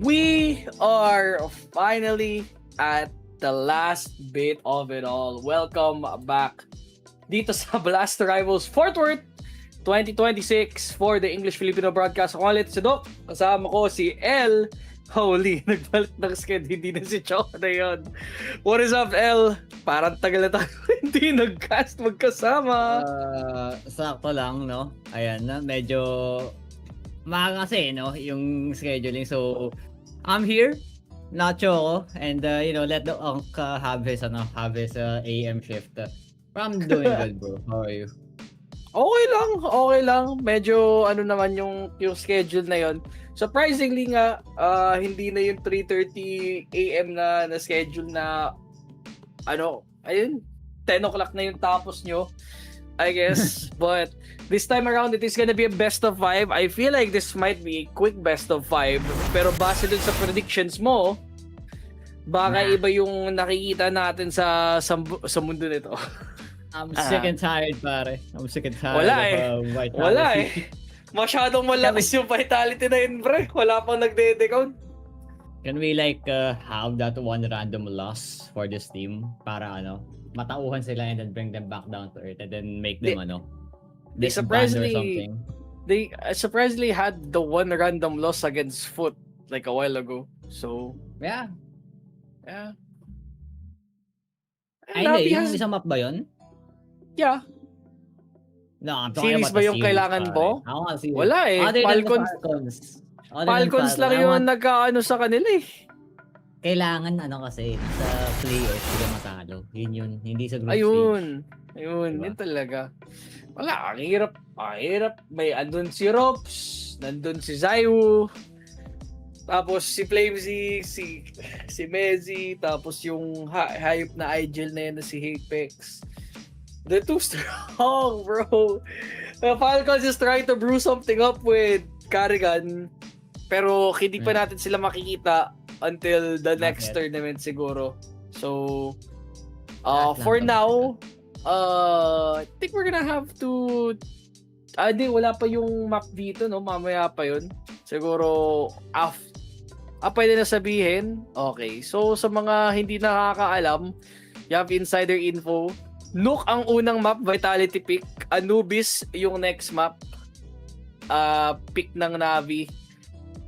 We are finally at the last bit of it all. Welcome back dito sa Blast Rivals Fort Worth 2026 for the English Filipino broadcast. Ako ulit si Doc. Kasama ko si L. Holy, nagbalik ng sked. Hindi na si Choco na yun. What is up, L? Parang tagal na tayo hindi nag-cast magkasama. Sakto lang, no? Ayan na, medyo maaga kasi, no? Yung scheduling. So, I'm here, Nacho ako, and let the Unk have his AM shift. I'm doing good, bro. How are you? Okay lang. Medyo naman yung schedule na yon. Surprisingly nga, hindi na yung 3:30 AM na schedule na ayun, 10 o'clock na yung tapos nyo, I guess. But this time around, it is gonna be a best of 5. I feel like this might be a quick best of 5. Pero base dun sa predictions mo, baka iba yung nakikita natin sa mundo nito. I'm sick and tired, pare. I'm sick and tired of vitality. Wala eh. Masyadong malakas yung vitality na yun, bro. Wala pang nagde-decount. Can we have that one random loss for this team para matauhan sila and then bring them back down to earth and then make them they surprisingly or something. They surprisingly had the one random loss against Foot like a while ago. So yeah. Ay, NAVI yung isang map ba yun? Yeah. No, I'm talking series about ba the yung series, kailangan pare. mo? Wala eh. Falcons lang yung nagkaano sa kanila eh. Kailangan kasi sa playoffs sila matalo. Yun hindi sa group stage. Ayun, diba? yun talaga. Wala, ang hirap. May andun si Rops, nandun si Zaiwu, tapos si Flamesy, si Mezzy, tapos yung hype na Igel na yun na si Apex. They're too strong, bro. Falcons is trying to brew something up with Carrigan, pero hindi pa natin sila makikita until the next tournament siguro. So, for now, I think we're gonna have to... wala pa yung map dito, no? Mamaya pa yun. Siguro, pwede na sabihin. Okay, so sa mga hindi nakakaalam, you have insider info. Nook ang unang map, Vitality pick. Anubis yung next map. Pick ng Navi.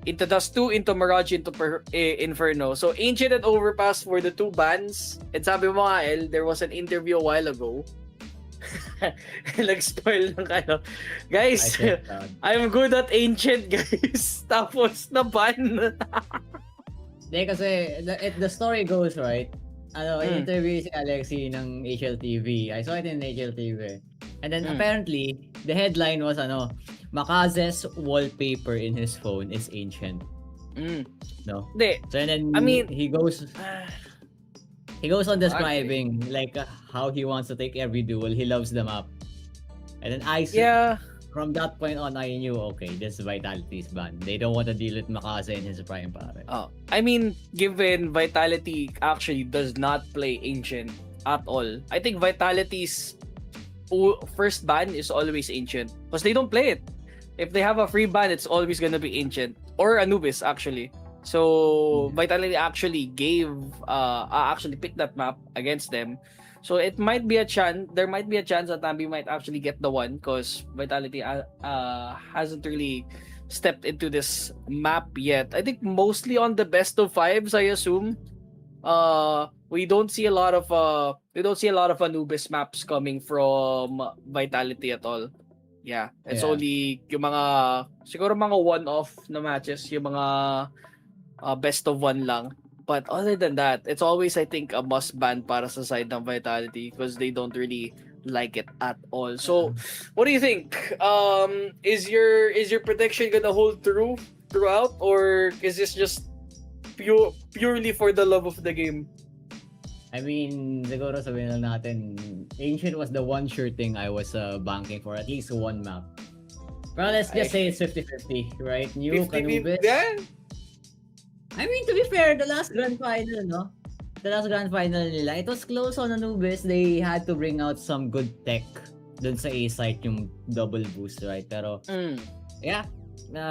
Into Dust 2, into Mirage, into Inferno. So, Ancient and Overpass for the two bans. And sabi mo nga, El, there was an interview a while ago Nag-spoil ng ano. I Guys, feel proud. I'm good at ancient, guys. Tapos, na-ban. Hindi kasi the story goes, right? Interview si Alexi ng HLTV. I saw it in HLTV. And then apparently, the headline was Makaze's wallpaper in his phone is ancient. No? Hindi. So and then I mean, he goes on describing like how he wants to take every duel. He loves the map. And then from that point on, I knew, okay, this Vitality is banned. They don't want to deal with Makaze in his prime, pare. I mean, given Vitality actually does not play Ancient at all, I think Vitality's first ban is always Ancient. Because they don't play it. If they have a free ban, it's always gonna be Ancient. Or Anubis, actually. So, Vitality actually actually picked that map against them. So it might be a chance. There might be a chance that NAVI might actually get the one because Vitality hasn't really stepped into this map yet. I think mostly on the best of fives, I assume. We don't see a lot of Anubis maps coming from Vitality at all. Yeah, it's only yung siguro mga one-off na matches, yung mga best of one lang. But other than that, it's always, I think, a must ban para sa side ng Vitality because they don't really like it at all. So, what do you think? Is your prediction gonna hold true throughout, or is this just purely for the love of the game? I mean, siguro sabihin lang natin, Ancient was the one sure thing I was banking for, at least one map. Well, let's just say it's 50-50, right? New Anubis. Yeah. I mean, to be fair, the last grand final, nila, it was close on Anubis. They had to bring out some good tech dun sa A-site, yung double boost, right? Pero,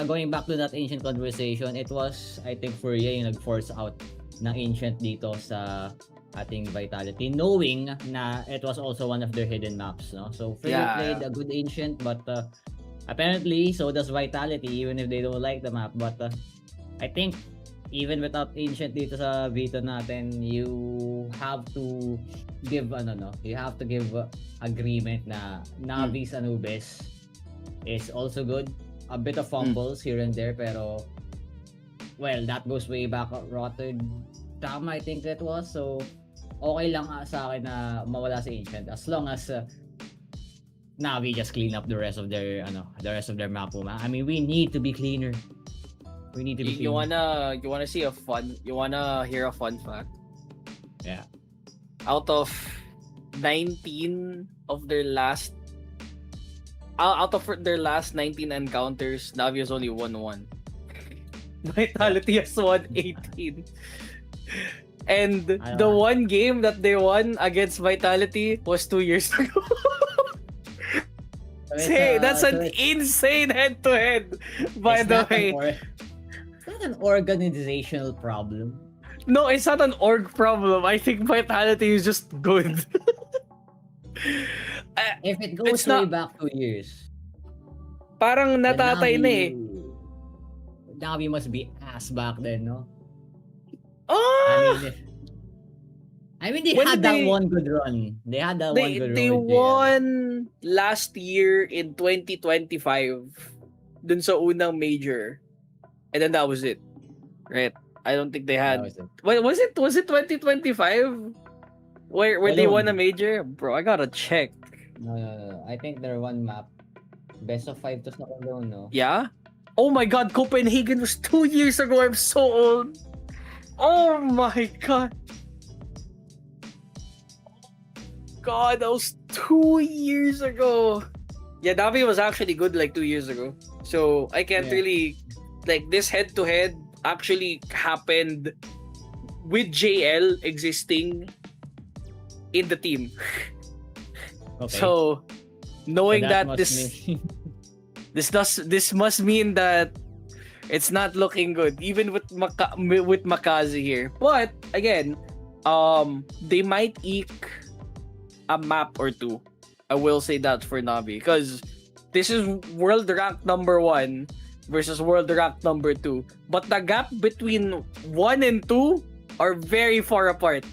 going back to that Ancient conversation, it was, I think, Furia yung nag-force out ng Ancient dito sa ating Vitality, knowing na it was also one of their hidden maps, no? So, Furia played a good Ancient, but apparently, so does Vitality, even if they don't like the map. But I think, even without Ancient dito sa Vito natin, you have to give agreement na Navi's Anubis is also good. A bit of fumbles here and there, pero well, that goes way back Rotterdam, I think that was. So okay lang sa akin na mawala si Ancient as long as Navi just clean up the rest of their map. I mean, we need to be cleaner. We need to be you wanna hear a fun fact? Yeah. Out of 19 of their last 19 encounters, Navi has only won one. Vitality has won 18. And the one game that they won against Vitality was 2 years ago. That's an insane head-to-head, by the way. It's not an organizational problem. No, it's not an org problem. I think Vitality is just good. If it goes way back 2 years, parang natatay na eh. Navi must be ass back then, no? I mean, they had that one good run. They won last year in 2025 dun sa unang major. And then that was it. Right? I don't think they had. Was it 2025? Where they won a major? Bro, I gotta check. No. I think they're one map. Best of 5 to sa alone, no? Yeah? Oh my god, Copenhagen was 2 years ago. I'm so old. Oh my god. God, that was 2 years ago. Yeah, Navi was actually good like 2 years ago. So I can't really, like, this head-to-head actually happened with JL existing in the team. Okay. So knowing that this must mean that it's not looking good, even with Makazi here. But again, they might eke a map or two. I will say that for Navi, because this is world rank number 1 versus world rank number 2. But the gap between 1 and 2 are very far apart.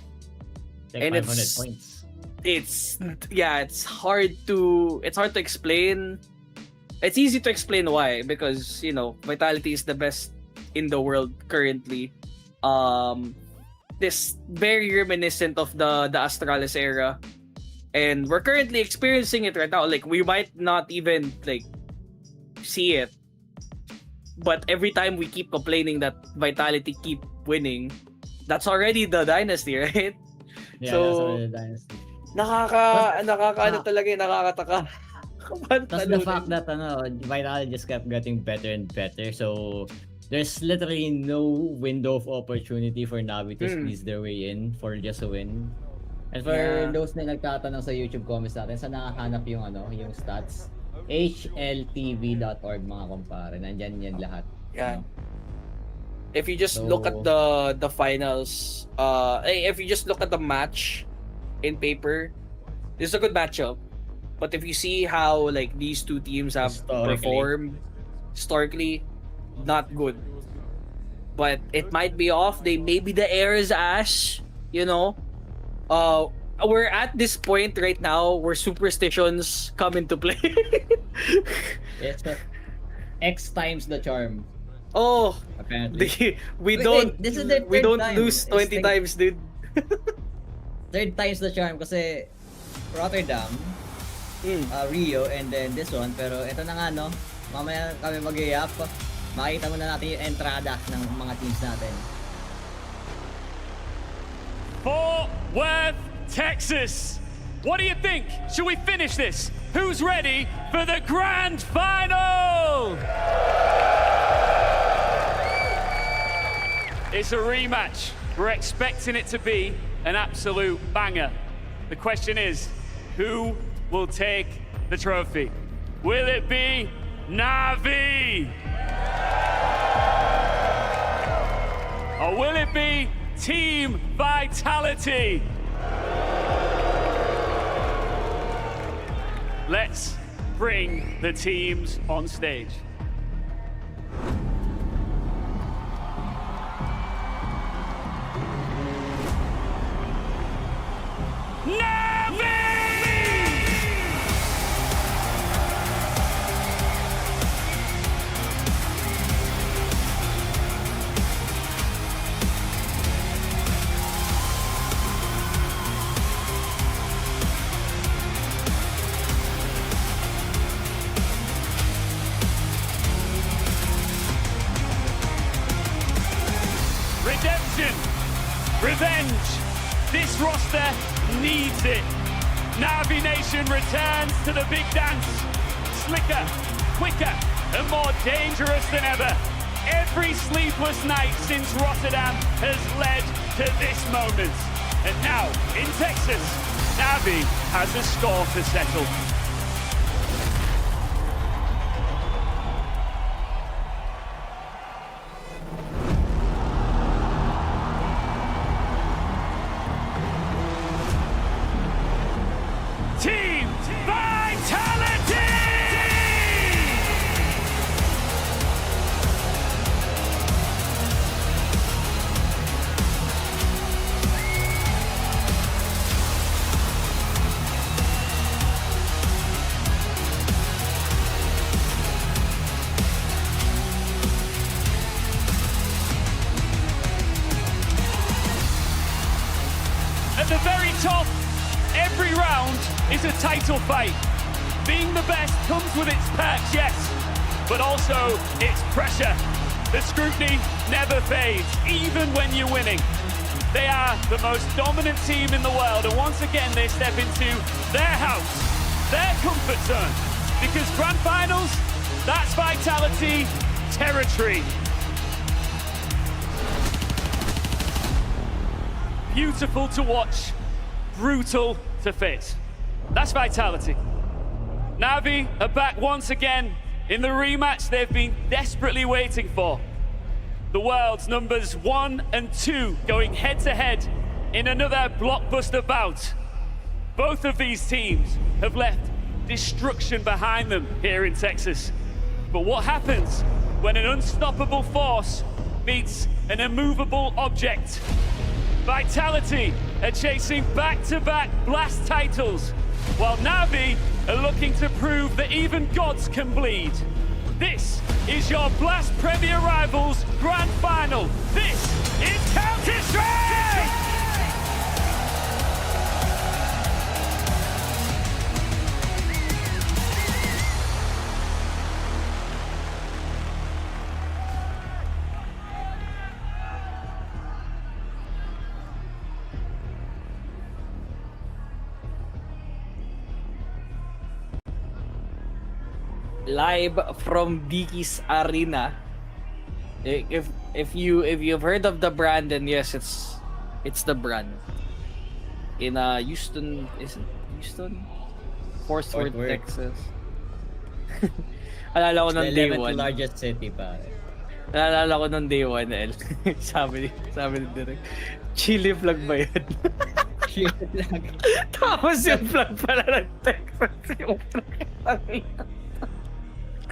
Like and 500 points. it's hard to explain. It's easy to explain why, because Vitality is the best in the world currently. This very reminiscent of the Astralis era, and we're currently experiencing it right now. Like, we might not even like see it, but every time we keep complaining that Vitality keep winning, that's already the dynasty, right? Yeah, So, that's already the dynasty. Nakakataka. That's the fact that Vitality just kept getting better and better. So there's literally no window of opportunity for Navi to squeeze their way in for just a win. And for those na nagtatanong sa YouTube comments natin, saan nakahanap yung yung stats? hltv.org mga kumpare. Nandyan yan lahat. Yeah. If you just look at the finals, if you just look at the match in paper, this is a good matchup. But if you see how like these two teams have performed historically, not good. But it might be off. Maybe the air is ash, we're at this point right now where superstitions come into play. It's X times the charm. Oh, apparently. we don't time. lose 20 times, dude. Third times the charm kasi Rotterdam, Rio, and then this one. Pero ito na nga, mamaya kami mag-i-up. Makita muna natin yung entrada ng mga teams natin. Fort Worth, Texas. What do you think? Should we finish this? Who's ready for the grand final? It's a rematch. We're expecting it to be an absolute banger. The question is, who will take the trophy? Will it be NAVI? Or will it be Team Vitality? Let's bring the teams on stage. Redemption, revenge, this roster needs it. Navi Nation returns to the big dance, slicker, quicker, and more dangerous than ever. Every sleepless night since Rotterdam has led to this moment. And now, in Texas, Navi has a score to settle. Team Vitality! At the very top, every round is a title fight. Being the best comes with its perks, yes, but also its pressure. The scrutiny never fades, even when you're winning. They are the most dominant team in the world, and once again they step into their house, their comfort zone, because grand finals, that's Vitality territory. Beautiful to watch, brutal to face. That's Vitality. Navi are back once again in the rematch they've been desperately waiting for. The world's numbers 1 and 2 going head to head in another blockbuster bout. Both of these teams have left destruction behind them here in Texas. But what happens when an unstoppable force meets an immovable object? Vitality are chasing back-to-back Blast titles, while NAVI are looking to prove that even gods can bleed. This is your Blast Premier Rivals Grand Final. This is Counter-Strike! Live from Diki's Arena. If you've heard of the brand, then yes, it's the brand in Houston. Is it Houston? Fort Worth, Texas. Alala ko It's the ng day 11th 1. largest city, pare. Alala ko ng day 1, El. sabi ni Direk, chili flag ba yun? Shit lang. Tapos yung flag pala ng Texas yung flag.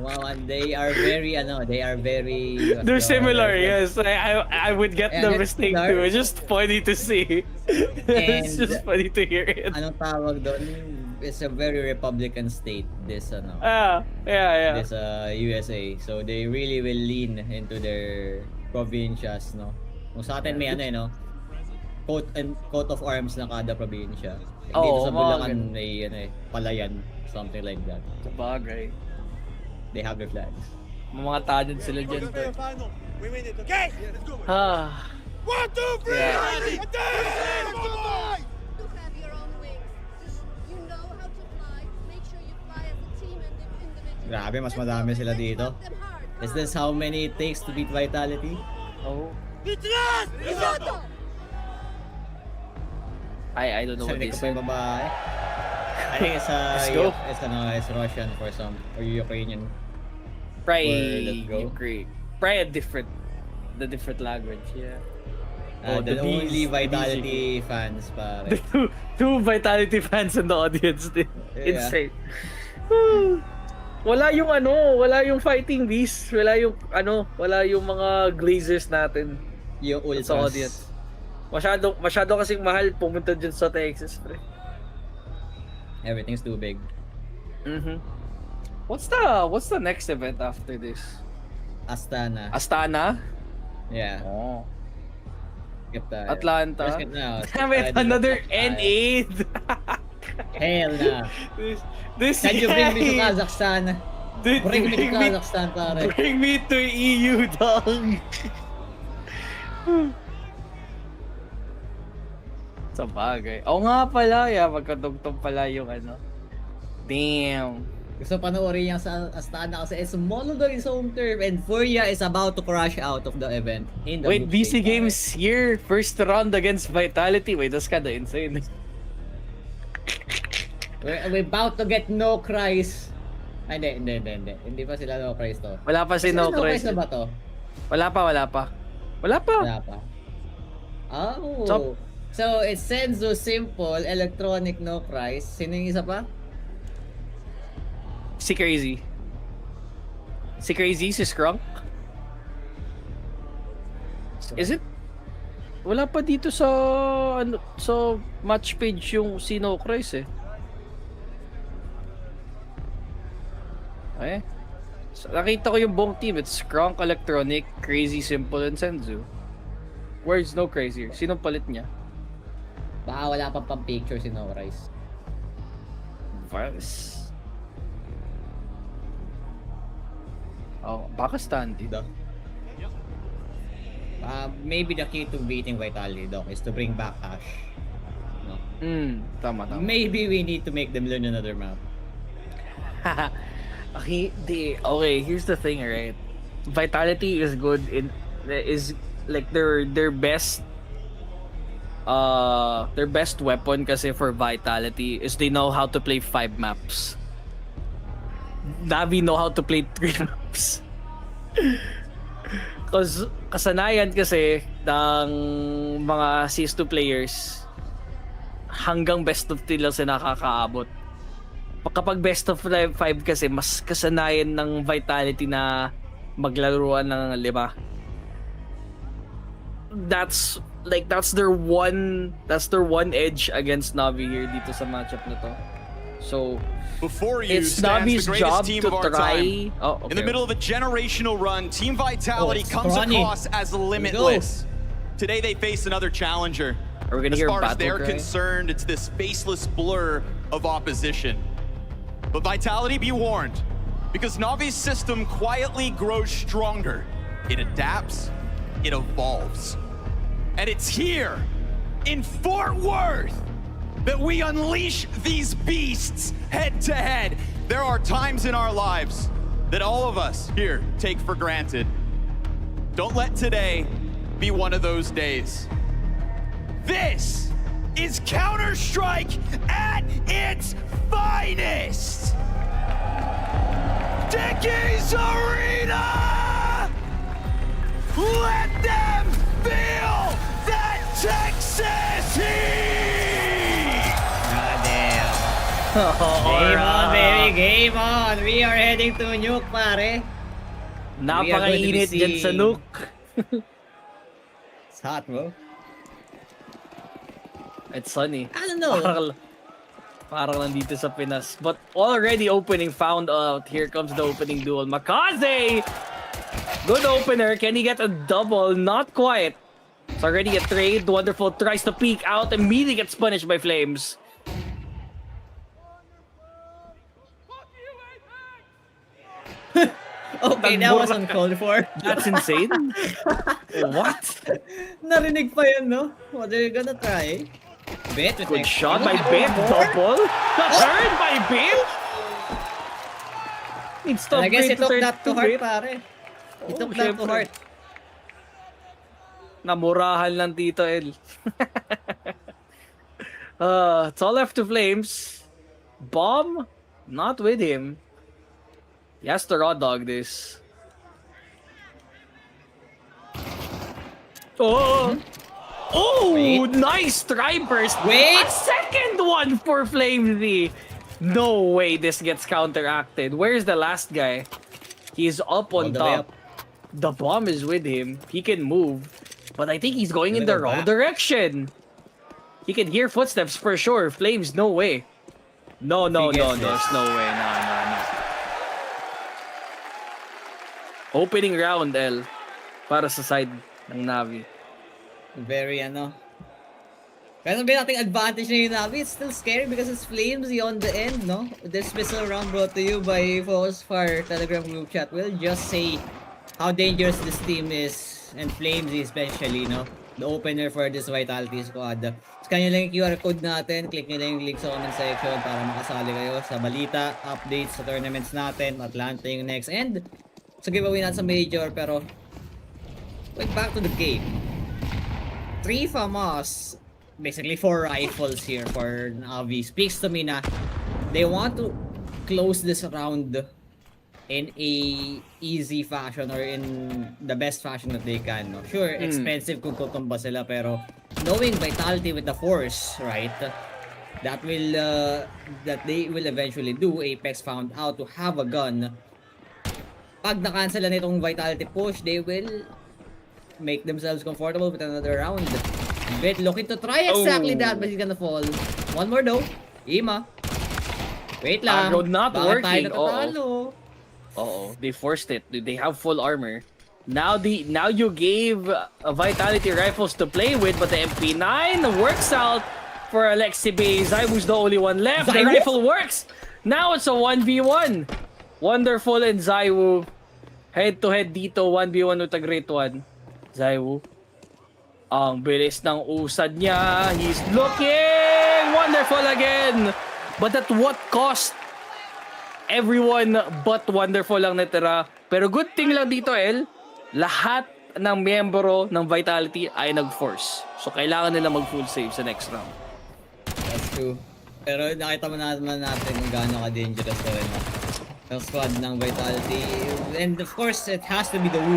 Wow, and they are very They're similar, yes. I would get Yeah, the they're mistake similar. too. It's just funny to see. It's And- just funny to hear it. Anong tawag doon? It's a very Republican state, this Yeah. this USA. So they really will lean into their provincias, no? Kung sa atin may no? Coat of arms na kada probinsya. Dito Oo, sa mga Bulacan ganun. may palayan, something like that. Sabagay. They have their flags. Mga tajad sila dyan. We win it, okay? Yeah, let's go. Ah. 1, 2, 3! Yeah. Ready! You have your own wings. Just you know how to fly. Make sure you fly as a team and individually. Grabe, mas madami sila dito. Work them hard. Is this how many it takes to beat Vitality? Oh. Vitras! Risotto! I don't know what Sarinig they ko pa said. yung babae. I think Let's go. It's Russian for some, or Ukrainian. Probably Let's go. Ukraine. Probably the different language, yeah. The the only bees, Vitality fans, pare. Two Vitality fans in the audience din. Yeah. Insane. Wala yung fighting beasts, wala yung mga glazers natin Yung ultras. sa audience. Masyado kasing mahal pumunta dyan sa Texas, pre. Everything's too big. What's the next event after this? Astana. Astana? Yeah. Oh. Skip tayo. Atlanta. Or skip na. Damn it, another N8. Hell na. This Can you bring me to guy. Kazakhstan? Dude, Bring me to Kazakhstan, pare. Bring me to EU, dog. Sa bagay. Oo nga pala, magkadugtong pala yung Damn. Gusto panoorin niya sa Astana kasi it's Molodog is home turf and Furia is about to crash out of the event. In the Wait, group BC stage, Games here, first round against Vitality. Wait, that's kinda insane. pare. We're about to get no cries. Ay, hindi. Hindi pa sila no cries to. Wala pa si No No cries Cries. na ba to? Wala pa. Wala pa. Oh. So, it's Senzu, Simple, Electronic, No Cries. Sino yung isa pa? Si Crazy. Si Skrunk? Is it? Wala pa dito sa sa match page yung si No Cries eh. Okay. So, nakita ko yung buong team. It's Skrunk, Electronic, Crazy, Simple, and Senzu. Where's No Crazy? Sinong palit niya? Baka wala pa pang picture si No Cries. Vice. Oh, baka Standy. Maybe the key to beating Vitality, Doc, is to bring back Ash. No? Tama. Maybe we need to make them learn another map. Okay, here's the thing, right? Vitality is good is like their best weapon kasi for Vitality is they know how to play 5 maps. NAVI know how to play 3 maps. Cause kasanayan kasi ng mga CS2 players hanggang best of 3 lang sila nakakaabot. Kapag best of 5 kasi mas kasanayan ng Vitality na maglaruan ng 5. That's like that's their one edge against Navi here dito sa matchup na to. So Before you it's stands Navi's the job greatest team to of our try. time. Oh, okay. In the middle of a generational run, Team Vitality it's comes Ronnie. across as limitless. Today they face another challenger. Are we gonna As hear far as battle they're cry? concerned, it's this faceless blur of opposition. But Vitality, be warned, because Navi's system quietly grows stronger. It adapts, it evolves. And it's here, in Fort Worth, that we unleash these beasts head to head. There are times in our lives that all of us here take for granted. Don't let today be one of those days. This is Counter-Strike at its finest! Dickies Arena! Let them feel that Texas heat! Goddamn. Oh, Game on, alright. baby. Game on. We are heading to Nuke, pare. Napakainit We are dyan going to be sa seeing- Nuke. It's hot, bro. It's sunny. I don't know. Parang nandito sa Pinas. But already opening found out. Here comes the opening duel. Makaze! Good opener. Can he get a double? Not quite. It's already a trade. Wonderful tries to peek out. Immediately gets punished by Flames. Okay, that was uncalled for. That's insane. What? Narinig pa yun, no? What are you gonna try? Bet with Good next shot by game. Bit. More? Double. The third by Bit. Needs to And I guess he upgrade took to that to third heart, Bit. pare. He Oh, took that to syempre. heart. Namurahan lang Tito El. It's all left to Flames. Bomb, not with him. He has to raw dog this. Oh! Oh! Wait. Nice try burst. Wait. A second one for Flamesy. No way this gets counteracted. Where's the last guy? He's up on All the way top. up. The bomb is with him. He can move. But I think he's going in Gonna the go wrong back. direction. He can hear footsteps for sure. Flames, no way. No, no, He no, gets there's this. no way. No, no, no. Opening round, L. Para sa side ng Navi. Very ano. Kaya sabi nating advantage na yung Navi, it's still scary because it's Flamesy on the end, no? This missile round brought to you by FocusFire Telegram group chat will just say how dangerous this team is and Flamesy especially, no? The opener for this Vitality squad. Scan nyo lang yung QR code natin, click nyo lang yung link sa comment section para makasali kayo sa balita, updates sa tournaments natin, Atlanta yung next, and sa giveaway natin sa Major, pero went back to the game. 3 FAMAS, basically 4 rifles here for Navi. Speaks to me na they want to close this round in a easy fashion or in the best fashion that they can. No? Sure, expensive kung tutumba sila, pero knowing Vitality with the force, right? That will that they will eventually do. Apex found out to have a gun. Pag na-cancel na itong Vitality push, they will make themselves comfortable with another round. Bit looking to try exactly that, but he's gonna fall. One more though. Ima. Wait lang. Aggro not Baka working. tayo natatalo. Uh-oh, they forced it. They have full armor. Now you gave Vitality rifles to play with, but the MP9 works out for Alexi B. Zaibu's the only one left. The Zaibu? rifle works. Now it's a 1v1. Wonderful and Zaibu head to head dito 1v1 with a great one. Zaibu. Ang bilis ng usad niya. He's looking wonderful again. But at what cost? Everyone but Wonderful lang natira. Pero good thing lang dito, El. Lahat ng miyembro ng Vitality ay nag-force. So kailangan nila mag-full save sa next round. That's true. Pero nakita mo naman natin kung gaano ka-dangerous na rin ang squad ng Vitality. And of course, it has to be the Wu.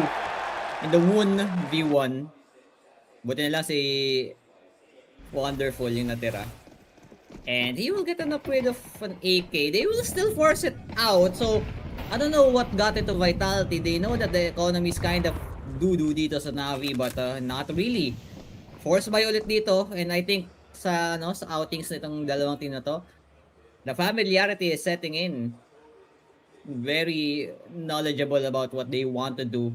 In the Woon V1. Buti na lang si Wonderful yung natira. And he will get an upgrade of an AK. They will still force it out. So, I don't know what got into Vitality. They know that the economy is kind of doo-doo dito sa Navi, but not really. force buy ulit dito, and I think sa outings nitong dalawang team na to, the familiarity is setting in. Very knowledgeable about what they want to do.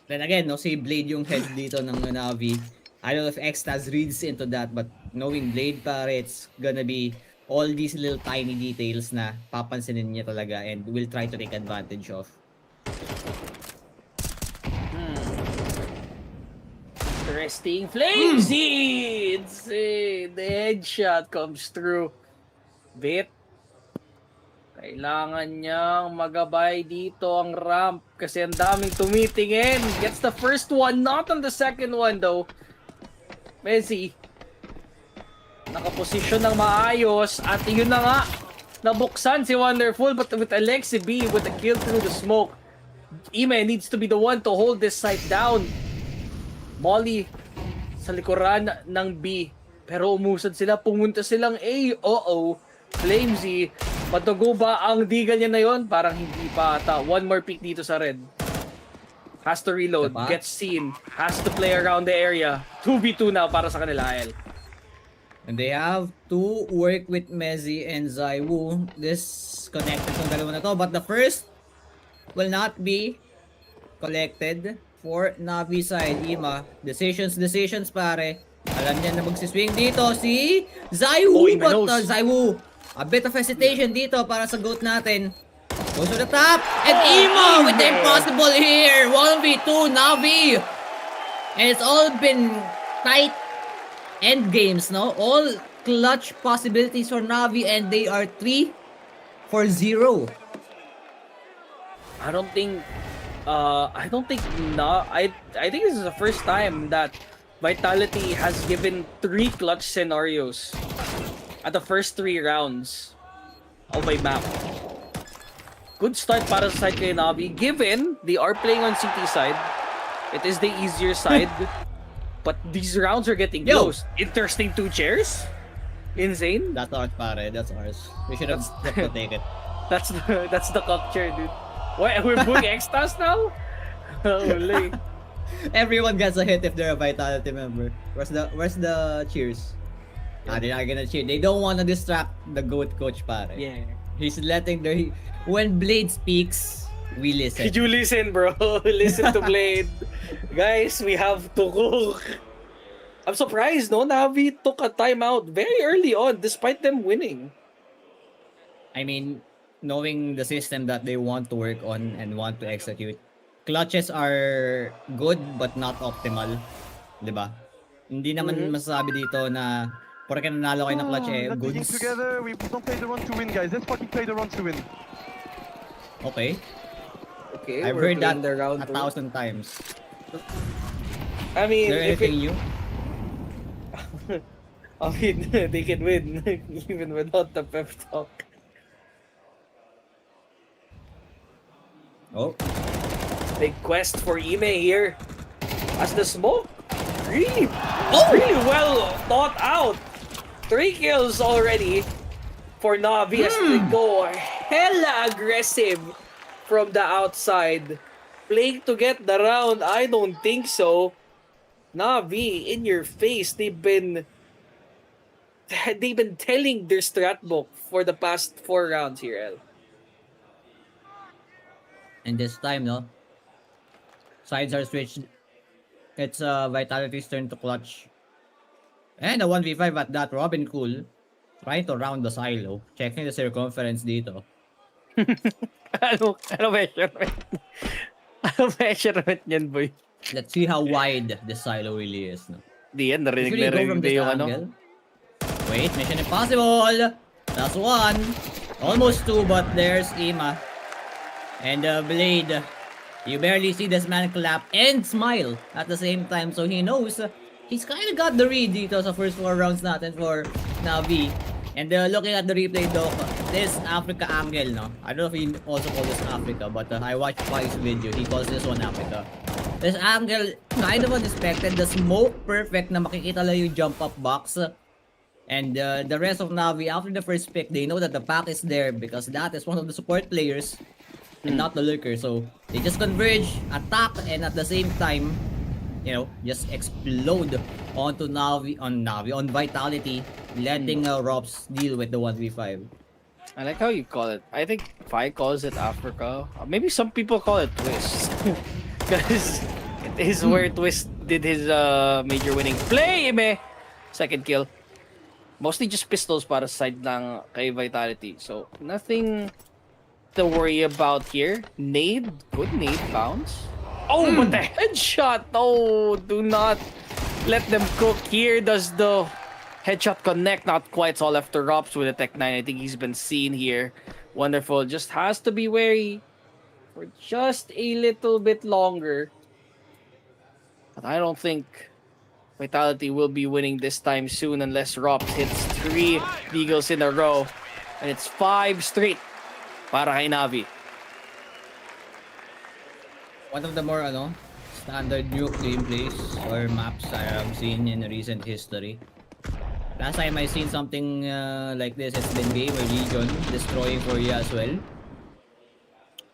Then again, si Blade yung head dito ng Navi. I don't know if Extaz reads into that, but knowing Blade pare, it's gonna be all these little tiny details na papansinin niya talaga and will try to take advantage of. Interesting. Flamesy! The headshot comes through. Bit. Kailangan niyang magabay dito ang ramp kasi ang daming tumitingin. Gets the first one, not on the second one though. Messi. Nakaposisyon ng maayos at yun na nga. Nabuksan si Wonderful but with Alexi B with a kill through the smoke. Ime needs to be the one to hold this site down. Molly sa likuran ng B. Pero umusad sila, pumunta silang A. Flamesy. Matugo ba ang digal niya na yon? Parang hindi pa ata. One more peek dito sa red. Has to reload. Diba? Gets seen. Has to play around the area. 2v2 now para sa kanila, El. And they have to work with Messi and Zaiwu. This connected ng dalawa na to. But the first will not be collected for Navi side. Ima. Decisions pare. Alam niya na magsiswing dito si Zaiwu. But Zaiwu, a bit of hesitation dito para sa GOAT natin. Goes to the top. And Ima with the impossible here. 1v2 Navi. And it's all been tight end games, no? All clutch possibilities for Navi and they are 3-0. I think this is the first time that Vitality has given 3 clutch scenarios at the first 3 rounds of a map. Good start para sa side kay Navi. Given they are playing on CT side, it is the easier side. But these rounds are getting close. Interesting 2 chairs. Insane. That's ours, pare. That's ours. We should have take it. That's the cock chair, dude. What? We're booing extras now? Holy. Everyone gets a hit if they're a Vitality member. Where's the cheers? They're not gonna cheer. They don't wanna distract the GOAT coach, pare. Yeah. He's letting when Blade speaks, we listen. Did you listen, bro? Listen to Blade. Guys, we have to cook. I'm surprised, no? Navi took a timeout very early on despite them winning. I mean, knowing the system that they want to work on and want to execute, clutches are good but not optimal. Diba? Hindi naman masasabi dito na porke nanalo kayo ng clutch Let's goods. begin together. We don't play the run to win, guys. Let's fucking play the run to win. Okay. Okay, I've we're heard that playing the round 1,000 times. I mean, Is there if anything new? I mean, they can win even without the pep talk. Oh. Big quest for Ime here. As the smoke really well thought out. 3 kills already for Navi as they go hella aggressive from the outside. Playing to get the round, I don't think so. Navi, in your face, they've been telling their strat book for the past 4 rounds here, El. And this time, no? Sides are switched. It's Vitality's turn to clutch. And a 1v5 at that. Robin Cool trying to round the silo. Checking the circumference dito. Ano measurement? Ano measurement yan, boy? Let's see how wide the silo really is, no? Di yan, narinig Usually go from this yung angle. Wait, Mission Impossible! That's 1. Almost 2, but there's Ima. And Blade. You barely see this man clap and smile at the same time. So he knows he's kind of got the read dito sa first 4 rounds natin for Navi. And looking at the replay though, this Africa angle, no? I don't know if he also calls this Africa, but I watched Pai's video. He calls this one Africa. This angle, kind of unexpected. The smoke perfect na makikita lang yung jump up box. And the rest of Navi, after the first pick, they know that the pack is there because that is one of the support players and not the lurker. So they just converge, attack, and at the same time, just explode onto on Vitality, letting Robs deal with the 1v5. I like how you call it. I think Fi calls it Africa. Maybe some people call it Twist. Because it is where Twist did his major winning play. Second kill. Mostly just pistols para sa side ng kay Vitality. So, nothing to worry about here. Nade. Good nade bounce. Oh, but the headshot. Oh, do not let them cook. Here does the headshot connect. Not quite. It's all left to Rops with a Tech 9. I think he's been seen here. Wonderful. Just has to be wary for just a little bit longer. But I don't think Vitality will be winning this time soon unless Rops hits 3 Deagles in a row. And it's 5 straight para kay NAVI. One of the more standard nuke gameplays or maps I have seen in recent history. Last time I seen something like this, it's been Game or Legion destroying Furia as well.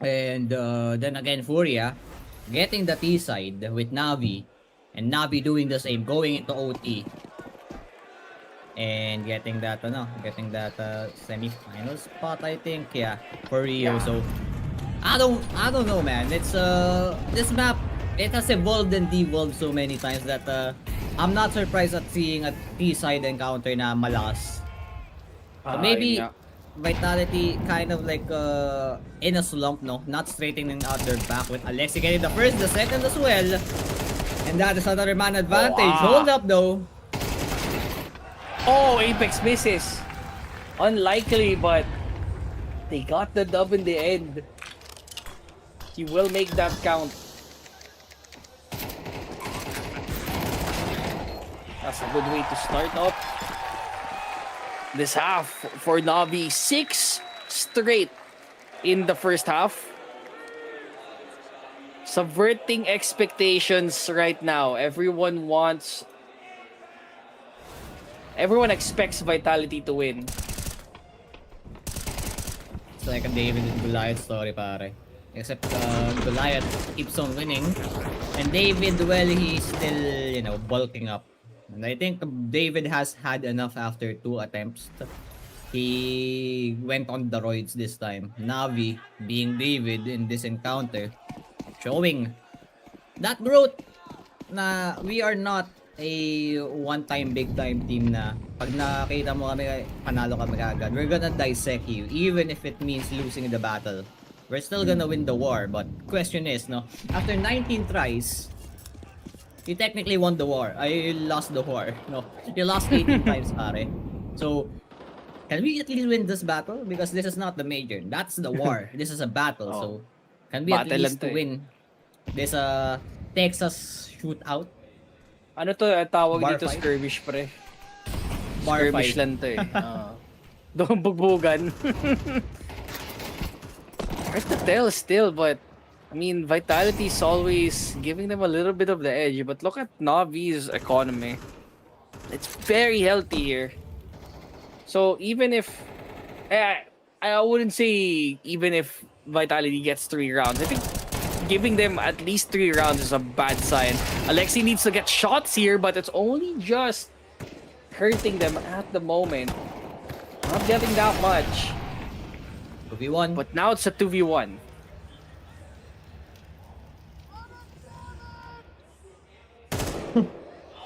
And then again Furia getting the T side with NAVI. And Navi doing the same, going into OT. And getting that semi-final spot, I think, for Rio. So I don't know, man. It's this map, it has evolved and devolved so many times that I'm not surprised at seeing a T-side encounter na malakas. So maybe Vitality kind of like in a slump, no? Not straightening out their back with Alexi getting the first, the second as well. And that is another man advantage. Hold up though. Oh, Apex misses. Unlikely, but they got the dub in the end. He will make that count. That's a good way to start up this half for NAVI. 6 straight in the first half. Subverting expectations right now. Everyone expects Vitality to win. It's like a David and Goliath story, pare. Except Goliath keeps on winning. And David, well, he's still, bulking up. And I think David has had enough after 2 attempts. He went on the roids this time. Navi, being David in this encounter, showing that growth na we are not a one-time big-time team na pag nakita mo kami, panalo kami agad. We're gonna dissect you, even if it means losing the battle. We're still gonna win the war, but question is, no, after 19 tries, you technically won the war. You lost the war. No, you lost 18 times, pare. So, can we at least win this battle? Because this is not the major. That's the war. This is a battle, so can we at Battle least lang to win this Texas shootout? Ano to? Tawag Bar dito fight? skirmish, pre. Bar Skirmish fight. lang to eh. Doon bugbugan. Hard to tell still, but I mean, Vitality is always giving them a little bit of the edge. But look at Navi's economy. It's very healthy here. So even if... I wouldn't say even if Vitality gets 3 rounds. I think giving them at least 3 rounds is a bad sign. Alexi needs to get shots here, but it's only just hurting them at the moment. Not getting that much. 2v1. But now it's a 2v1.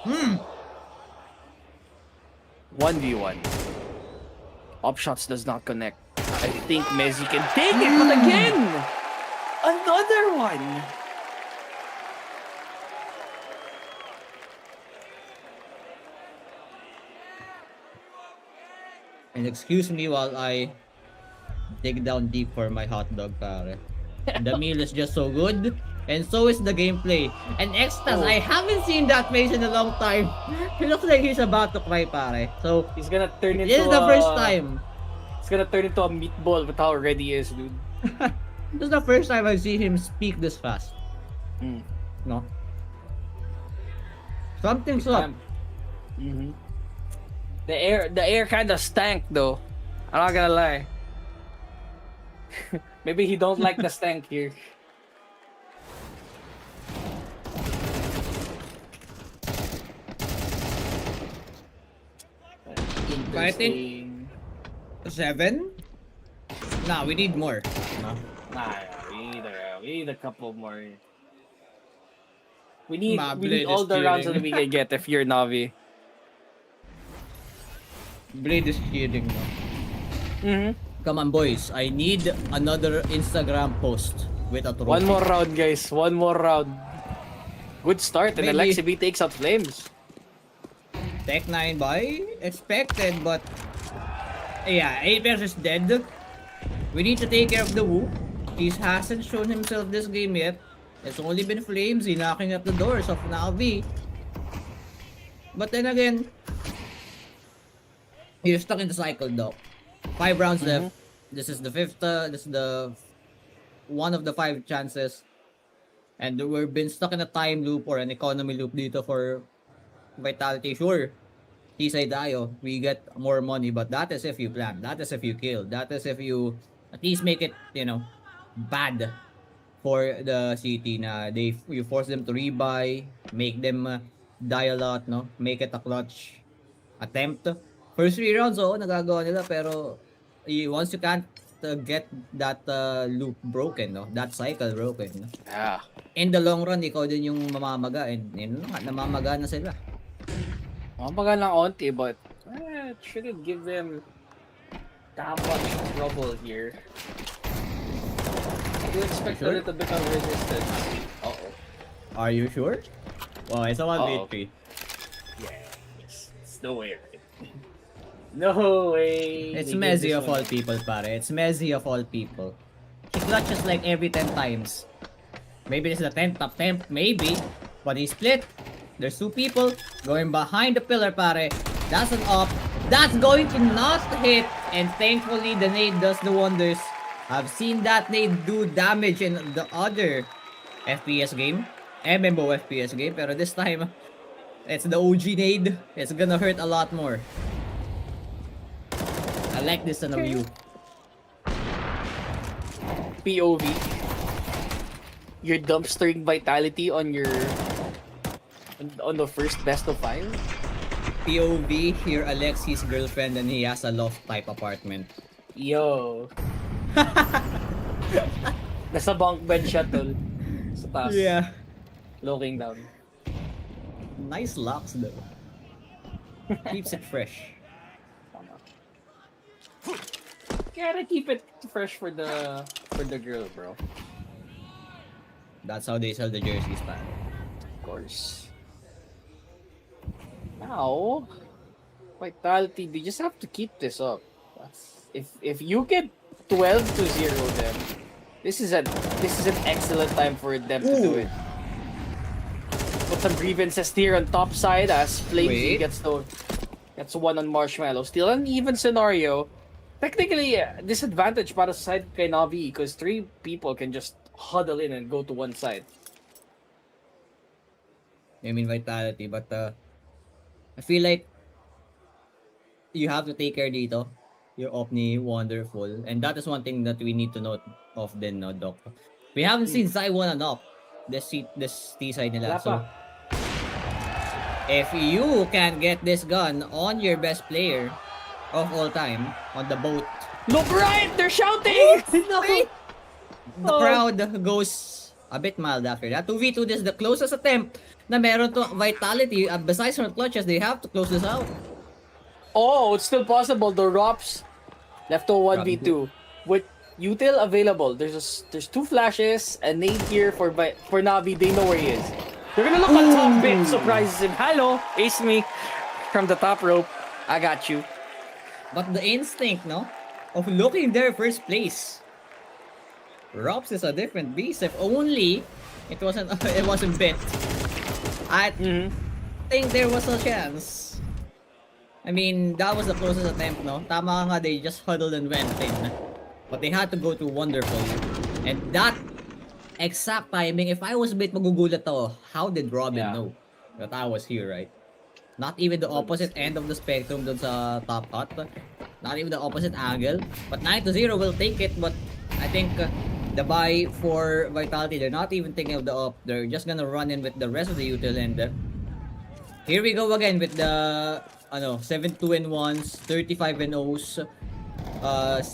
Hmm. 1v1. Op shots does not connect. I think Messi can take it, but again! Another one! And excuse me while I dig down deep for my hot dog, pare. The meal is just so good, and so is the gameplay. And Extas, I haven't seen that face in a long time. He looks like he's about to cry, pare. So, He's gonna turn into this is the first time. It's gonna turn into a meatball with how ready he is, dude. This is the first time I see him speak this fast. No? Something's up. Mm-hmm. The air kind of stank though. I'm not gonna lie. Maybe he don't like the stank here. They're I think- staying... 7? Nah, we need more. No? Nah, we need a couple more. We need Blade all is the rounds that cheering. we can get if you're Navi. Blade is cheating, no? Mm-hmm. Come on, boys. I need another Instagram post with a trophy. One more round, guys. One more round. Good start, and Maybe- Alexi B takes out Flames. Tech 9 by expected, but yeah, Apex is dead. We need to take care of the Wu. He hasn't shown himself this game yet. It's only been Flames knocking at the doors of NAVI. But then again, you're stuck in the cycle though. 5 rounds left. This is the 5th. This is the one of the 5 chances. And we've been stuck in a time loop or an economy loop dito for Vitality. Sure, T-side tayo, we get more money, but that is if you plan. That is if you kill. That is if you at least make it, bad for the city na you force them to rebuy, make them die a lot, no? Make it a clutch attempt. First 3 rounds, nagagawa nila, pero once you can't get that loop broken, no? That cycle broken, no? Yeah. In the long run, ikaw din yung mamamaga, and namamaga na sila. Mabagal ng onti, but it shouldn't give them that much trouble here. You expect a little bit of resistance. Uh-oh. Are you sure? Well, it's a 1v3. Yeah, it's no way, right? No way. It's They Messi give of this all one. people, pare. It's Messi of all people. He clutches like every 10 times. Maybe this is the 10th attempt, maybe. But he split. There's 2 people going behind the pillar, pare. That's an up. That's going to not hit. And thankfully, the nade does the wonders. I've seen that nade do damage in the other FPS game. MMO FPS game. Pero this time, it's the OG nade. It's gonna hurt a lot more. I like this on a view. POV. You're dumpstering Vitality on the first best of 5? POV, here Alexi's girlfriend and he has a loft type apartment. Yo. Nasa bunk bed siya, tol. Sa taas. Looking down. Nice locks though. Keeps it fresh. Gotta keep it fresh for the girl, bro. That's how they sell the jerseys, man. Of course. Now, Vitality, they just have to keep this up. If you get 12-0 then this is an excellent time for them to do it. Put some grievances here on top side as Flamesy gets one on Marshmallow. Still an even scenario. Technically, disadvantage para sa side kay Navi because 3 people can just huddle in and go to one side. I mean Vitality, but I feel like you have to take care dito. You're Omni wonderful, and that is one thing that we need to note of then, no, Doc. We haven't seen Zai 1 and up this T side nila. Wala So pa. if you can get this gun on your best player of all time on the boat, Look right! They're shouting! the crowd goes a bit mild after that. 2v2, this is the closest attempt na meron to Vitality. Besides from clutches, they have to close this out. Oh, it's still possible. The Rops left to 1v2 with util available. There's 2 flashes, a nade here for Navi. They know where he is. They're gonna look on top bit, surprises him. Hello, ace me from the top rope. I got you. But the instinct, no, of looking there first place. Rops is a different beast. If only it wasn't bit. I think there was a chance. I mean, that was the closest attempt, no? Tama nga, they just huddled and went in. But they had to go to Wonderful. And that exact timing, if I was bit, magugulat ako. How did Robin know that I was here, right? Not even the opposite end of the spectrum dun sa top hut. Not even the opposite angle. But 9-0 will take it. But I think the buy for Vitality, they're not even thinking of the up. They're just gonna run in with the rest of the util. And here we go again with the 7-2-1s, 35-0s.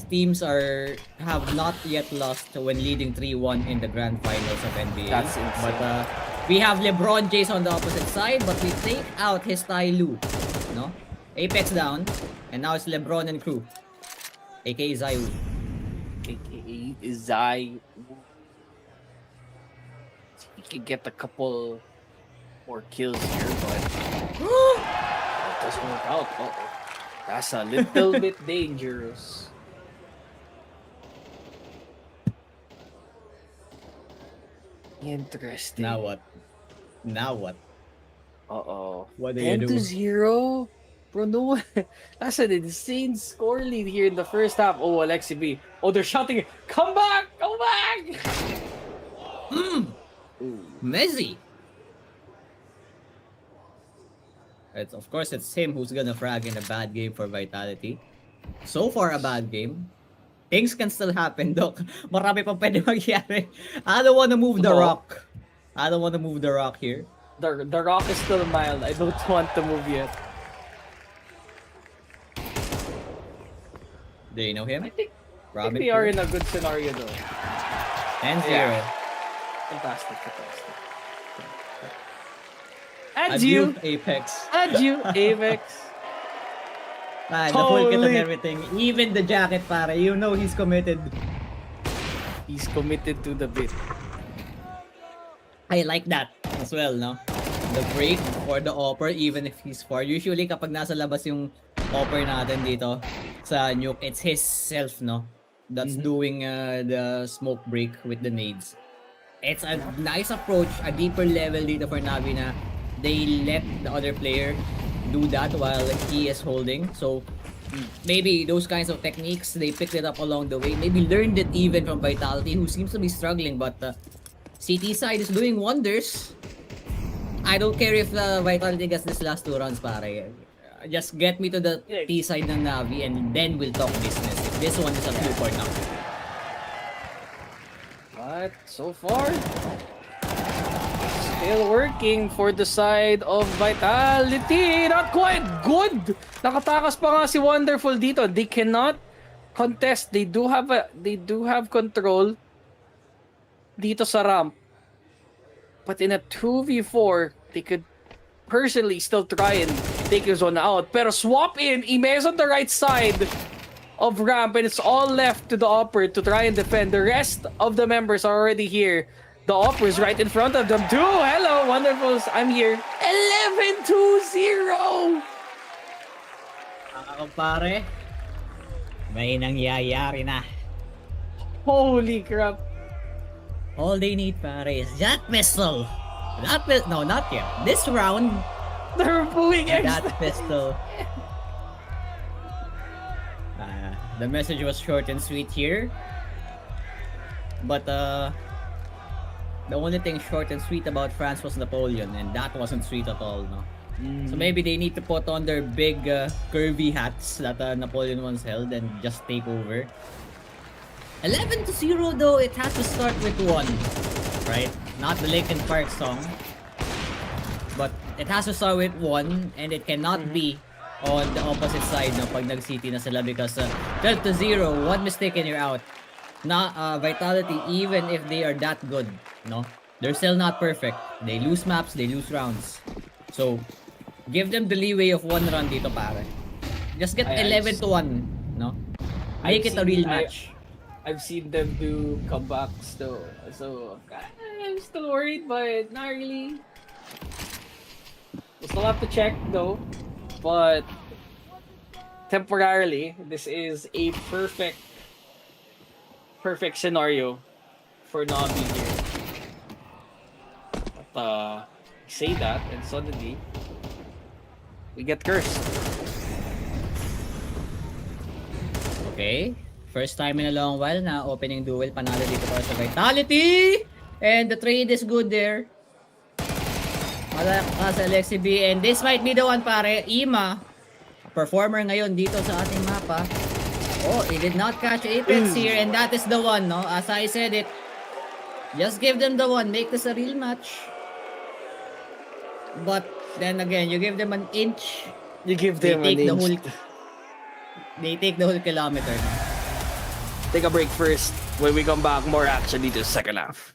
Teams have not yet lost when leading 3-1 in the grand finals of NBA. That's insane. But we have LeBron James on the opposite side, but we take out his Tai Lu. No? Apex down, and now it's LeBron and crew. AKA Zayu. AKA Zai. He could get a couple more kills here, but it doesn't work out. Uh-oh. That's a little bit dangerous. Interesting. Now what? Now what? Uh-oh. What do you 10-0? Bro, no. That's an insane score lead here in the first half. Oh, Alexi B. Oh, they're shouting, come back! Come back! Messi! Of course, it's him who's gonna frag in a bad game for Vitality. So far, a bad game. Things can still happen, Doc. Marami pang pwede mangyari. I don't wanna move the rock. I don't wanna move the rock here. The rock is still mild. I don't want to move yet. Do you know him? I think Robin they are Hood? in a good scenario though. 10-0. Yeah. Fantastic. Adieu, Apex. adieu, Apex. The full kit and Holy- everything. Even the jacket, pare. You know he's committed. He's committed to the bit. I like that as well, no? The break or the offer, even if he's far. Usually, kapag nasa labas yung offer natin dito sa nuke, it's his self, no? That's doing the smoke break with the nades. It's a nice approach, a deeper level dito for Navi na they let the other player do that while he is holding. So, maybe those kinds of techniques, they picked it up along the way. Maybe learned it even from Vitality, who seems to be struggling, but CT side is doing wonders. I don't care if Vitality gets this last 2 rounds, pare. Just get me to the T side ng Navi and then we'll talk business. This one is a 2 for now. But so far, still working for the side of Vitality. Not quite good. Nakatakas pa nga si Wonderful dito. They cannot contest. They do have control dito sa ramp. But in a 2v4, they could personally still try and take his one out. Pero swap in, Imez on the right side of ramp, and it's all left to the Opper to try and defend. The rest of the members are already here. The Opper is right in front of them too. Hello, Wonderfuls, I'm here. 11-2-0! Mga kumpare, may nangyayari na. Holy crap. All they need, pare, is that pistol. No, not yet. This round, They're booing that extra. pistol. The message was short and sweet here. But the only thing short and sweet about France was Napoleon, and that wasn't sweet at all, no? So maybe they need to put on their big curvy hats that Napoleon once held and just take over. 11-0 though, it has to start with 1, right? Not the Linkin Park song, but it has to start with 1, and it cannot be on the opposite side no pag nag-city na sila, because 12-0, one mistake and you're out. Vitality, even if they are that good, no, they're still not perfect. They lose maps, they lose rounds. So give them the leeway of 1 run dito, pare. Just get 11-1, no? Make it a real match. I've seen them do comebacks though, so I'm still worried, but not really. We'll still have to check though, but temporarily, this is a perfect scenario for Navi here. But say that, and suddenly we get cursed. Okay. First time in a long while na opening duel panalo dito para sa Vitality. And the trade is good there. Malakas Alexi B. And this might be the one, pare. Ima, performer ngayon dito sa ating mapa. Oh, he did not catch Apex here, and that is the one, no? As I said it, just give them the one. Make this a real match. But then again, you give them an inch You give They them an take the whole inch. kilometer. Take a break first. When we come back, more action dito sa second half.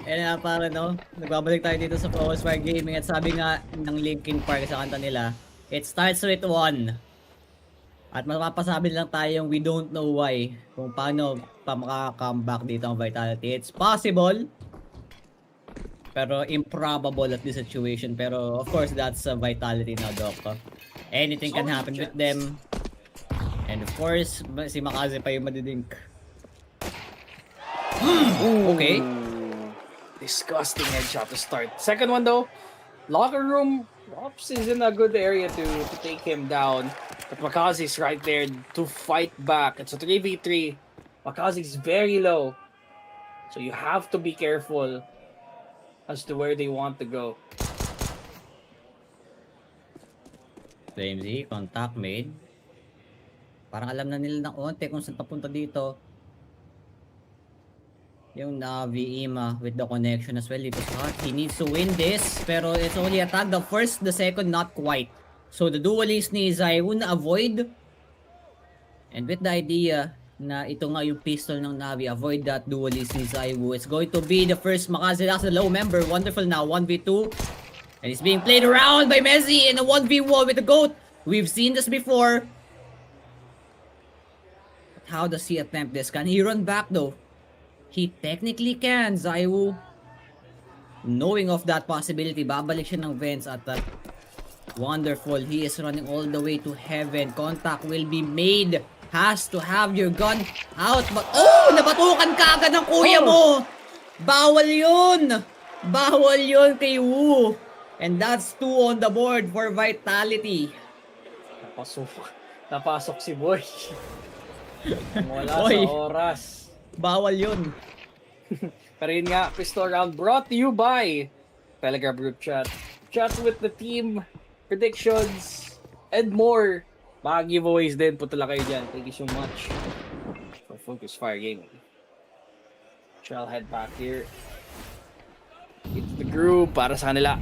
And para no, nagbabalik tayo dito sa FocusFire Gaming at sabi nga ng Linkin Park sa kanta nila, it starts with one. At mapapasabi lang tayong we don't know why kung paano pa makaka-comeback dito ang Vitality. It's possible, pero improbable at this situation. Pero of course, that's Vitality now, Doc. Anything can happen with them. And of course, si Makaze pa yung madidink. Okay. Disgusting headshot to start. Second one though, locker room. Ops is in a good area to take him down. But Makazi's right there to fight back. It's a 3v3. Makazi's very low. So you have to be careful as to where they want to go. Flamesy, contact made. Parang alam na nila ng onte kung saan papunta dito. Yung Navi Ima with the connection as well dito sa heart. He needs to win this, pero it's only a tag. The first, the second, not quite. So the duelist ni Zaiwu na avoid. And with the idea na ito nga yung pistol ng Navi, avoid that duelist ni Zaiwu. It's going to be the first Makaze. That's the low member. Wonderful now, 1v2. And it's being played around by Messi in a 1v1 with the GOAT. We've seen this before. How does he attempt this? Can he run back though? He technically can. Zaiwu, knowing of that possibility, babalik siya ng vents at that. Wonderful. He is running all the way to heaven. Contact will be made. Has to have your gun out. But, oh! Nabatukan ka agad ng kuya mo! Bawal yun! Bawal yun kay Wu. And that's 2 on the board for Vitality. Napasok si Boy. Wala Boy. sa oras. Bawal yun. Pero yun nga, pistol round brought to you by Telegram group chat. Chat with the team, predictions, and more. Mga giveaways din. Punta lang kayo dyan. Thank you so much for FocusFire Gaming. I'll head back here. It's the group para sa kanila.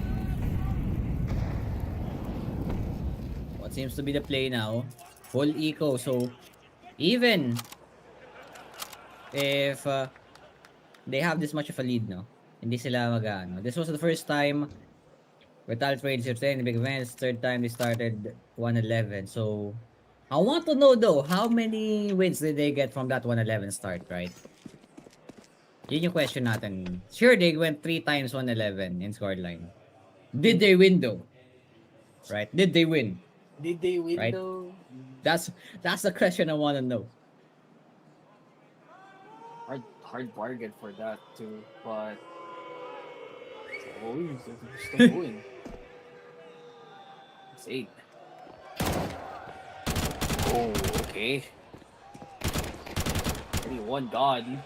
What seems to be the play now? Full eco. So, even if they have this much of a lead, no? Hindi sila mag-ano. This was the first time Vitality Trades are playing the big events. Third time they started 1-11. So, I want to know though, how many wins did they get from that 1-11 start, right? Yun yung question natin. Sure, they went 3 times 1-11 in scoreline. Did they win though? Right? Did they win? Did they win Right. though? That's the question I want to know. Hard bargain for that too, but still going. It's 8. Oh, okay. Only 1 gone.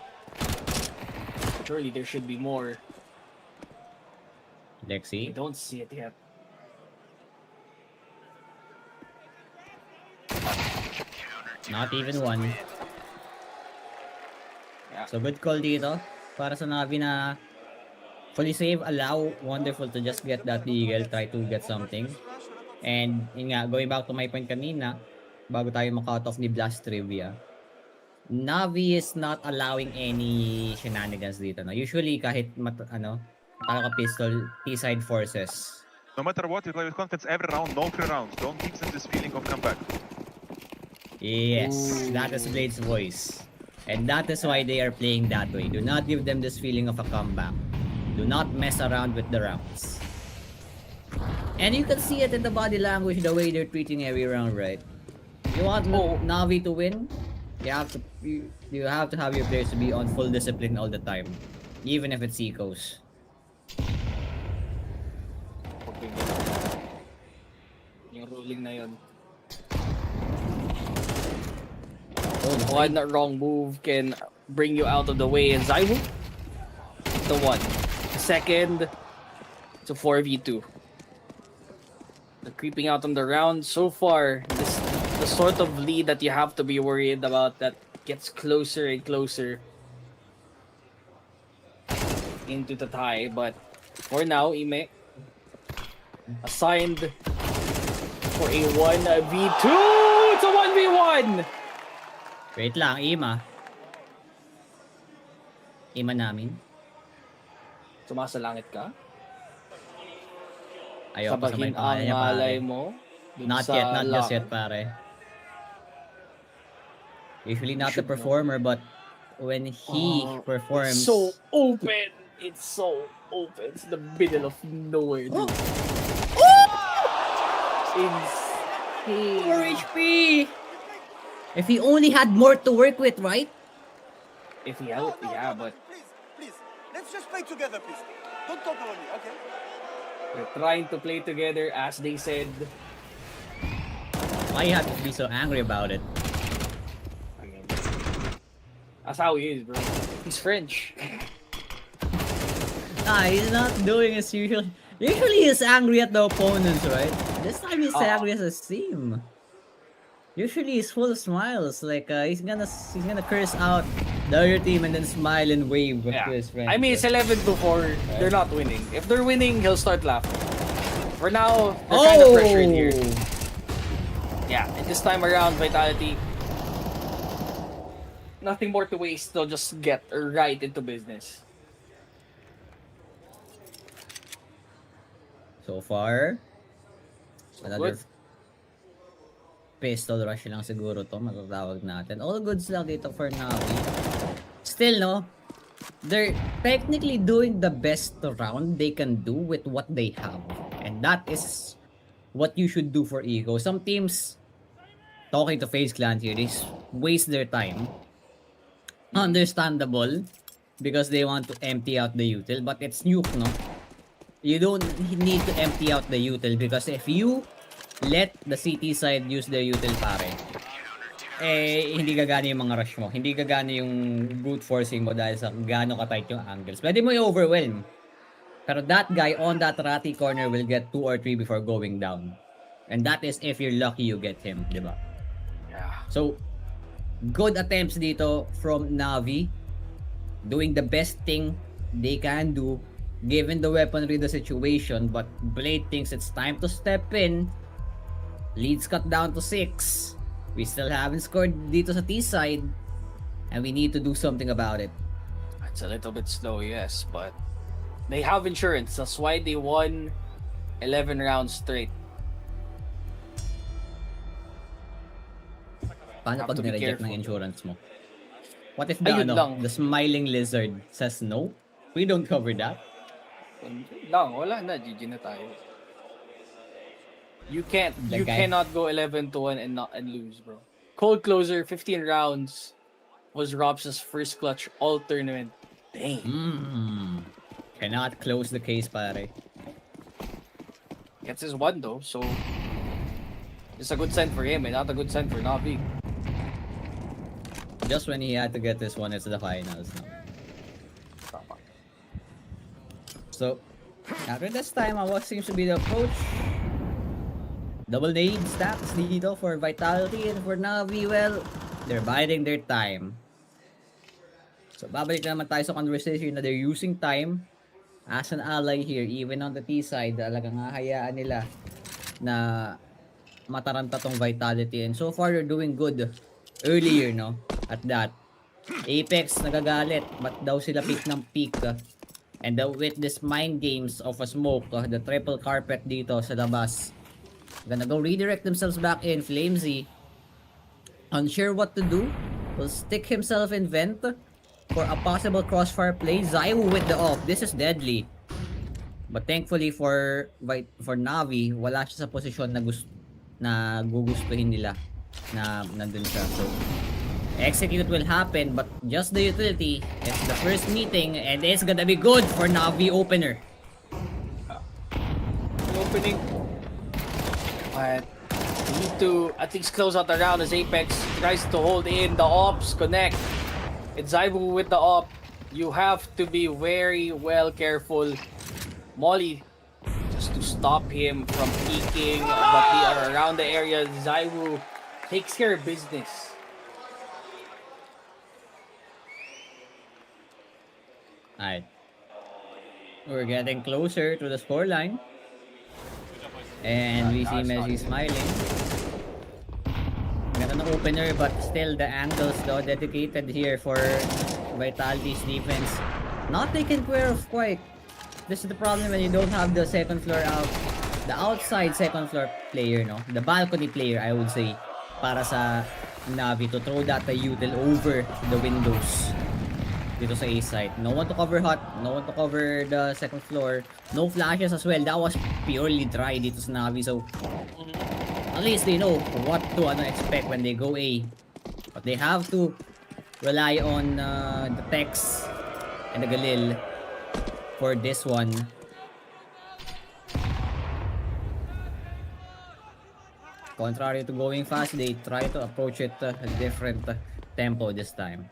Surely there should be more. I Lexi. don't see it yet. Not even 1. Yeah. So good call dito. Para sa Navi na fully save, allow Wonderful to just get that eagle, try to get something. And yun nga, going back to my point kanina, bago tayo maka-cut off ni Blast Trivia, Navi is not allowing any shenanigans dito. No? Usually kahit talo ka pistol, T-side forces. No matter what, you play with confidence every round, no free rounds. Don't give them this feeling of comeback. Yes, that is Blade's voice. And that is why they are playing that way. Do not give them this feeling of a comeback. Do not mess around with the rounds. And you can see it in the body language, the way they're treating every round, right? You want Navi to win, you have to have your players to be on full discipline all the time, even if it's ecos. Yung ruling na yun. Oh, One wrong move can bring you out of the way, and Zaiwu, the 1. The second, it's a 4v2. The creeping out on the round. So far, the sort of lead that you have to be worried about that gets closer and closer into the tie. But for now, Ime assigned for a 1v2. It's a 1v1. Wait lang, Ima. Ima namin. Sumasa langit ka? Ayaw pa sa may Sabahin ang pangalan niya, pare. malay mo. dun Not sa yet, not just lang. yet, pare. Usually not the should know. performer, but when he performs... It's so open. It's so open. It's the middle of nowhere, dude. Insane. 4 HP! If he only had more to work with, right? If he helped, yeah, but Please, let's just play together, please. Don't talk about me, okay? they're trying to play together, as they said. Why you have to be so angry about it? Again. That's how he is, bro. He's French. Nah, he's not doing as usual. Usually he's angry at the opponents, right? This time he's angry as a team. Usually he's full of smiles. Like he's gonna curse out the other team and then smile and wave to his friends. I mean, it's 11-4. They're not winning. If they're winning, he'll start laughing. For now, they're kind of pressured here. Yeah, and this time around, Vitality, nothing more to waste. They'll just get right into business. So far, another good. pistol rush lang siguro to, matatawag natin. All goods lang dito for Navi. Still, no? They're technically doing the best round they can do with what they have. And that is what you should do for Ego. Some teams, talking to FaZe Clan here, they waste their time. Understandable, because they want to empty out the util, but it's nuke, no? You don't need to empty out the util, because if you let the CT side use their util, pare, hindi gagana yung mga rush mo. Hindi gagana yung brute forcing mo dahil sa gaano ka-tight yung angles. Pwede mo i-overwhelm. Pero that guy on that ratty corner will get 2 or 3 before going down. And that is if you're lucky you get him, di ba? Yeah. So, good attempts dito from Navi. Doing the best thing they can do given the weaponry, the situation. But Blade thinks it's time to step in. Leads cut down to 6. We still haven't scored dito sa T side. And we need to do something about it. It's a little bit slow, yes, but they have insurance. That's why they won 11 rounds straight. Paano Have pag to be nireject ng careful. insurance mo? What if the, Ayun lang. the smiling lizard says no? We don't cover that. Lang, wala na. GG na tayo. You The guy- cannot go 11-1 and lose, bro. Cold closer, 15 rounds was Robs' first clutch all tournament. Dang. Cannot close the case, pare. Gets his one though, so it's a good sign for him and not a good sign for Navi. Just when he had to get this one, it's the finals. No? So, after this time, what seems to be the approach? Double nade stacks dito for Vitality and for Navi. Well, they're biding their time. So, babalik naman tayo sa conversation na they're using time as an ally here. Even on the T side, talagang hahayaan nila na mataranta tong Vitality. And so far, they're doing good earlier, no? At that. Apex nagagalit. Ba't daw sila pick ng peak? And with this mind games of a smoke, the triple carpet dito sa labas. Gonna go redirect themselves back in. Flamesy, unsure what to do, will stick himself in vent for a possible crossfire play. Zaiwu with the off. This is deadly. But thankfully for Navi, wala siya sa posisyon na gugustuhin nila na nandun siya. So, execute will happen, but just the utility. It's the first meeting, and it's gonna be good for Navi opener. Opening. But we need to at least close out the round as Apex tries to hold in the ops, connect. It's Zaibu with the op. You have to be very well careful. Molly, just to stop him from peeking, but they are around the area. Zaibu takes care of business. Alright. We're getting closer to the scoreline. And we see Messi smiling. Ganda ng opener, but still the angles though dedicated here for Vitality's defense. Not taken care of quite. This is the problem when you don't have the second floor out. The outside second floor player, no? The balcony player, I would say. Para sa Navi to throw that util over the windows. Dito sa A side. No one to cover hot. No one to cover the second floor. No flashes as well. That was purely dry dito sa Navi. So, at least they know what to expect when they go A. But they have to rely on the Tex and the Galil for this one. Contrary to going fast, they try to approach it a different tempo this time.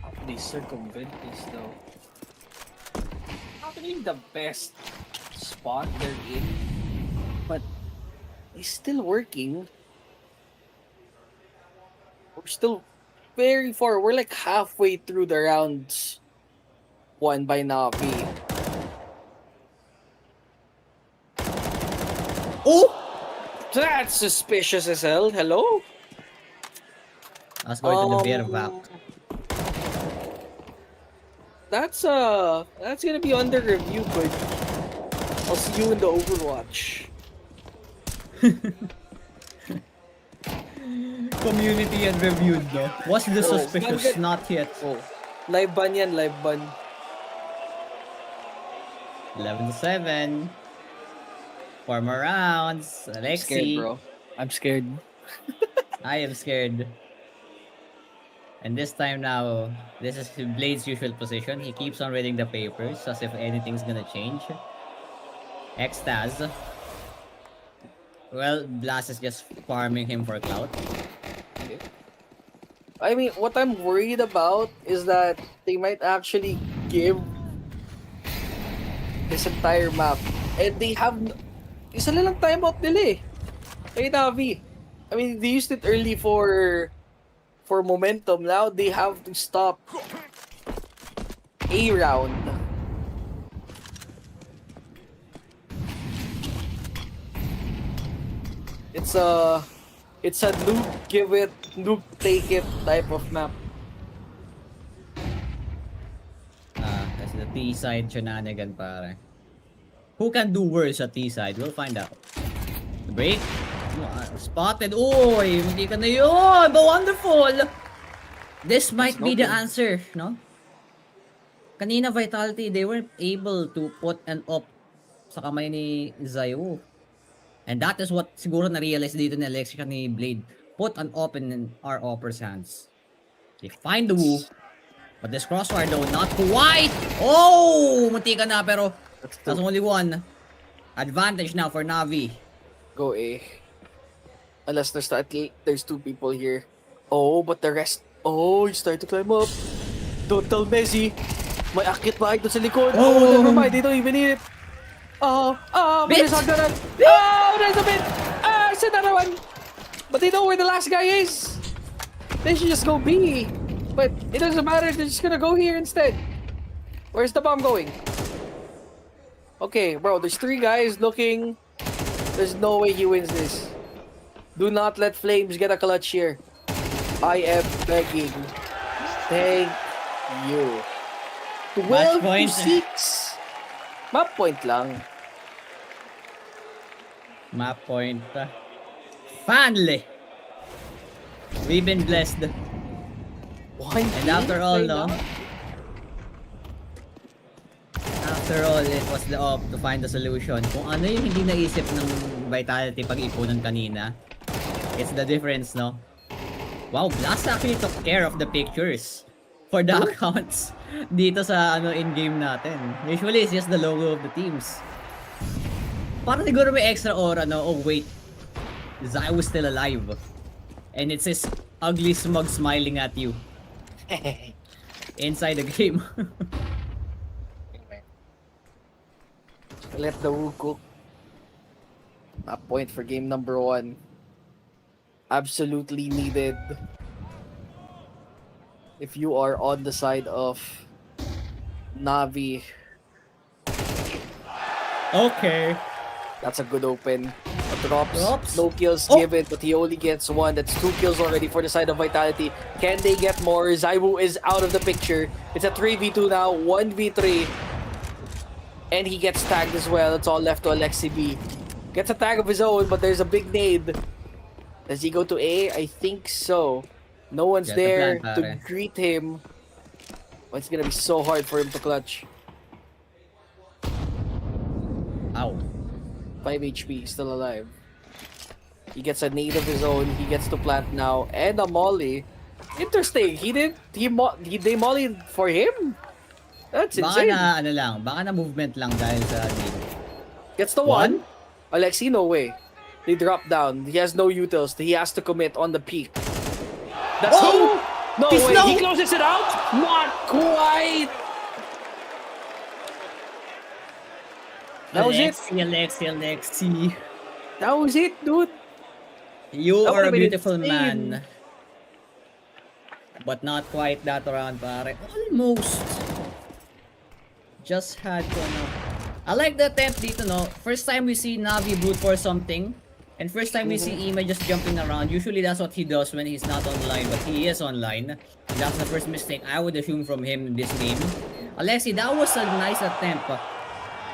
How do they circumvent this though? Probably the best spot they're in, but it's still working. We're still very far. We're like halfway through the rounds won by Navi. Oh! That's suspicious as hell. Hello? Let's go to the beer back. that's gonna be under review, but I'll see you in the Overwatch. Community and reviewed, no? What's the Oh, suspicious? ban- Not yet. Oh, live ban yan, live ban. 11-7. 4 more rounds. I'm Alexi. scared, bro. I'm scared. I am scared. And this time now, this is Blade's usual position. He keeps on reading the papers as if anything's gonna change. Extaz. Well, Blast is just farming him for clout. I mean, what I'm worried about is that they might actually give this entire map. And they have... Isa na lang timeout nila eh. Kay NAVI. I mean, they used it early for momentum. Now they have to stop a round. It's a nuke give it, nuke take it type of map. That's the T-side shenanigan, pare. Who can do worse at T-side? We'll find out. The break. Spotted. Oy, hindi ka na yun. But wonderful. This might be the answer, no? Kanina Vitality, they weren't able to put an op sa kamay ni Zayu. And that is what siguro na-realize dito ni Alexia ni Blade. Put an op in our opper's hands. They find the Wu. But this crossfire though, not quite! Oh! Munti ka na pero that's only one. Advantage now for Navi. Go A. Unless there's two people here. Oh, but the rest... Oh, you start to climb up. Don't tell Messi. May akit pa ito sa likod. Oh, never mind. They don't even need it. Bit! There's another... there's a bit! It's another one! But they know where the last guy is. They should just go B. But it doesn't matter. They're just gonna go here instead. Where's the bomb going? Okay, bro. There's three guys looking. There's no way he wins this. Do not let Flames get a clutch here. I am begging. Thank you. 12 point. to 6. Map point lang. Map point. Finally! We've been blessed. And after all, no? After all, it was the op to find the solution. Kung ano yung hindi naisip ng Vitality pag-ipunan kanina, it's the difference, no? Wow, Blast actually took care of the pictures for the accounts dito sa in-game natin. Usually, it's just the logo of the teams. Parang siguro may extra aura, no? Oh, wait. Zai was still alive. And it's his ugly smug smiling at you. Inside the game. Let the Wu cook. A point for game number 1. Absolutely needed. If you are on the side of Navi. Okay. That's a good open. Drops. Drops. No kills given, but he only gets 1. That's 2 kills already for the side of Vitality. Can they get more? Zaiwu is out of the picture. It's a 3v2 now. 1v3. And he gets tagged as well. It's all left to Alexi B. Gets a tag of his own, but there's a big nade. Does he go to A? I think so. No one's Get the there plan, to pare. greet him. But it's gonna be so hard for him to clutch. Ow. 5 HP, still alive. He gets a nade of his own. He gets to plant now. And a molly. Interesting. They mollied for him? That's Baka insane. na, baka na movement lang dahil sa need. Gets the one. Alexi, no way. They drop down. He has no utils. He has to commit on the peak. That's no He's way. no- He closes it out. Not quite. That was it. Alexi. That was it, dude. You That are a would've been beautiful insane. man. But not quite that round, pare. Almost. Just had to, no. I like the attempt dito, no. First time we see Navi brute for something. And first time we see Ima just jumping around. Usually that's what he does when he's not online. But he is online. That's the first mistake I would assume from him in this game. Alexi, that was a nice attempt.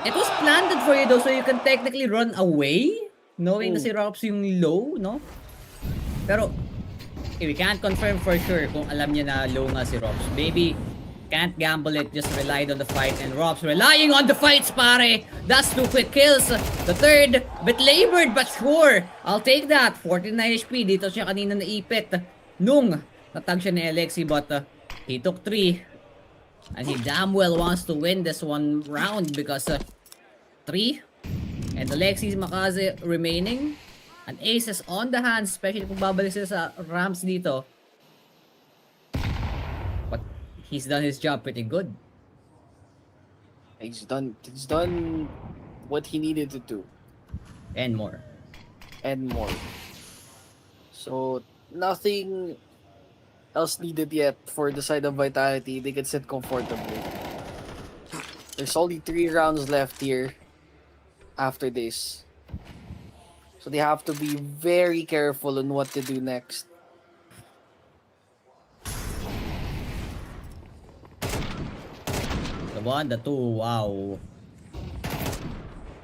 It was planted for you though, so you can technically run away, knowing na si Rops yung low, no? Pero, we can't confirm for sure kung alam niya na low nga si Rops. Maybe, can't gamble it, just relied on the fight. And Rops relying on the fights, pare! That's 2 quick kills. The third, bit labored, but sure. I'll take that. 49 HP. Dito siya kanina naipit. Nung natag siya ni Alexi, but he took 3. And he damn well wants to win this one round because 3. And Alexis Makaze remaining. An ace is on the hands, especially kung babalik sila sa ramps dito. But he's done his job pretty good. He's done what he needed to do. And more. And more. So, nothing else needed yet for the side of Vitality. They can sit comfortably. There's only 3 rounds left here after this. So they have to be very careful on what to do next. The 1, the 2, wow.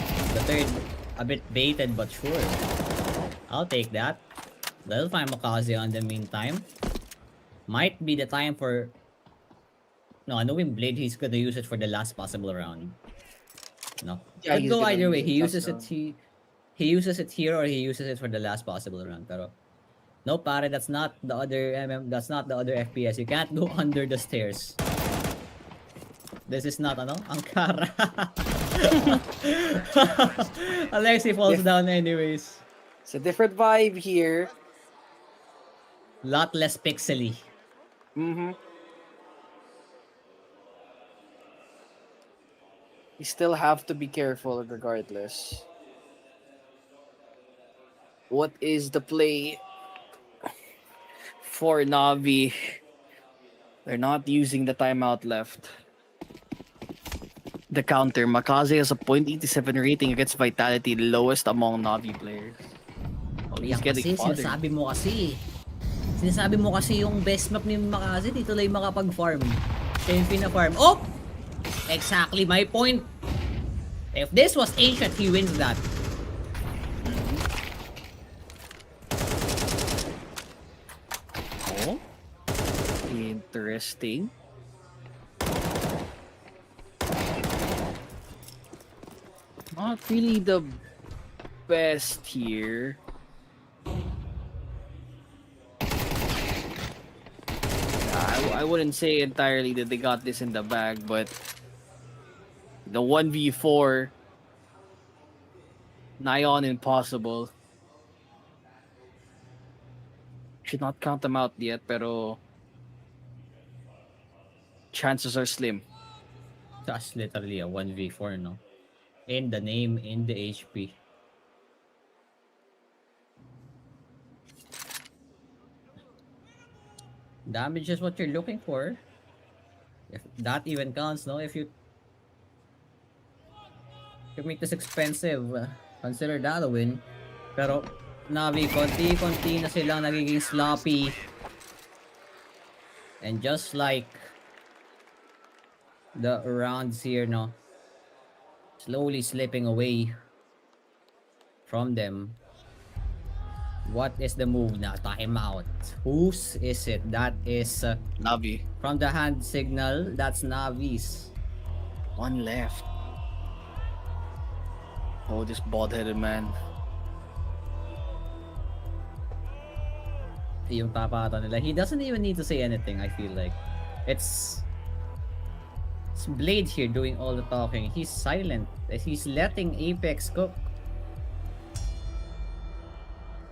The third, a bit baited but sure. I'll take that. They'll find Makaze on the meantime. Might be the time for... No, knowing Blade, he's gonna use it for the last possible round. No. Yeah, Could he's go gonna either way. use He it uses last it, he uses it here or he uses it for the last possible round. Pero, no, pare, that's not the other that's not the other FPS. You can't go under the stairs. This is not, Ankara. Alexi falls down anyways. It's a different vibe here. Lot less pixely. Mm-hmm. You still have to be careful regardless. What is the play for Navi? They're not using the timeout left. The counter. Makaze has a .87 rating against Vitality, lowest among Navi players. Oh, he's Yan getting kasi, bothered. sinasabi mo kasi yung best map ni Makaze, dito lang makapag-farm. Siya yung pina-farm. Oh! Exactly my point. If this was Ancient, he wins that. Oh, interesting. Not really the best here. I wouldn't say entirely that they got this in the bag, but the 1v4 nigh on impossible. Should not count them out yet, pero chances are slim. That's literally a 1v4, no? In the name, in the HP. Damage is what you're looking for. If that even counts, no? If you make this expensive, consider that a win. Pero Navi, konti-konti na silang nagiging sloppy. And just like the rounds here, no? Slowly slipping away from them. What is the move now? Timeout. Whose is it? That is Navi. from the hand signal. That's Navi's. One left. Oh, this bald-headed man. Yung tapata nila. He doesn't even need to say anything, I feel like. It's Blade here doing all the talking. He's silent. He's letting Apex cook.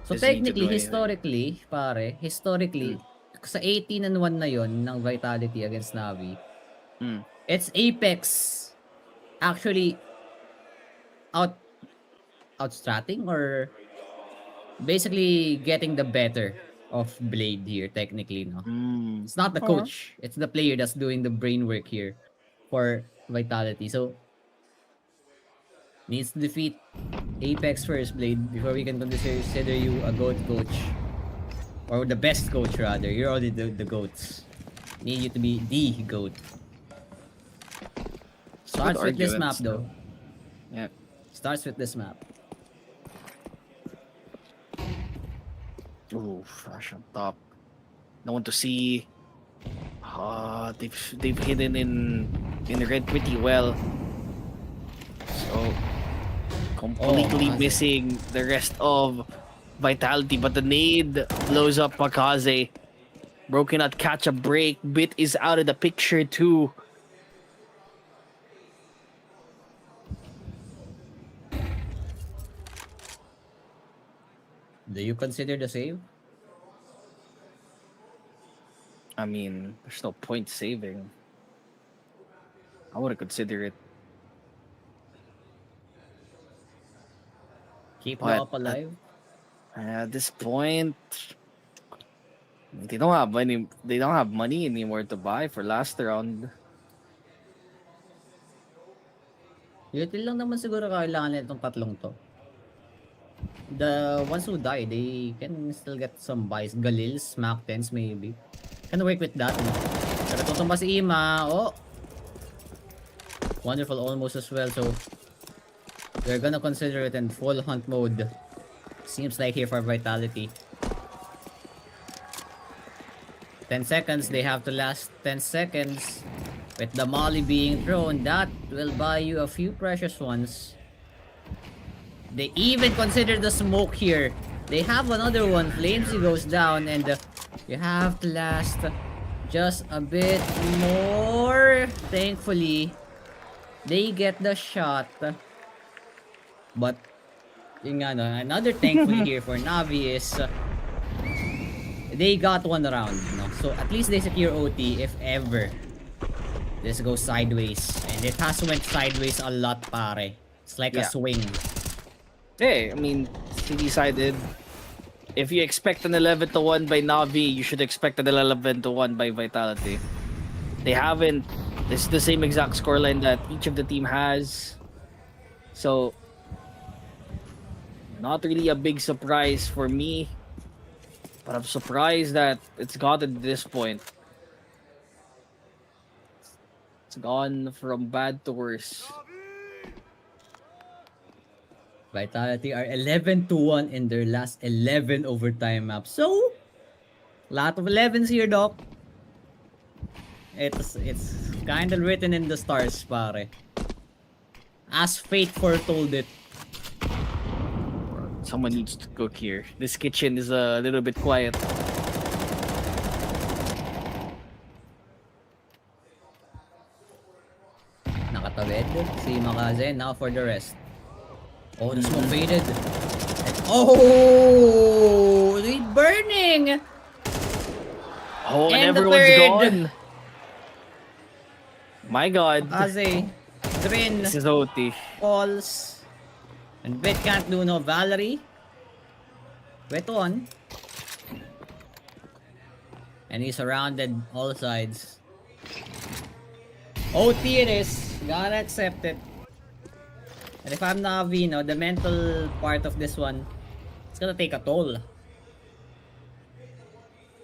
So Doesn't need to technically, do historically, sa 18-1 na yon ng Vitality against Navi, Mm. it's Apex actually outstratting or basically getting the better of Blade here, technically, no? Mm. It's not the coach, it's the player that's doing the brain work here for Vitality. So needs to defeat Apex first, Blade, before we can consider you a GOAT coach. Or the best coach, rather. You're already the GOATs. Need you to be the GOAT. Starts with this map arguments, though. Yeah. Starts with this map. Ooh, Flash on top. No one to see. They've hidden in red pretty well. So completely Makaze. missing the rest of Vitality, but the nade blows up Makaze. Bro cannot catch a break. Bit is out of the picture too. Do you consider the save? I mean, there's no point saving. I would consider it. Keep the But up alive? at this point, they don't have money. They don't have money anymore to buy for last round. Util lang naman siguro kailangan nila itong tatlong to. The ones who die, they can still get some buys. Galils, Mac 10s maybe. Can work with that. No? Pero tutumba si Ima. Oh! Wonderful almost as well. So, they're gonna consider it in full hunt mode. Seems like here for Vitality. 10 seconds. They have to last 10 seconds. With the molly being thrown, that will buy you a few precious ones. They even consider the smoke here. They have another one. Flamesy goes down and you have to last just a bit more. Thankfully, they get the shot. But, yung nga, no, another thankfully here for Navi is they got one round. No? So at least they secure OT if ever this goes sideways. And it has went sideways a lot, pare. It's like a Yeah. swing. Hey, I mean, he decided if you expect an 11-1 by Navi, you should expect an 11-1 by Vitality. They haven't. It's the same exact scoreline that each of the team has. So, not really a big surprise for me. But I'm surprised that it's gotten to this point. It's gone from bad to worse. Vitality are 11-1 in their last 11 overtime maps. So, lot of 11s here, Doc. It's kind of written in the stars, pare. As fate foretold it. Someone needs to cook here. This kitchen is a little bit quiet. Nakatawid si Makaze. Now for the rest. Oh, the smoke faded. And, oh! It's burning! Oh, and And the everyone's third. gone. My God. Makaze. Drin. This is OT. Falls. And Bit can't do no Valerie. Wet on. And he's surrounded all sides. OT it is. Gotta accept it. And if I'm Navi, no, the mental part of this one, it's gonna take a toll.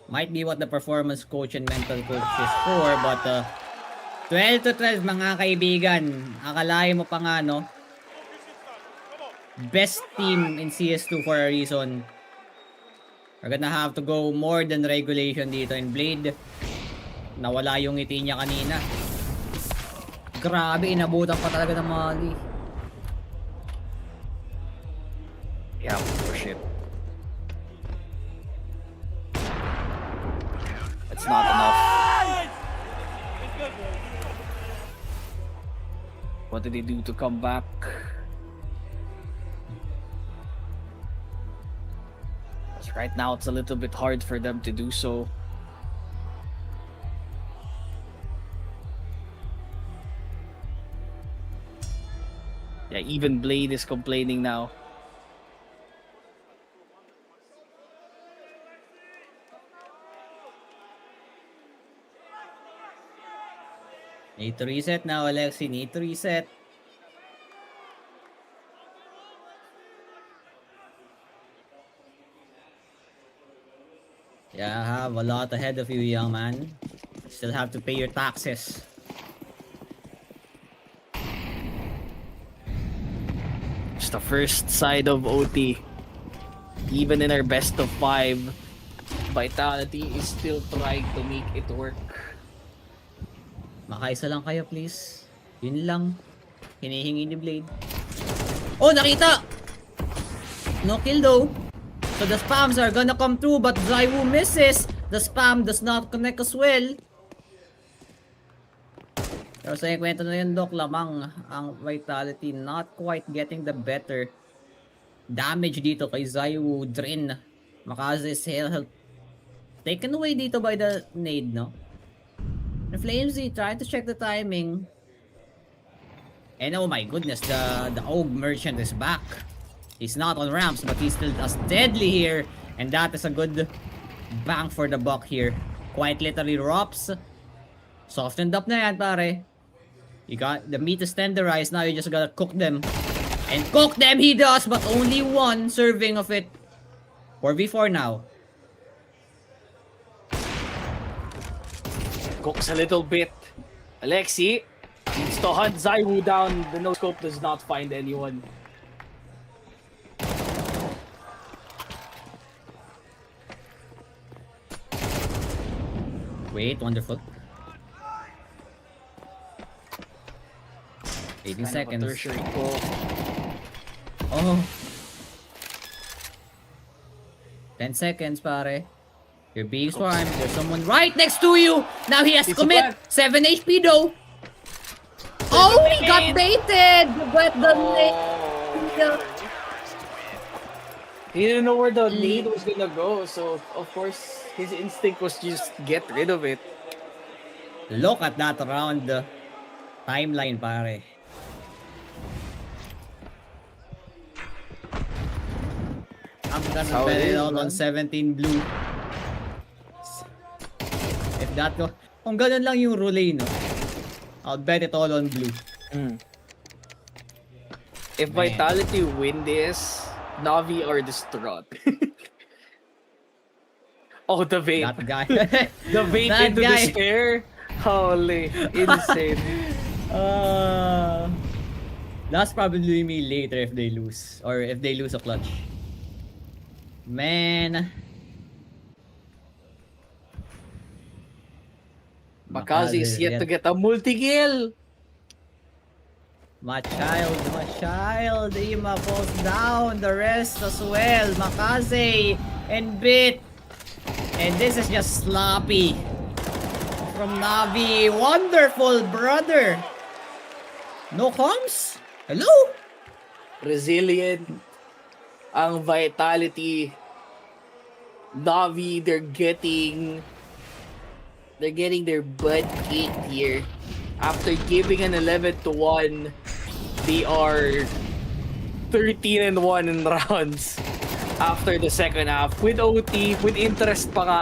Might be what the performance coach and mental coach is for, but 12-12 mga kaibigan. Akalain mo pa nga, no? Best team in CS2 for a reason. We're gonna have to go more than regulation dito in Blade. Nawala yung ngiti niya kanina. Grabe, inabutan pa talaga ng Molly. Yeah, for shit. It's not enough. What did they do to come back? Right now, it's a little bit hard for them to do so. Yeah, even Blade is complaining now. Need to reset now, Alexi. Need to reset. Yeah, have a lot ahead of you, young man. Still have to pay your taxes. It's the first side of OT. Even in our best of 5, Vitality is still trying to make it work. Makaisa lang kayo, please. Yun lang. Hinihingi ni Blade. Oh, nakita! No kill though. So the spams are gonna come through, but Zaiwu misses. The spam does not connect as well. Pero sa kwento na yun, Doc, lamang ang Vitality not quite getting the better damage dito kay Zaiwu. Drin. Makaze's health taken away dito by the nade, no? The Flamesy trying to check the timing. And oh my goodness, the Ogue Merchant is back. He's not on ramps, but he's still as deadly here. And that is a good bang for the buck here. Quite literally Rops. Softened up na yan, pare. You got the meat is tenderized. Now you just gotta cook them. And cook them he does, but only one serving of it. 4v4 now. Cooks a little bit. Alexi needs to hunt Zaiwu down. The no-scope does not find anyone. Wait, wonderful. 18 seconds. Tertiary cook. Oh. 10 seconds, pare. You're being swarmed. There's someone right next to you. Now he has to It's a commit. plant. 7 HP though. Oh, he got baited. But the He didn't know where the lead was gonna go, so of course his instinct was just get rid of it. Look at that round timeline, pare. I'm gonna How bet it it is, all on man. 17 blue. If that go, kung ganun lang yung rule, no? I'll bet it all on blue. If Man. Vitality win this, Navi are distraught. Oh, the vape. That guy. The vape That into guy. despair. Holy, insane. That's probably me later if they lose. Or if they lose a clutch. Man. Makazi is yet to get a multi-kill. My child, Ima falls down, the rest as well, Makaze and Bit. And this is just sloppy from Navi. Wonderful, brother. No comms? Hello? Resilient. Ang Vitality. Navi, they're getting their butt kicked here. After giving an 11-1, they are 13-1 in rounds after the second half. With OT, with interest pa nga.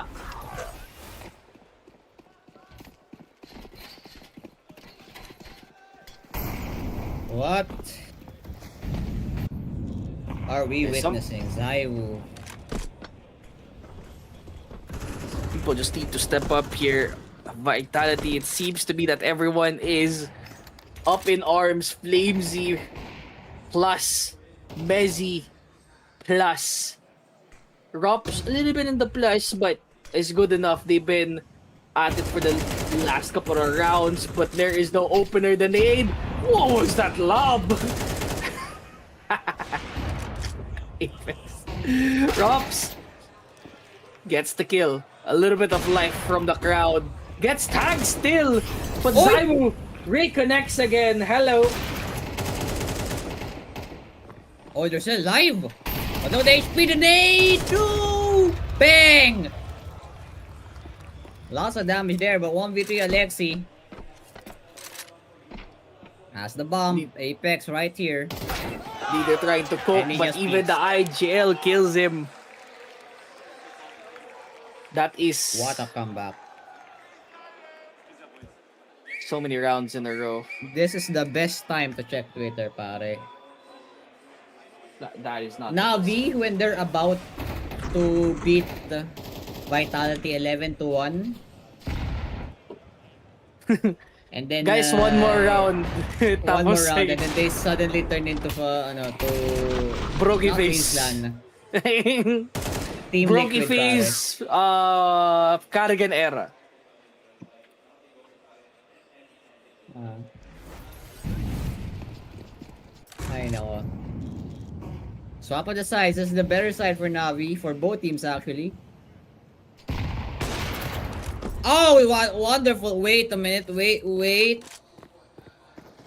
What are we There's some- witnessing? Zaiwu. People just need to step up here. Vitality, it seems to be that everyone is up in arms. Flamesy plus Mezzy plus Rops, a little bit in the plus, but it's good enough. They've been at it for the last couple of rounds, but there is no opener. The nade. What was that lob? Apex. Rops gets the kill. A little bit of life from the crowd. Gets tagged still, but Oy! Zaiwu reconnects again. Hello. Oh, they're still alive. Although the HP today, two bang. Lots of damage there, but 1v3 Alexi has the bomb. Apex right here. They're trying to cope, And he but just even peeks. the IGL kills him. That is What a comeback. so many rounds in a row. This is the best time to check Twitter, pare. That is not. Navi, when they're about to beat the Vitality 11-1. And then Guys, one more round. one more Tapos round, and then they suddenly turned into to Brokey not face. Queensland. Team Brokey Liquid, pare. face, Carrigan era. Ay, nako. Swap of the sides. This is the better side for Navi, for both teams actually. Oh, wonderful. Wait a minute. Wait.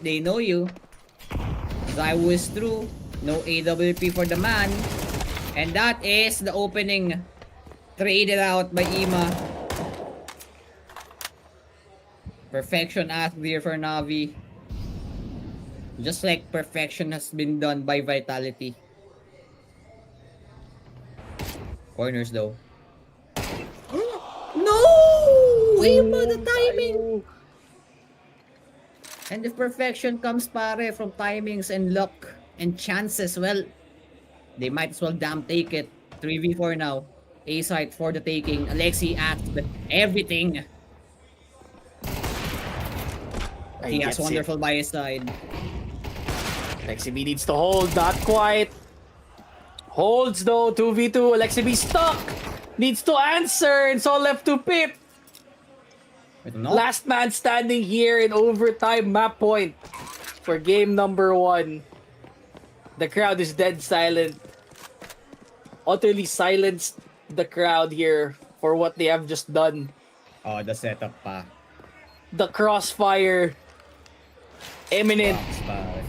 They know you. Zaiwu is through. No AWP for the man. And that is the opening. Traded out by Ima. Perfection asked here for Navi. Just like perfection has been done by Vitality. Corners though. No! Ima, the timing! And if perfection comes, pare, from timings and luck and chances, well, they might as well damn take it. 3v4 now. A site for the taking. Alexi asked everything. He has wonderful by his side. Alexi B needs to hold, not quite. Holds though, 2v2. Alexi B stuck. Needs to answer. It's all left to Pip. Last man standing here in overtime map point for game number 1. The crowd is dead silent. Utterly silenced the crowd here for what they have just done. Oh, the setup pa. The crossfire. Imminent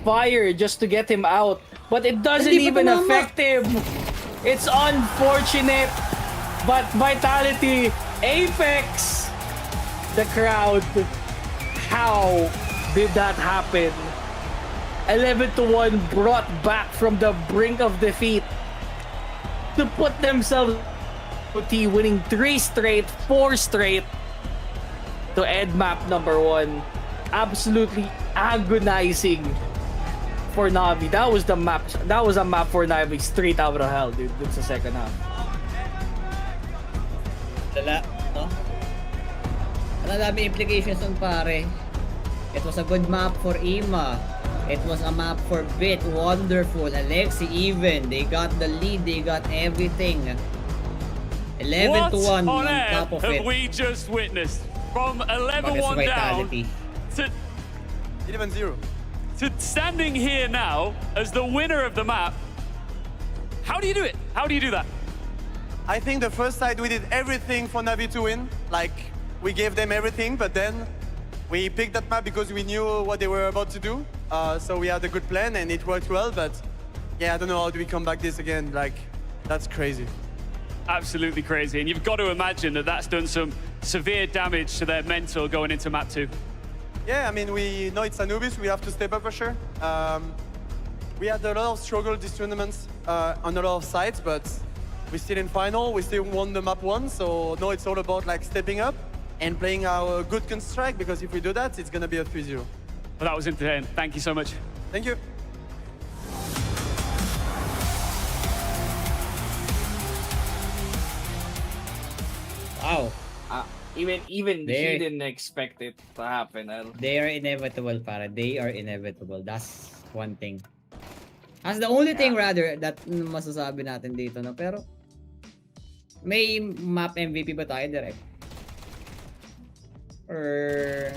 fire just to get him out. But it doesn't even affect him. It's unfortunate. But Vitality, Apex, the crowd. How did that happen? 11-1 brought back from the brink of defeat to put themselves winning 3 straight, 4 straight to end map number 1. Absolutely agonizing for Navi. That was the map. That was a map for Navi straight out of hell, dude. That's the second half. Lala, no? Ang dami implications nun, pare. It was a good map for Ima. It was a map for Bit. Wonderful. Alexi even. They got the lead. They got everything. 11-1 on top of it. Have we just witnessed? From 11-1 down to 11-0. to standing here now as the winner of the map. How do you do it? How do you do that? I think the first side we did everything for Navi to win. Like, we gave them everything, but then we picked that map because we knew what they were about to do. So we had a good plan and it worked well, but yeah, I don't know how do we come back this again. Like, that's crazy. Absolutely crazy. And you've got to imagine that that's done some severe damage to their mental going into map 2. Yeah, I mean, we know it's Anubis. We have to step up for sure. We had a lot of struggle these tournaments on a lot of sides, but we're still in final. We still won the map 1. So now it's all about like stepping up and playing our good Counter-Strike, because if we do that, it's going to be a 3-0. Well, that was entertaining. Thank you so much. Thank you. Wow. Even he didn't expect it to happen. They are inevitable, para. They are inevitable. That's one thing. That's the only thing rather that masasabi natin dito, no? Pero may map MVP ba tayo direct? Or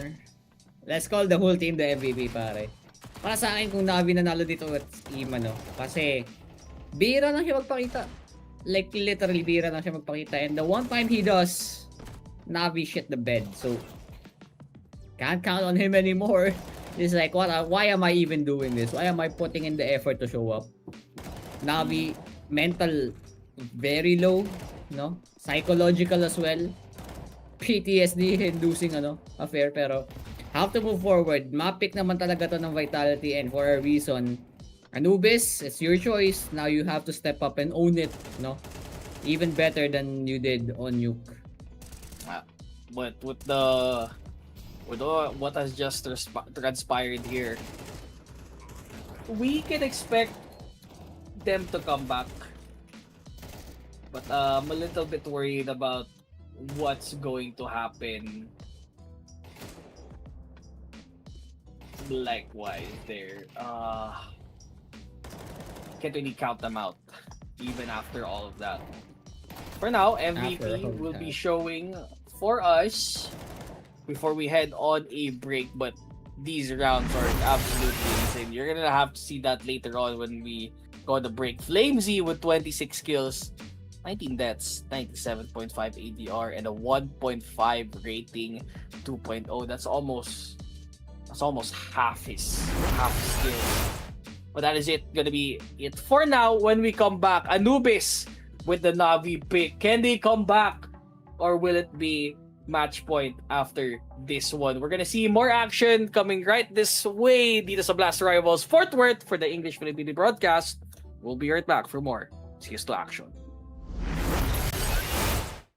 let's call the whole team the MVP, pare. Para sa akin, kung Navi nanalo dito at Ima, no? Kasi bira lang siya magpakita. Like literally bira lang siya magpakita. And the one time he does, Navi shit the bed. So can't count on him anymore. It's like, why am I even doing this? Why am I putting in the effort to show up? Navi, mental very low, no? Psychological as well. PTSD inducing affair, pero have to move forward. Map-pick naman talaga to ng Vitality, and for a reason. Anubis, it's your choice. Now you have to step up and own it, no? Even better than you did on Nuke. But with what has just transpired here, we can expect them to come back. But I'm a little bit worried about what's going to happen likewise there. Can't really count them out, even after all of that. For now, After MVP all will that. be showing for us before we head on a break, but these rounds are absolutely insane. You're gonna have to see that later on when we go to break. Flamesy with 26 kills, 19 deaths, 97.5 ADR, and a 1.5 rating, 2.0. That's almost half his skills. But that is it. Gonna be it for now. When we come back, Anubis with the Navi pick. Can they come back, or will it be match point after this one? We're gonna see more action coming right this way. Dito sa Blast Rivals Fort Worth for the English Filipino broadcast. We'll be right back for more. Here's to action.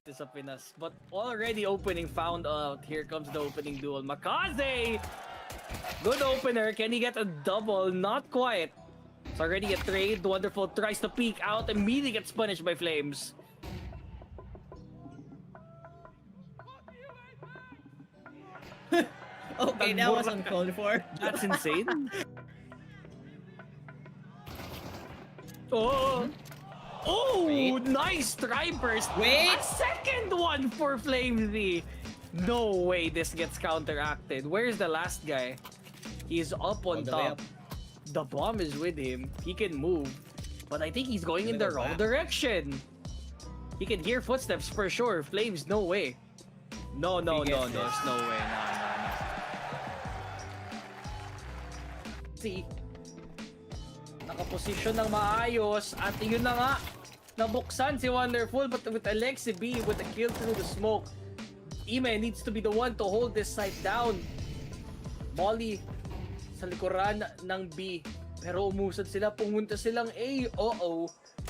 This up in us, but already opening found out. Here comes the opening duel. Makaze! Good opener. Can he get a double? Not quite. It's already a trade. Wonderful tries to peek out. Immediately gets punished by Flames. Okay, that was uncalled for. That's insane. Oh! Oh! Wait. Nice try burst. Wait. A second one for Flamesy. No way this gets counteracted. Where's the last guy? He's up on All the way top. up. The bomb is with him. He can move. But I think he's going in the Gonna go wrong back. direction. He can hear footsteps for sure. Flames, no way. No, He gets there's this. no way. No. See, nakaposisyon ng maayos at yun na nga, nabuksan si Wonderful, but with Alexi B with a kill through the smoke. Ime needs to be the one to hold this site down. Molly sa likuran ng B, pero umusad sila, pumunta silang A.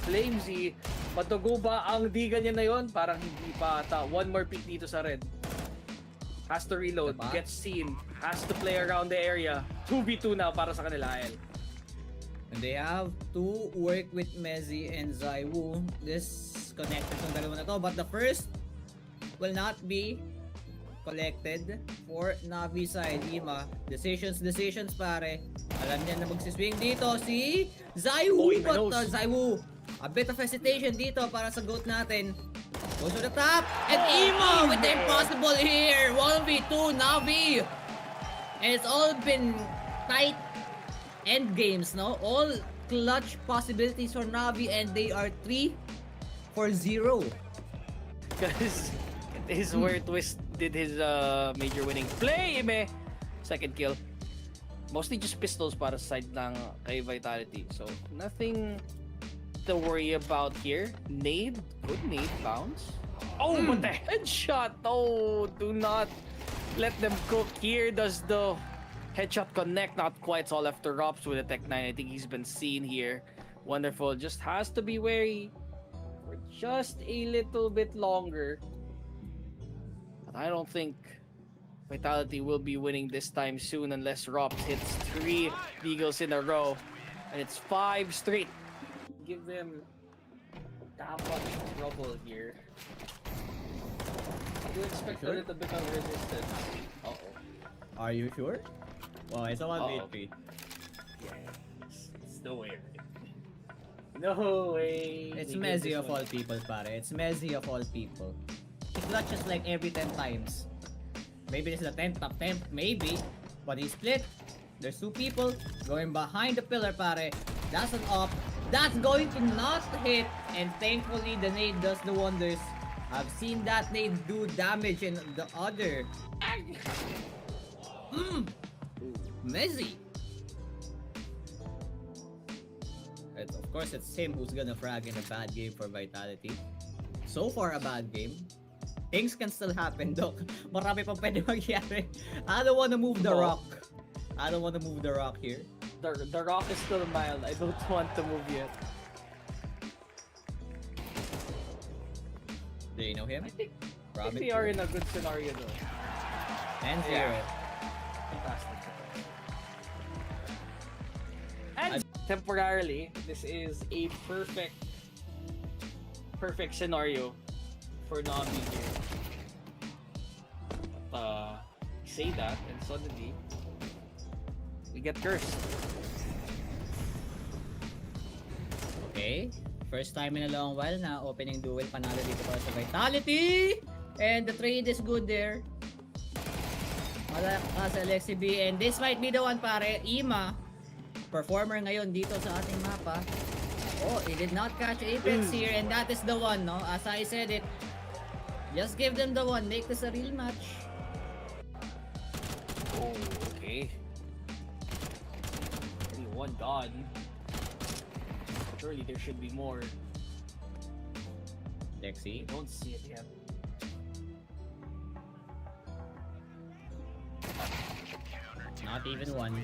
Flamesy, matugo ba ang diga niya na yon? Parang hindi pa ata. One more pick dito sa red. Has to reload, Diba? gets seen, has to play around the area. 2v2 now para sa kanila, El. And they have to work with Mezzi and Zaiwu. This connected ng dalawa na to. But the first will not be collected for Navi side. Ima, decisions pare. Alam niya na magsiswing dito si Zaiwu. Oy, But Manos. Zaiwu, a bit of hesitation dito para sa GOAT natin. Goes to the top. And Ima with the impossible here. 1v2 Navi. And it's all been tight end games, no? All clutch possibilities for Navi, and they are 3-0. Because it is where Twist did his major winning play, Ime. Second kill. Mostly just pistols para sa side ng kay Vitality. So, nothing to worry about here. Nade. Good nade bounce. Oh, but the headshot! Oh, do not let them cook here. Does the headshot connect? Not quite. It's all after Rops with a Tech 9. I think he's been seen here. Wonderful. Just has to be wary for just a little bit longer. But I don't think Vitality will be winning this time soon unless Rops hits 3 Deagles in a row. And it's 5 straight. Give them that much trouble here. I do expect a little bit of resistance. Uh-oh. Are you sure? Well, it's a 1v3. Yes. It's no way. No way. It's They get Mezzi this of one. all people, pare. It's Mezzi of all people. It's not just like every 10 times. Maybe this is the 10th, top 10th, maybe. But he split. There's 2 people going behind the pillar, pare. That's an up. That's going to not hit. And thankfully, the nade does the wonders. I've seen that nade do damage in the other. Mezzi. Of course, it's him who's gonna frag in a bad game for Vitality. So far, a bad game. Things can still happen, Doc. Marami pang pwede mangyari. I don't wanna move the rock. I don't wanna move the rock here. The rock is still mild. I don't want to move yet. Do you know him? I think Robin they are in a good scenario though. and Yeah. 0. Fantastic. And temporarily, this is a perfect scenario for Navi here. But say that, and suddenly We get cursed. Okay. First time in a long while na opening duel panalo dito para sa Vitality. And the trade is good there. Malakas Alexi B. And this might be the one pare. Ima. Performer ngayon dito sa ating mapa. Oh, he did not catch Apex here. And that is the one, no? As I said it. Just give them the one. Make this a real match. Oh, okay. Only one god. Surely there should be more. Lexi. Don't see it yet. Not even one.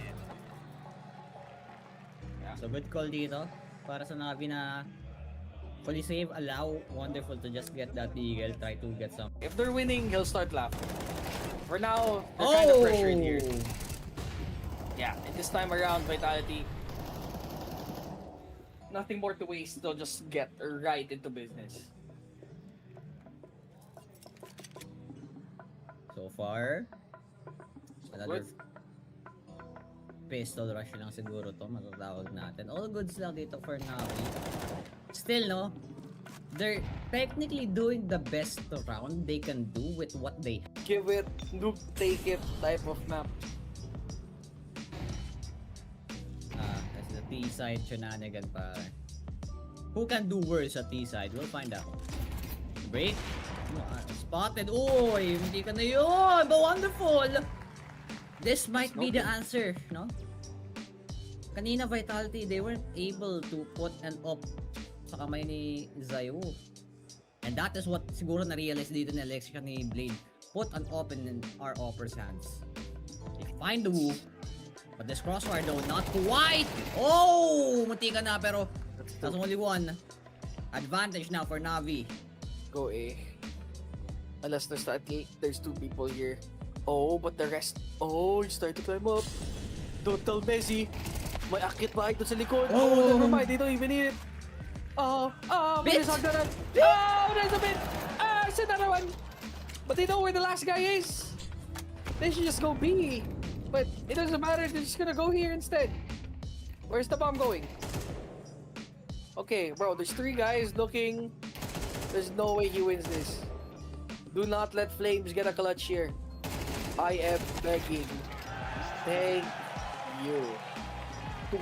Yeah. So good call dito. Para sa Navi na fully save, allow Wonderful to just get that eagle, try to get some. If they're winning, he'll start laughing. For now, they're kind of pressured here. Yeah, and this time around, Vitality, nothing more to waste. They'll just get right into business. So far, another Good. pistol rush lang siguro to, matatawag natin. All goods lang dito for Navi. Still, no? They're technically doing the best round they can do with what they have. Give it, look, take it type of map. That's the T-side shenanigan pa. Who can do worse at T-side? We'll find out. Break. Spotted. Uy, hindi ka na yun. But wonderful. This might be the answer, no? Kanina Vitality, they weren't able to put an op sa kamay ni Zayu. And that is what siguro na-realize dito ni Alexia ni Blade. Put an op in our opper's hands. They find the woo. But this crossfire though, not quite! Oh! Munti ka na pero that's only one. Advantage now for Navi. Go A. Unless there's two people here. Oh, but the rest. Oh, you start to climb up. Don't tell Messi. May akit ba ito sa likod? Oh, never mind. They don't even need it. Bit! There's another. There's a bit. It's another one. But they know where the last guy is. They should just go B. But it doesn't matter. They're just gonna go here instead. Where's the bomb going? Okay, bro. There's three guys looking. There's no way he wins this. Do not let Flames get a clutch here. I am begging. Thank you.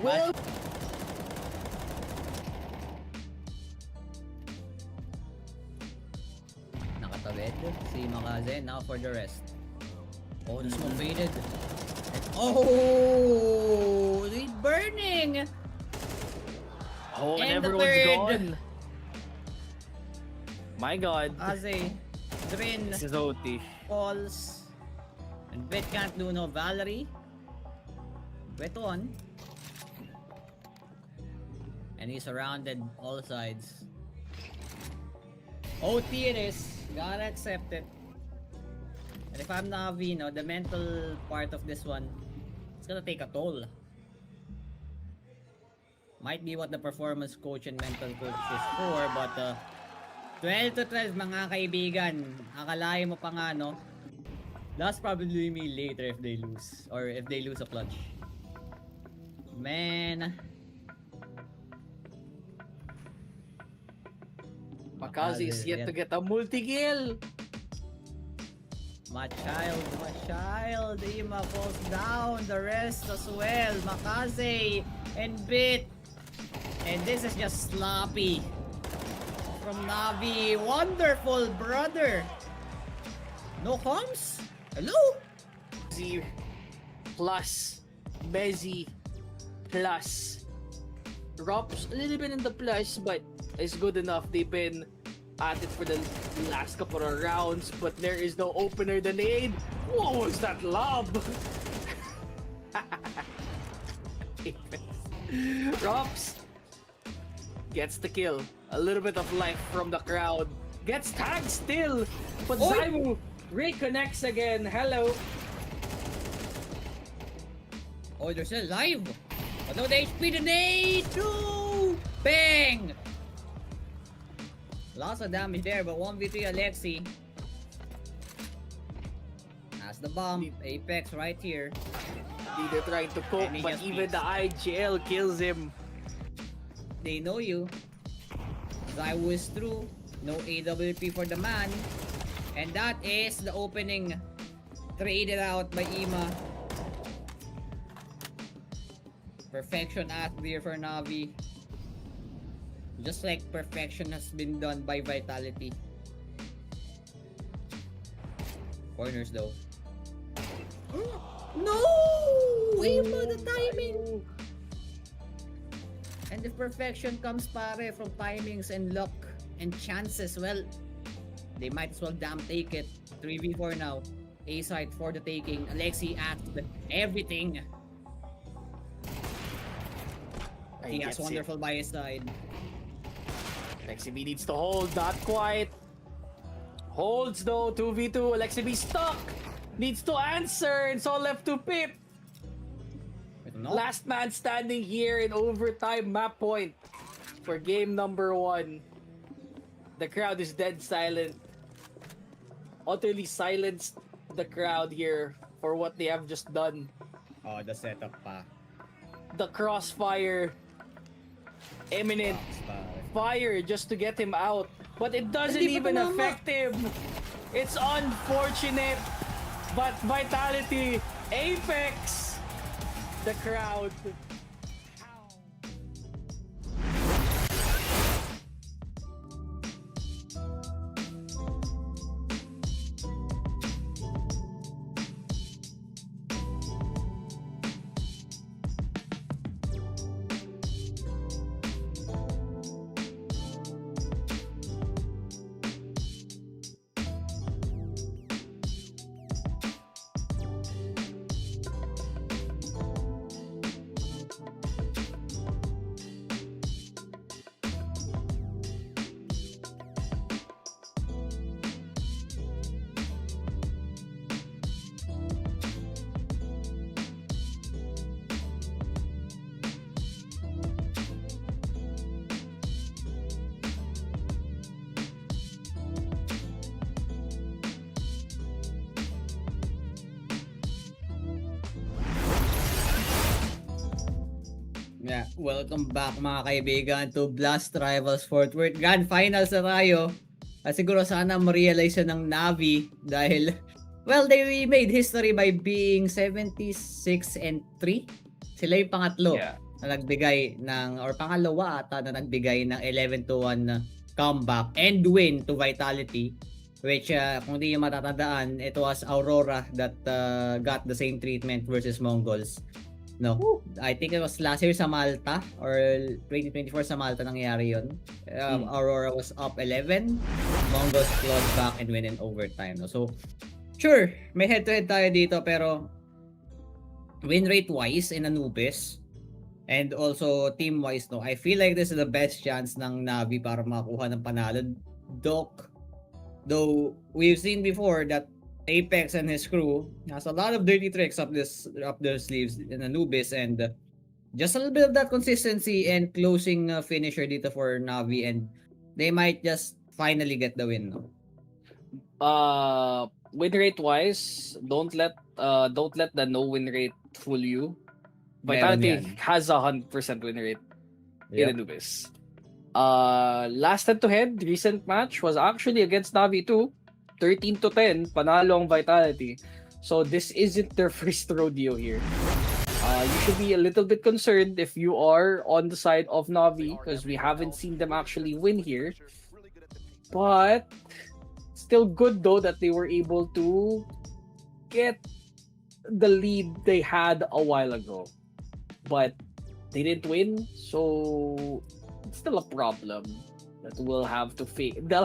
Well, Nakatawid si Makaze. Now for the rest. Oh, the smoke faded. Oh, it's burning. oh, and And the everyone's third. gone. My God. Aze, Drin, This is OT. Falls, and Bet can't do no Valerie. Bet on. And he's surrounded all sides. OT it is. Gotta accept it. And if I'm Navi, no, the mental part of this one, it's gonna take a toll. Might be what the performance coach and mental coach is for, but 12 to 12 mga kaibigan. Akalain mo pa nga, no? Last probably me later if they lose. Or if they lose a clutch. Man. Makazi is yet to get a multi-kill. My child. Ima falls down. The rest as well. Makaze and Bit. And this is just sloppy. From Navi. Wonderful, brother. No comms? Hello? Z plus Messi plus Rops a little bit in the plus, but it's good enough. They've been at it for the last couple of rounds, but there is no opener than aid. What was that lob? Rops gets the kill. A little bit of life from the crowd. Gets tagged still, but Oy! Zaimu reconnects again. Hello. Oh, they're still alive. Although the HP today, two! Bang! Lots of damage there, but 1v3 Alexi. Has the bomb. Apex right here. They're trying to cope, And he but just even beats. the IGL kills him. They know you. Zaiwu is through. No AWP for the man. And that is the opening. Traded out by Ima. Perfection at there for Navi. Just like perfection has been done by Vitality. Corners though. No! Ima, the timing! And if perfection comes pare from timings and luck and chances, well, they might as well damn take it. 3v4 now. A site for the taking. Alexi at everything. He has wonderful by his side. Alexi needs to hold, not quite. Holds though, 2v2. Alexi stuck. Needs to answer. It's all left to Pip. No? Last man standing here in overtime map point for game number 1. The crowd is dead silent. Utterly silenced the crowd here for what they have just done. Oh, the setup pa. The crossfire. Imminent fire just to get him out. But it doesn't Hindi pa even tumama. affect him. It's unfortunate. But Vitality, Apex, the crowd. Yeah, welcome back mga kaibigan to Blast Rivals Fort Worth Grand Finals na tayo. At siguro sana ma-realize yun ng Navi dahil, well, they made history by being 76-3. Sila yung pangatlo na nagbigay ng, or pangalawa ata na nagbigay ng 11-1 na comeback and win to Vitality. Which, kung di nyo matatandaan, it was Aurora that got the same treatment versus Mongols. No, I think it was last year sa Malta or 2024 sa Malta nangyari yun. Aurora was up 11. Mongols clawed back and win in overtime. No? So, sure, may head-to-head tayo dito pero win rate-wise in Anubis and also team-wise, no, I feel like this is the best chance ng Navi para makakuha ng panalo. Though we've seen before that Apex and his crew has a lot of dirty tricks up their sleeves in Anubis and just a little bit of that consistency and closing finisher dito for Navi and they might just finally get the win. No? Win rate wise, don't let the no win rate fool you. Vitality has 100% win rate in Anubis. Last head-to-head recent match was actually against Navi 2. 13-10, panalo ang Vitality. So this isn't their first rodeo here. You should be a little bit concerned if you are on the side of Navi because we haven't seen them actually win here. But still good though that they were able to get the lead they had a while ago. But they didn't win, so it's still a problem that they'll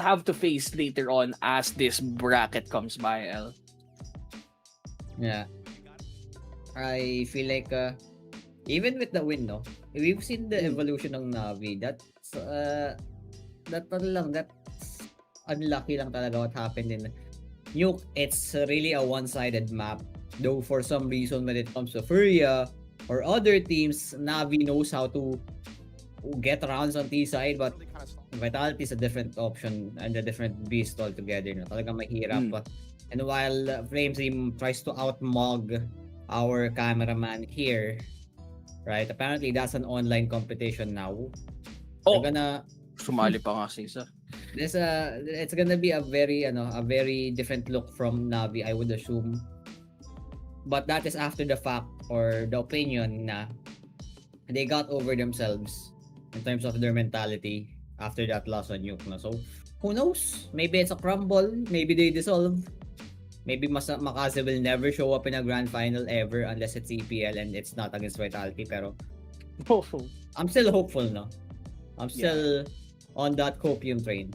have to face later on as this bracket comes by. Yeah. I feel like even with the win, no, we've seen the evolution ng Navi. That's unlucky lang talaga what happened in Nuke. It's really a one-sided map. Though for some reason when it comes to Furia or other teams, Navi knows how to get rounds on T side, but Vitality is a different option and a different beast altogether. No? Talagang mahirap. And while Flames Team tries to outmog our cameraman here, right? Apparently, that's an online competition now. Oh, They're gonna sumali pa nga si isa. it's gonna be a very different look from Navi, I would assume. But that is after the fact or the opinion na they got over themselves in terms of their mentality after that loss on Nuke. No? So, who knows? Maybe it's a crumble. Maybe they dissolve. Maybe Makaze will never show up in a grand final ever unless it's EPL and it's not against Vitality. Pero I'm still hopeful, no? I'm still on that copium train.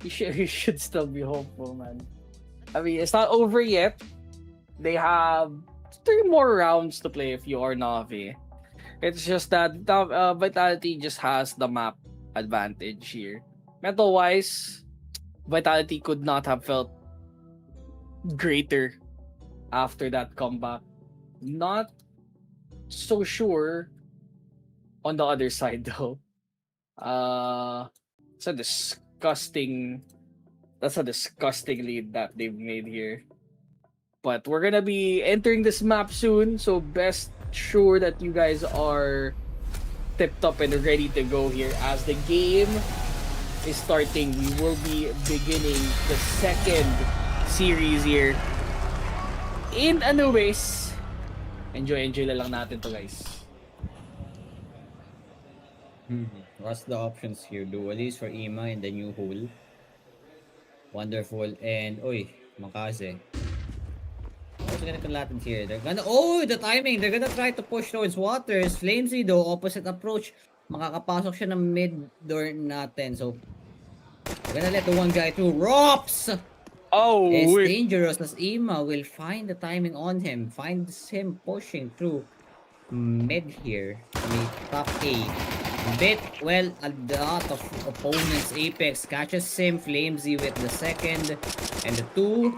You should still be hopeful, man. I mean, it's not over yet. They have 3 more rounds to play if you are Navi. It's just that Vitality just has the map advantage here. Mental-wise, Vitality could not have felt greater after that comeback. Not so sure on the other side though. It's a disgusting lead that they've made here. But we're gonna be entering this map soon, so best sure that you guys are tipped up and ready to go here. As the game is starting, we will be beginning the second series here in Anubis. Enjoy na lang natin to, guys. What's the options here? Dualies for Ima in the new hole. Wonderful. And, Makaze. What's gonna combatants here? They're gonna, the timing! They're gonna try to push towards waters. Flamesy though, opposite approach. Makakapasok siya ng mid door natin. So, they're gonna let the one guy through. Rops! Oh, It's dangerous as Ima will find the timing on him. Finds him pushing through mid here. Top A. Bit, well, a lot of opponents. Apex catches him. Flamesy with the second. And the 2.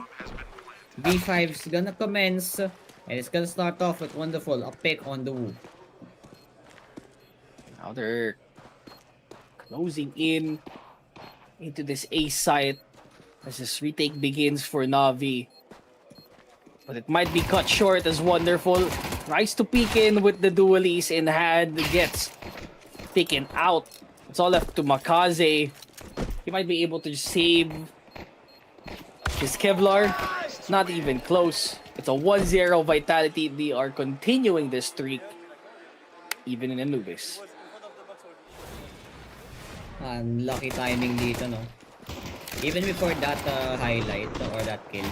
B5 is gonna commence. And it's gonna start off with Wonderful. A pick on the Woo. now they're closing in into this A site as this retake begins for Navi. But it might be cut short as Wonderful tries to peek in with the dualies in hand, gets taken out. It's all left to Makaze. He might be able to save his Kevlar. Not even close. It's a 1-0 Vitality. They are continuing this streak even in Anubis. Lucky timing dito, no? Even before that highlight or that kill.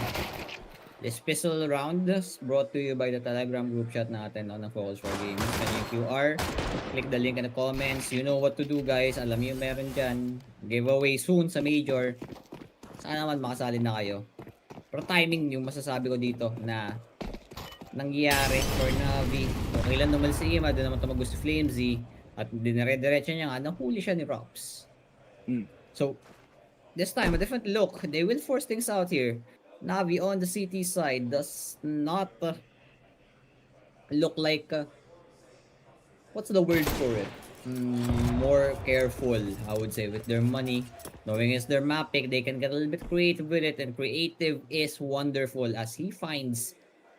This pistol round is brought to you by the Telegram group chat natin on the FocusFire Gaming. Can you QR? Click the link in the comments. You know what to do, guys. Alam niyo meron dyan. Giveaway soon sa Major. Sana naman makasali na kayo. Pero timing yung masasabi ko dito na nangyayari for Navi. Okay lang naman si Ima. Doon naman ito mag-gusto Flamesy. At dinire-diretso niya nga. Nahuli siya ni Rops. So, this time, a different look. They will force things out here. Navi on the CT side does not look like what's the word for it? More careful, I would say, with their money. Knowing it's their map pick, they can get a little bit creative with it, and creative is Wonderful as he finds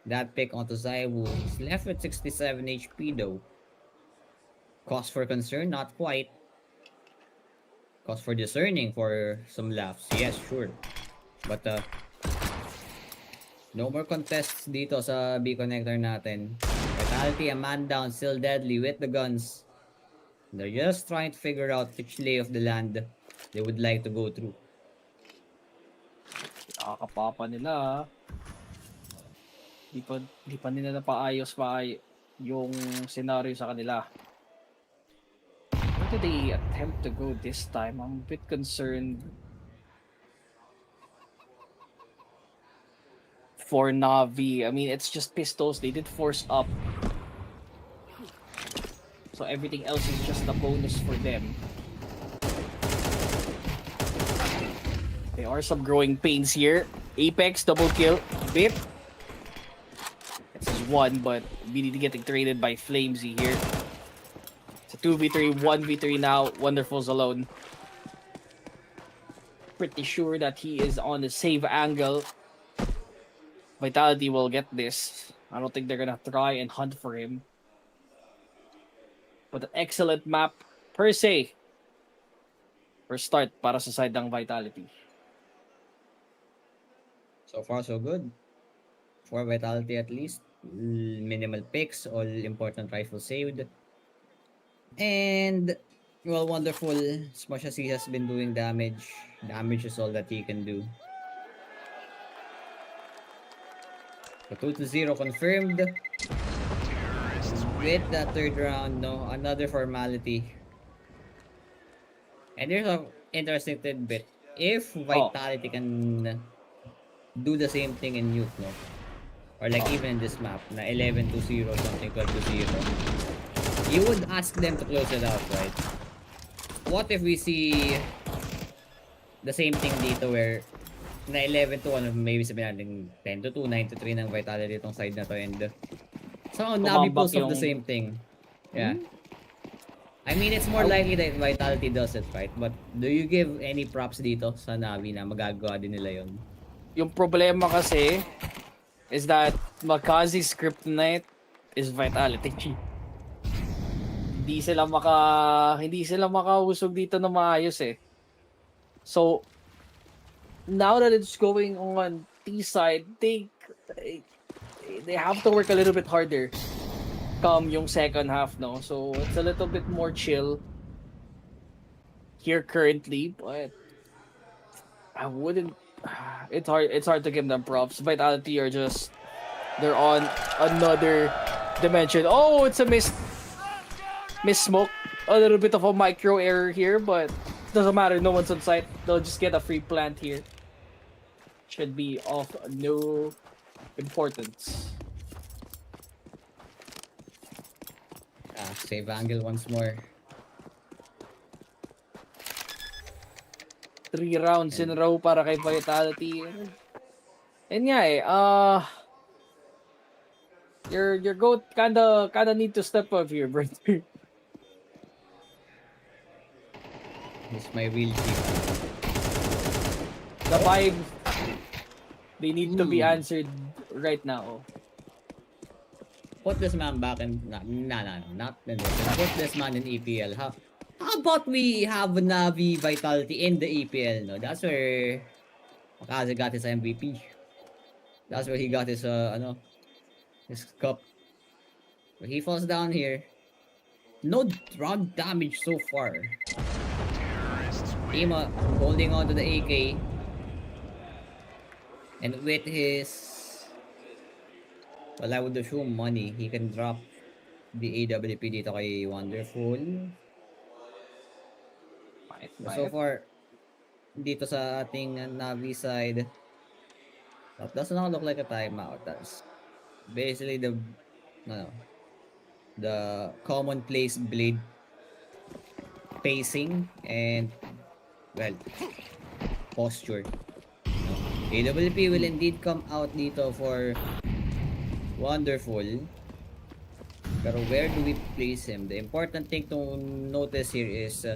that pick onto Zaiwu. He's left with 67 HP though. Cause for concern, not quite. Cause for discerning for some laughs, yes, sure. But no more contests dito sa B connector natin. Vitality, a man down, still deadly with the guns. They're just trying to figure out which lay of the land they would like to go through. Nakakapapa nila. Di pa nila napaayos yung scenario sa kanila. Where did they attempt to go this time? I'm a bit concerned for Navi. I mean, it's just pistols. They did force up. So everything else is just a bonus for them. There are some growing pains here. Apex, double kill. Bit. This is one, but we need to get traded by Flamesy here. It's a 2v3, 1v3 now. Wonderful's alone. Pretty sure that he is on the save angle. Vitality will get this. I don't think they're gonna try and hunt for him. But an excellent map per se. First start para sa side ng Vitality. So far, so good. For Vitality at least. Minimal picks, all important rifles saved. And, well, wonderful. As much as he has been doing damage, damage is all that he can do. So 2-0 confirmed. With that third round, no, another formality. And there's an interesting tidbit. If Vitality can do the same thing in Nuke, no? Or like even in this map, na 11-0 something, 12-0. You would ask them to close it out, right? What if we see the same thing dito where na 11-1, maybe sabihin natin 10-2, 9-3 ng Vitality itong side na to, and somehow Navi pulls off the same thing. Yeah. I mean, it's more likely that Vitality does it, right? But do you give any props dito sa Navi na magagawa din nila yun? Yung problema kasi is that Makazi's kryptonite is Vitality. Hindi sila makausog dito na maayos eh. So now that it's going on T side, they have to work a little bit harder come yung second half, no? So it's a little bit more chill here currently, but I wouldn't. It's hard to give them props. Vitality are just, they're on another dimension. Oh, it's a miss smoke. A little bit of a micro error here, but doesn't matter. No one's on site. They'll just get a free plant here. Should be of no importance. Save angle once more. 3 rounds in a row para kay Vitality. And yeah, your goat kinda need to step up here, brother. It's my real team. The vibe, they need to be answered right now. Put this man back in... No, not in this. Put this man in EPL. How about we have Navi Vitality in the EPL, no? That's where Makazi got his MVP. That's where he got his, his cup. But he falls down here. No drug damage so far. Ima holding on to the AK. And with his... Well, I would assume money, he can drop the AWP dito kay Wonderful. So far, dito sa ating Navi side, that does not look like a timeout. That's basically the commonplace blade pacing and, well, posture. AWP will indeed come out dito for Wonderful. Pero where do we place him? The important thing to notice here is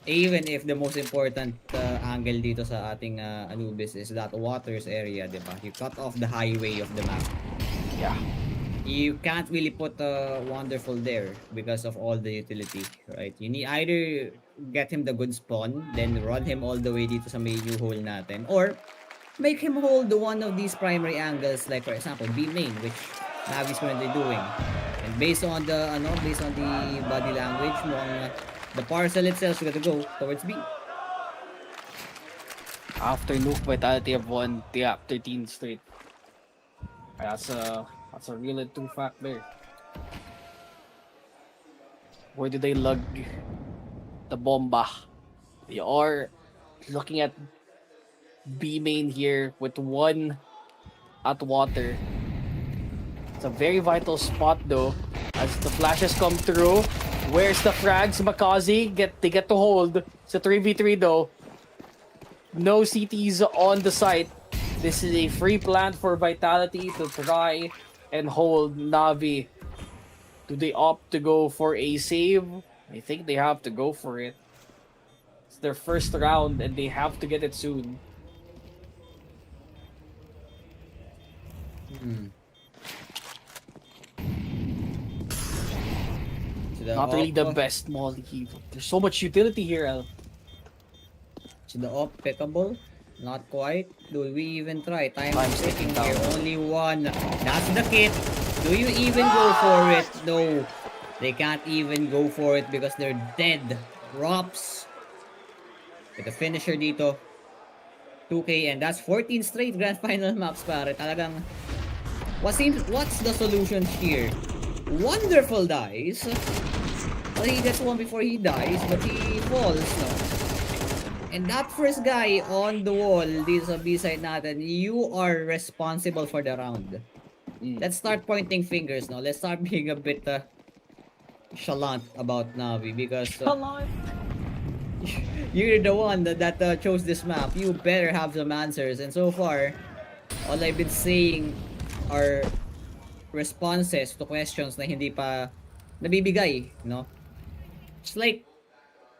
even if the most important angle dito sa ating Anubis is that Waters area, diba? You cut off the highway of the map. Yeah. You can't really put Wonderful there because of all the utility, right? You need either get him the good spawn, then run him all the way dito sa may new hole natin, or make him hold one of these primary angles, like for example B main, which Navi's currently doing. And based on the body language, the parcel itself is gonna go towards B. After Nuke, Vitality have won 13 straight. That's a real and true fact there. Where do they lug the bomba? They are looking at B main here with one at water. It's a very vital spot though, as the flashes come through. Where's the frags? Makazi they get to hold. It's a 3v3 though. No CTs on the site. This is a free plant for Vitality to try and hold Navi. Do they opt to go for a save? I think they have to go for it. It's their first round and they have to get it soon. Not really the best molly. There's so much utility here, Al. So the op pickable? Not quite. Do we even try? Time Time's is ticking ticking here. down. Only one. That's the kit. Do you even go for it? No. They can't even go for it because they're dead. Drops. With the finisher dito. 2K and that's 14 straight grand final maps pare. Talagang what's the solution here? Wonderful dies. Well, he gets one before he dies, but he falls, no? And that first guy on the wall, dito sa B-side natin, you are responsible for the round. Let's start pointing fingers, no? Let's start being a bit chalant about Navi because you're the one that chose this map. You better have some answers. And so far, all I've been saying are responses to questions na hindi pa nabibigay, no? It's like,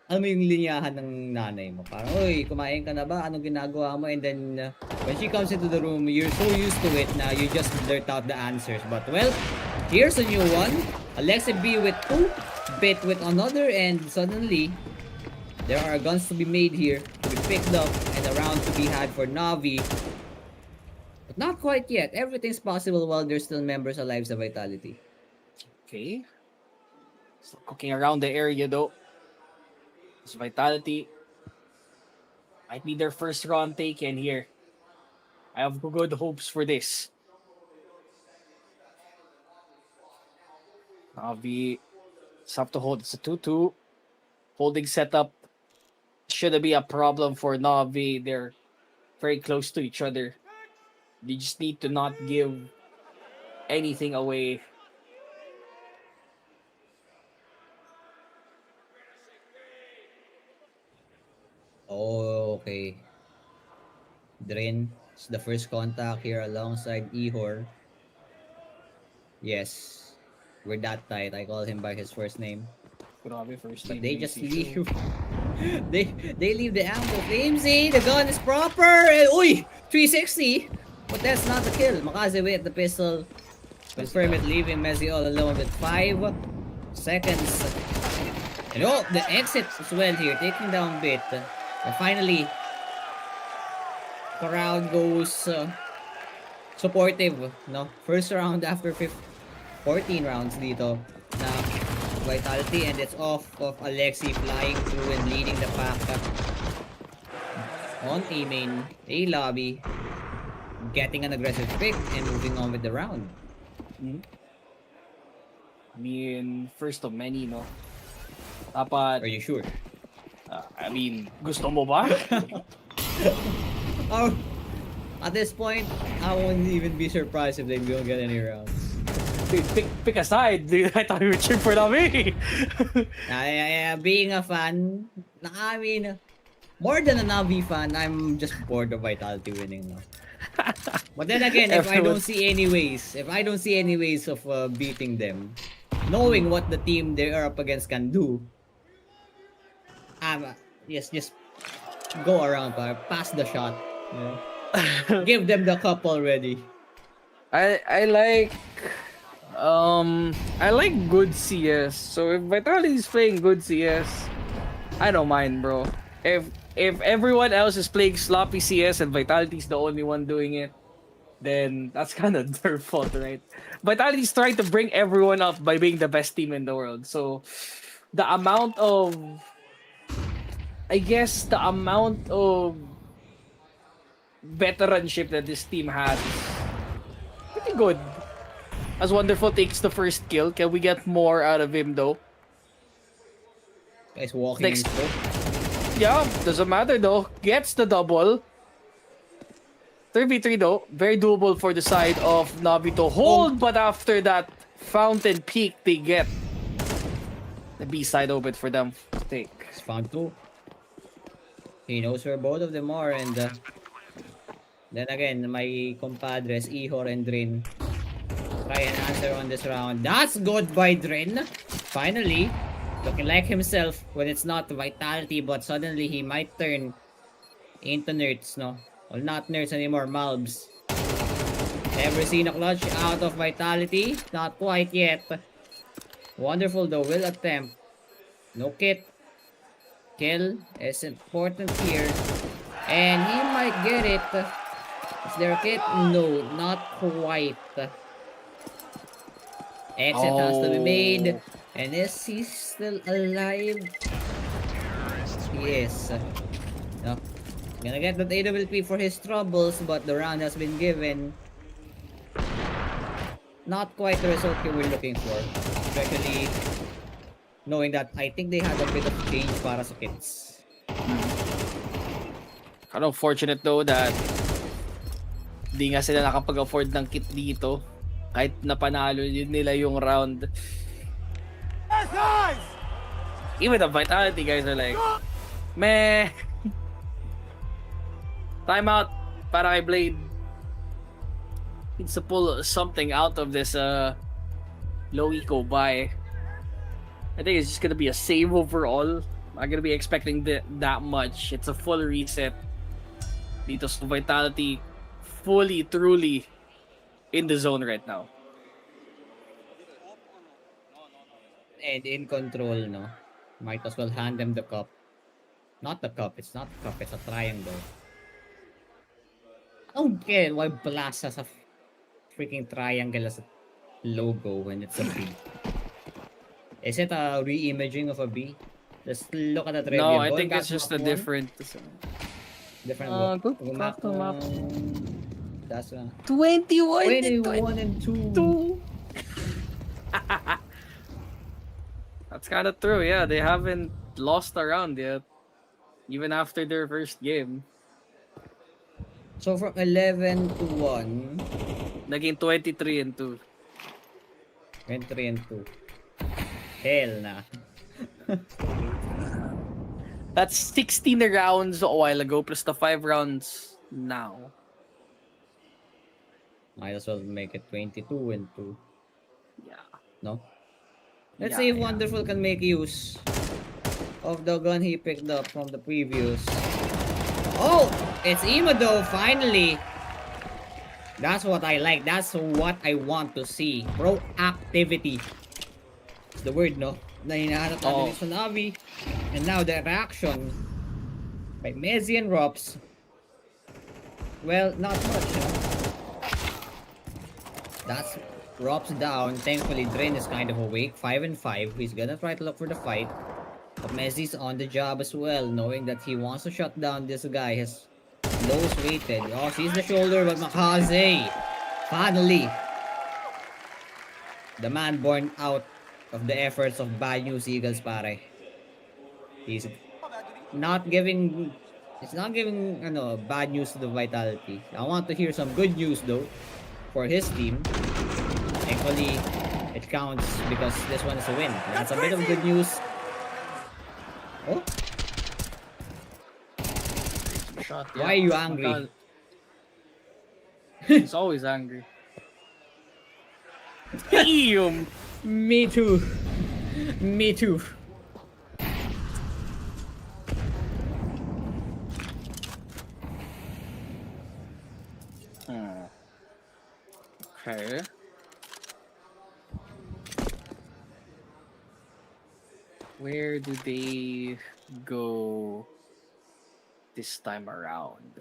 alam mo yung linyahan ng nanay mo. Parang, oy, kumain ka na ba? Anong ginagawa mo? And then, when she comes into the room, you're so used to it na you just blurt out the answers. But, well, here's a new one. Alexi B with 2, Bit with another, and suddenly, there are guns to be made here, to be picked up, and a round to be had for Navi. But not quite yet. Everything's possible while there's still members alive sa Vitality. Okay. Still cooking around the area though. This Vitality might be their first round taken here. I have good hopes for this. Navi, it's up to hold. It's a 2-2. Holding setup shouldn't be a problem for Navi. They're very close to each other. They just need to not give anything away. Oh, okay. Drin is the first contact here alongside Ihor. Yes. We're that tight. I call him by his first name. Grabe, first But name they ni just si leave. they leave the ammo. Flamesy, the gun is proper. And, uy! 360. But that's not the kill. Makaze with the pistol. Confirm it, leaving Messi all alone with 5 seconds. And oh, the exit as well here, taking down Bit. And finally, crowd goes supportive, no? First round after 14 rounds dito na Vitality, and it's off of Alexi flying through and leading the pack on A main, A lobby, getting an aggressive pick and moving on with the round. I mean, first of many, no? Dapat, Are you sure? I mean, gusto mo ba? Oh, at this point, I won't even be surprised if they don't get any rounds. Dude, pick a side. Dude, I thought you were cheering for Navi. Being a fan, I mean, more than a Navi fan, I'm just bored of Vitality winning now. But then again, if I don't see any ways of beating them, knowing what the team they are up against can do, yes, just go around, pass the shot. You know? Give them the cup already. I like good CS. So if Vitality is playing good CS, I don't mind, bro. If everyone else is playing sloppy CS and Vitality is the only one doing it, then that's kind of their fault, right? Vitality is trying to bring everyone up by being the best team in the world. So the amount of veteranship that this team has is pretty good. As Wonderful takes the first kill, can we get more out of him though? Guys walking Next. in. Yeah, doesn't matter though. Gets the double. 3v3 though, very doable for the side of Navi to hold, but after that fountain peak, they get the B side open for them to take. It's found 2. He knows where both of them are, and then again, my compadres, Ihor and Drin, try and answer on this round. That's good by Drin. Finally, looking like himself when it's not Vitality, but suddenly he might turn into nerds, no? Well, not nerds anymore, Malbs. Never seen a clutch out of Vitality? Not quite yet. Wonderful though, will attempt. No kit. Kill is important here. And he might get it. Is there a kit? No, not quite. Exit has to be made. And is he still alive? He is. No. Gonna get that AWP for his troubles, but the round has been given. Not quite the result we were looking for. Especially knowing that I think they had a bit of change para sa kits. Kind of fortunate though that di nga sila nakapag-afford ng kit dito. Kahit napanalo yun nila yung round. Even the Vitality guys are like, meh. Timeout para kay Blade. Needs to pull something out of this low eco buy. I think it's just gonna be a save overall. I'm not gonna be expecting that much. It's a full reset. Dito sa Vitality, fully, truly in the zone right now. And in control, no? Might as well hand them the cup. Not the cup, it's not the cup, it's a triangle. I don't care why Blast has a freaking triangle as a logo when it's a B. Is it a re-imaging of a B? Let's look at the trivia. No, I Going think back it's to just map a one. different Different go Going back to map. That's 21 and 2. That's kind of true, yeah. They haven't lost a round yet. Even after their first game. So from 11 to 1, Naging 23 and 2. and 3 and 2. Hell na. That's 16 rounds a while ago plus the 5 rounds now. Might as well make it 22 and 2. Yeah. No? Let's Yeah, see if yeah. Wonderful can make use of the gun he picked up from the previous. Oh! It's Imado, finally! That's what I like. That's what I want to see. Proactivity. It's the word, no? Na hinahanap natin sa NAVI. And now the reaction by Messi and Rops. Well, not much, you know? That's Rops down. Thankfully, Drain is kind of awake. 5 and 5. He's gonna try to look for the fight. But Messi's on the job as well, knowing that he wants to shut down this guy. His nose weighted. Oh, sees the shoulder, but Makaze. Finally. The man born out of the efforts of Bad News Eagles, pare. He's not giving... It's not giving bad news to the Vitality. I want to hear some good news though for his team. Thankfully, it counts because this one is a win. That's a bit of good news. Oh, Shot, why are you angry? He's always angry. Damn! Me too. Me too. Okay. Where do they go this time around?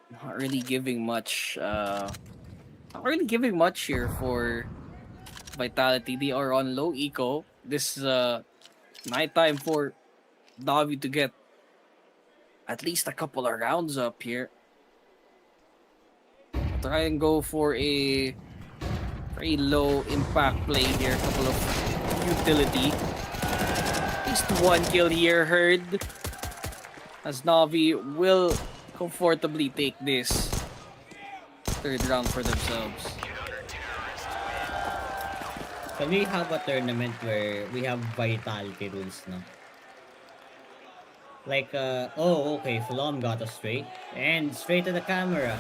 Not really giving much. Not really giving much here for Vitality. They are on low eco. This is night time for NAVI to get at least a couple of rounds up here. Try and go for a very low impact play here. A couple of utility. At least one kill here heard. As NAVI will comfortably take this third round for themselves. Can we have a tournament where we have Vitality rules, no? Like, oh, okay, Flom got us straight. And straight to the camera.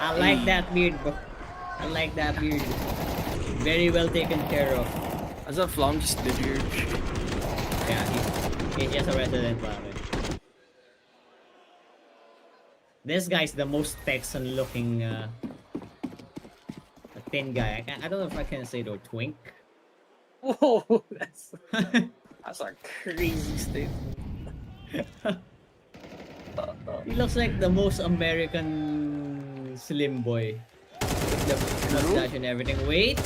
I like that beard, bro. I like that beard. Very well taken care of. As a Flom just did here. Yeah, he's just a resident, pare. This guy's the most Texan looking thin guy. I don't know if I can say though, twink. Whoa, that's a crazy statement. He looks like the most American slim boy. With the mustache and everything. Wait.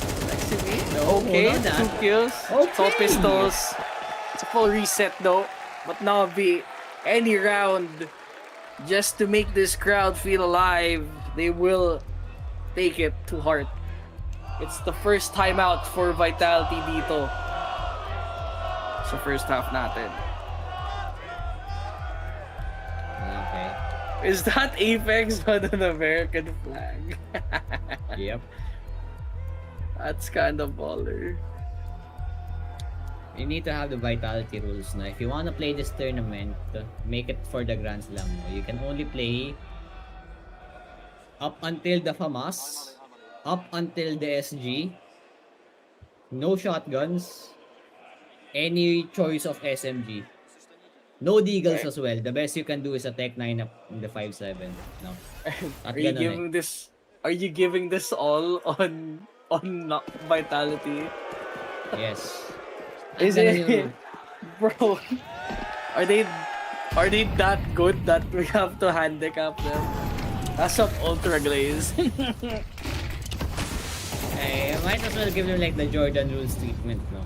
No, Okay, hold on that. 2 kills, Okay. 2 pistols. It's a full reset though. But Navi, any round, just to make this crowd feel alive, they will take it to heart. It's the first timeout for Vitality dito. Sa first half natin. Okay. Is that Apex on an American flag? Yep. That's kind of baller. You need to have the Vitality rules now. If you want to play this tournament, make it for the Grand Slam. You can only play up until the FAMAS, up until the SG, no shotguns, any choice of SMG, no deagles as well. The best you can do is a Tech 9 up in the 5.7. No. Are you giving this? Are you giving this all on Vitality? Yes. Is it, bro? Are they that good that we have to handicap them? As of Ultra Glaze. I might as well give them like the Jordan rules treatment, no?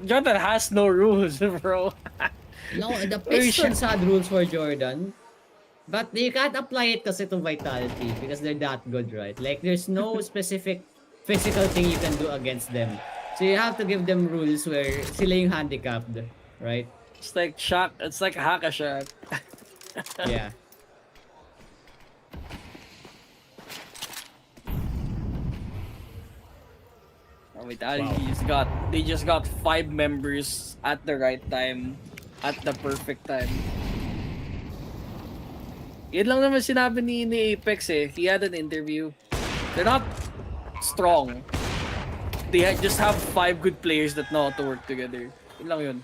Jordan has no rules, bro. No, the Pistons had rules for Jordan. But you can't apply it kasi to Vitality because they're that good, right? Like, there's no specific physical thing you can do against them. So you have to give them rules where sila yung handicapped, right? It's like shot. It's like hack a shot. Yeah. Vitality they just got 5 members at the right time, at the perfect time. Yan lang naman sinabi ni Apex eh. He had an interview. They're not strong. They just have 5 good players that know how to work together. Yun lang yun.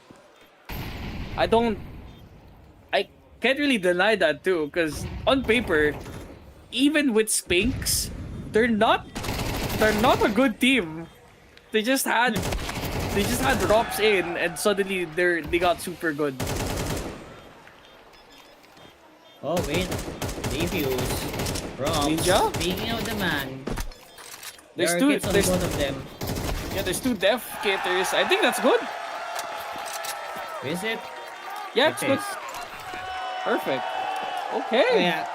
I can't really deny that too, because on paper, even with Spinks, they're not a good team. They just had drops in and suddenly they got super good. Oh, wait. Defuse. Rob. Ninja? Speaking of the man, There's there are two- kits on there's- both of them. Yeah, there's 2 def kitters. I think that's good. Is it? Yeah, it's good. Okay. Perfect. Oh, Okay. yeah.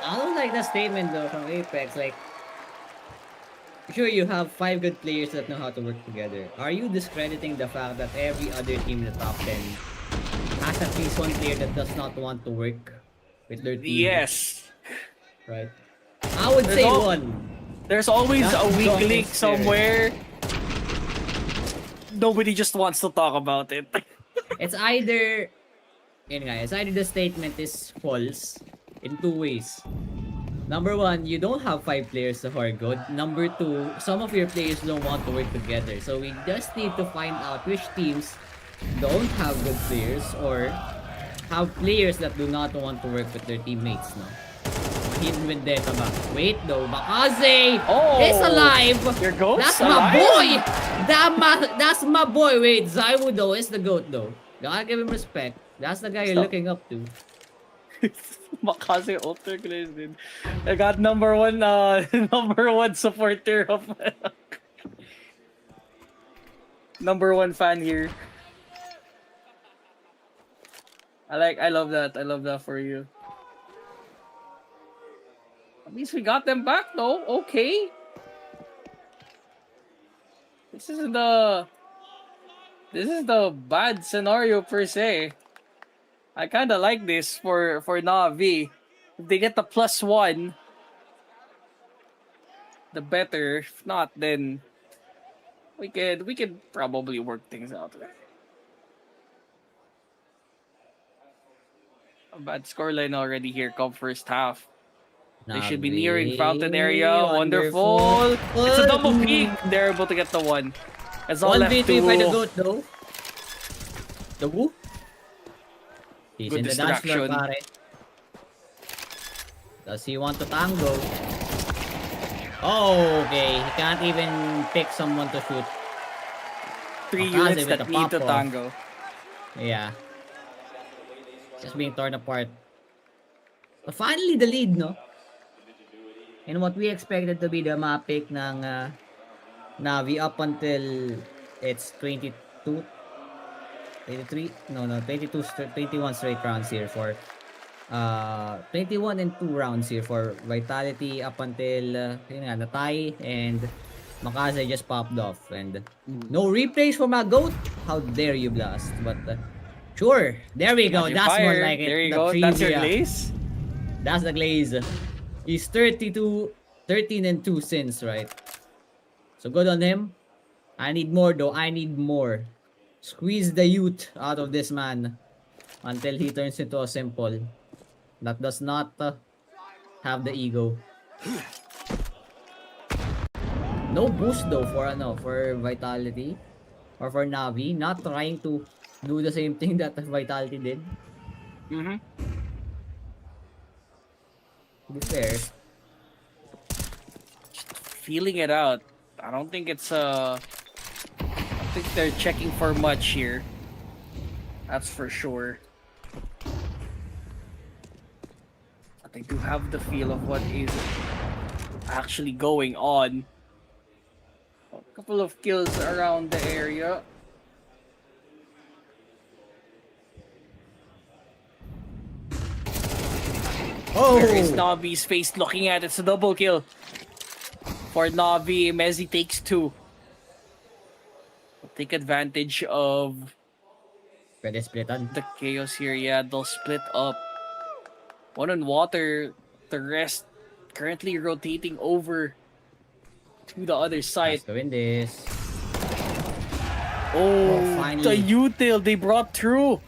I don't like the statement though from Apex. Like, sure, you have 5 good players that know how to work together. Are you discrediting the fact that every other team in the top 10 has at least one player that does not want to work with their team? Yes. Right? I would There's say al- one. There's always That's a weak John's link spirit. somewhere. Nobody just wants to talk about it. It's either... Yun nga, it's either the statement is false in 2 ways. Number 1, you don't have 5 players who are good. Number 2, some of your players don't want to work together. So we just need to find out which teams don't have good players or have players that do not want to work with their teammates, no? Hidden Vendetta ba? Wait though, Bakaze is alive! Your goat's That's my alive? boy! That's my boy! Wait, Zaiwu though is the goat though. Gotta give him respect. That's the guy you're Stop. looking up to. Makase Ultra Glaze din. I got number one supporter of number 1 fan here. I love that. I love that for you. At least we got them back though. Okay. This is the bad scenario per se. I kind of like this for Navi. If they get the +1, the better. If not, then we could probably work things out. A bad scoreline already here come first half. They should be nearing fountain area. Wonderful. It's a double peak. They're able to get the 1. It's all left 1v3 by the to goat though. The woo? He's Good in the dance floor, distraction. pare. Does he want to tango? Oh, okay. He can't even pick someone to shoot. 3 Makaze units with that the need to pop-off. tango. Yeah. Just being torn apart. But finally, the lead, no? And what we expected to be the map pick ng Navi up until it's 22, 23, no, 22, 21 straight rounds here for 21 and 2 rounds here for Vitality up until yun nga, Natay and Makaze just popped off and no replays for my GOAT. How dare you, Blast? But sure, there we go. Magic That's more Fire. like it. There you The go. That's your trivia. glaze. That's the glaze. He's 32, 13 and 2 since, right? So good on him. I need more though. I need more. Squeeze the youth out of this man until he turns into a simple that does not have the ego. No boost though for Vitality or for Navi, not trying to do the same thing that Vitality did. Mm-hmm. To be fair, Feeling it out. I don't think it's I think they're checking for much here. That's for sure. But they do have the feel of what is actually going on. A couple of kills around the area. There is Navi's face looking at it. It's a double kill. For Navi, Mezzi takes 2. Take advantage of pwede splitan. the chaos here. Yeah, they'll split up. One on water. The rest currently rotating over to the other side. Let's go in this. Oh, the finally. util they brought through.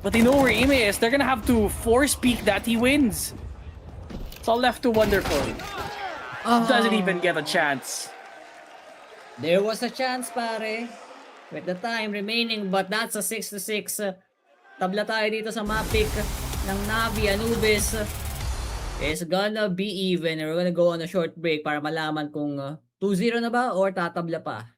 But they know where Ime is. They're gonna have to force peek that he wins. It's all left to Wonderful. Doesn't even get a chance. There was a chance, pare. With the time remaining, but that's a 6-6. Tabla tayo dito sa map pick ng Navi. Anubis is gonna be even. We're gonna go on a short break para malaman kung 2-0 na ba or tatabla pa.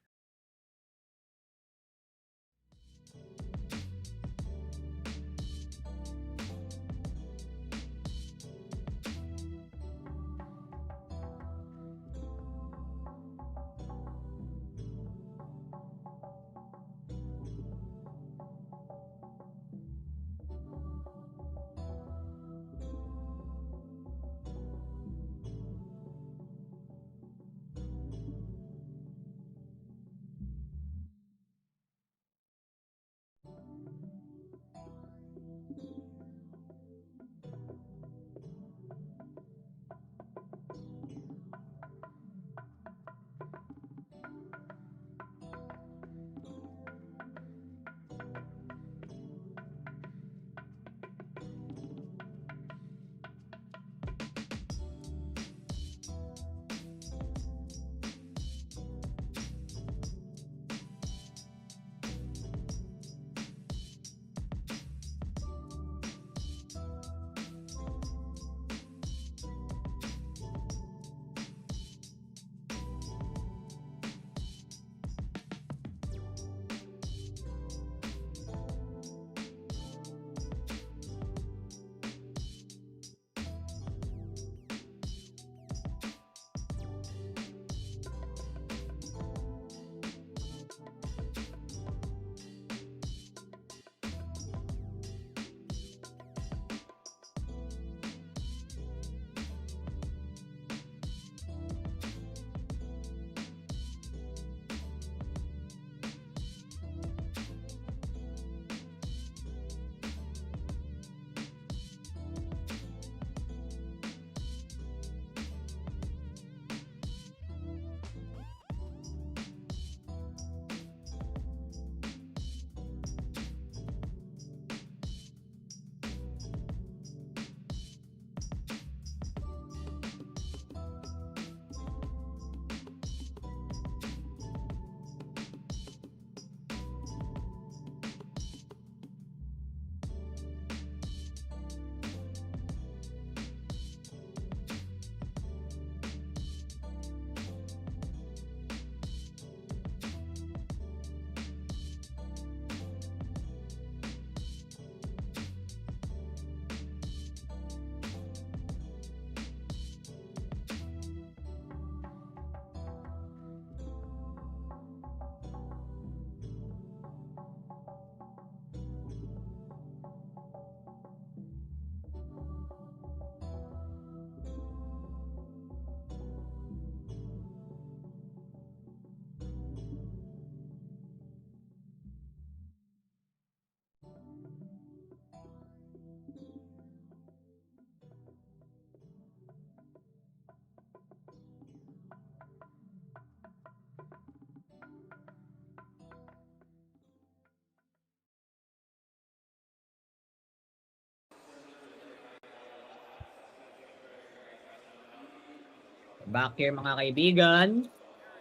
Back here mga kaibigan.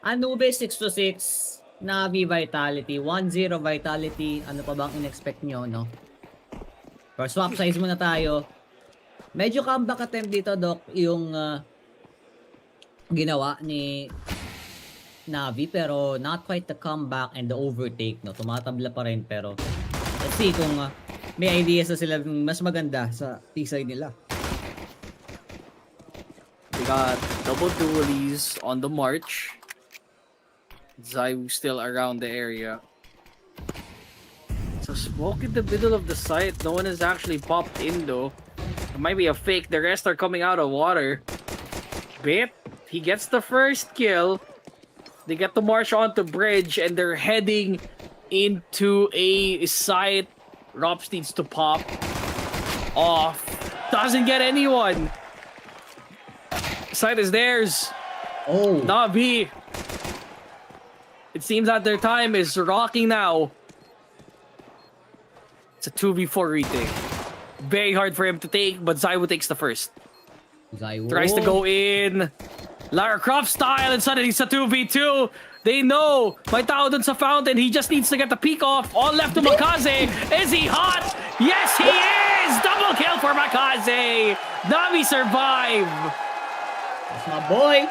Anubis 6-6. Navi Vitality. 1-0 Vitality. Ano pa bang in-expect nyo, no? For swap size muna tayo. Medyo comeback attempt dito, Doc, yung ginawa ni Navi, pero not quite the comeback and the overtake, no? Tumatabla pa rin, pero let's see kung may ideas na sila mas maganda sa T-side nila. They got double dualies on the march. Zaiwu still around the area. So smoke in the middle of the site. No one has actually popped in though. It might be a fake. The rest are coming out of water. Bit. He gets the first kill. They get to march onto bridge and they're heading into a site. Rops needs to pop off. Doesn't get anyone. Site is theirs. Oh, Navi. It seems that their time is rocking now. It's a 2v4 retake. Very hard for him to take, but Zaiwu takes the first. Zaiwu. Tries to go in. Lara Croft style, and suddenly it's a 2v2. They know. May tao dun sa fountain. He just needs to get the peek off. All left to Makaze. Is he hot? Yes, he is! Double kill for Makaze. Navi survive. That's my boy.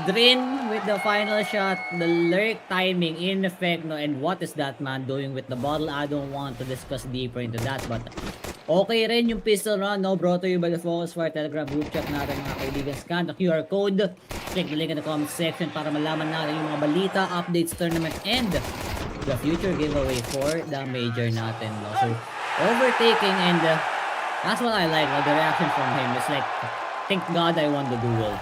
Drin with the final shot. The lurk timing in effect, no? And what is that man doing with the bottle? I don't want to discuss deeper into that, but okay rin yung pistol run, no? Brought to you by the FocusFire Telegram group chat natin mga kaibigan. Scan the QR code. Click the link in the comment section para malaman natin yung mga balita, updates, tournament, and the future giveaway for the major natin, no? So, overtaking, and that's what I like, no? The reaction from him is like, thank God I won the duel.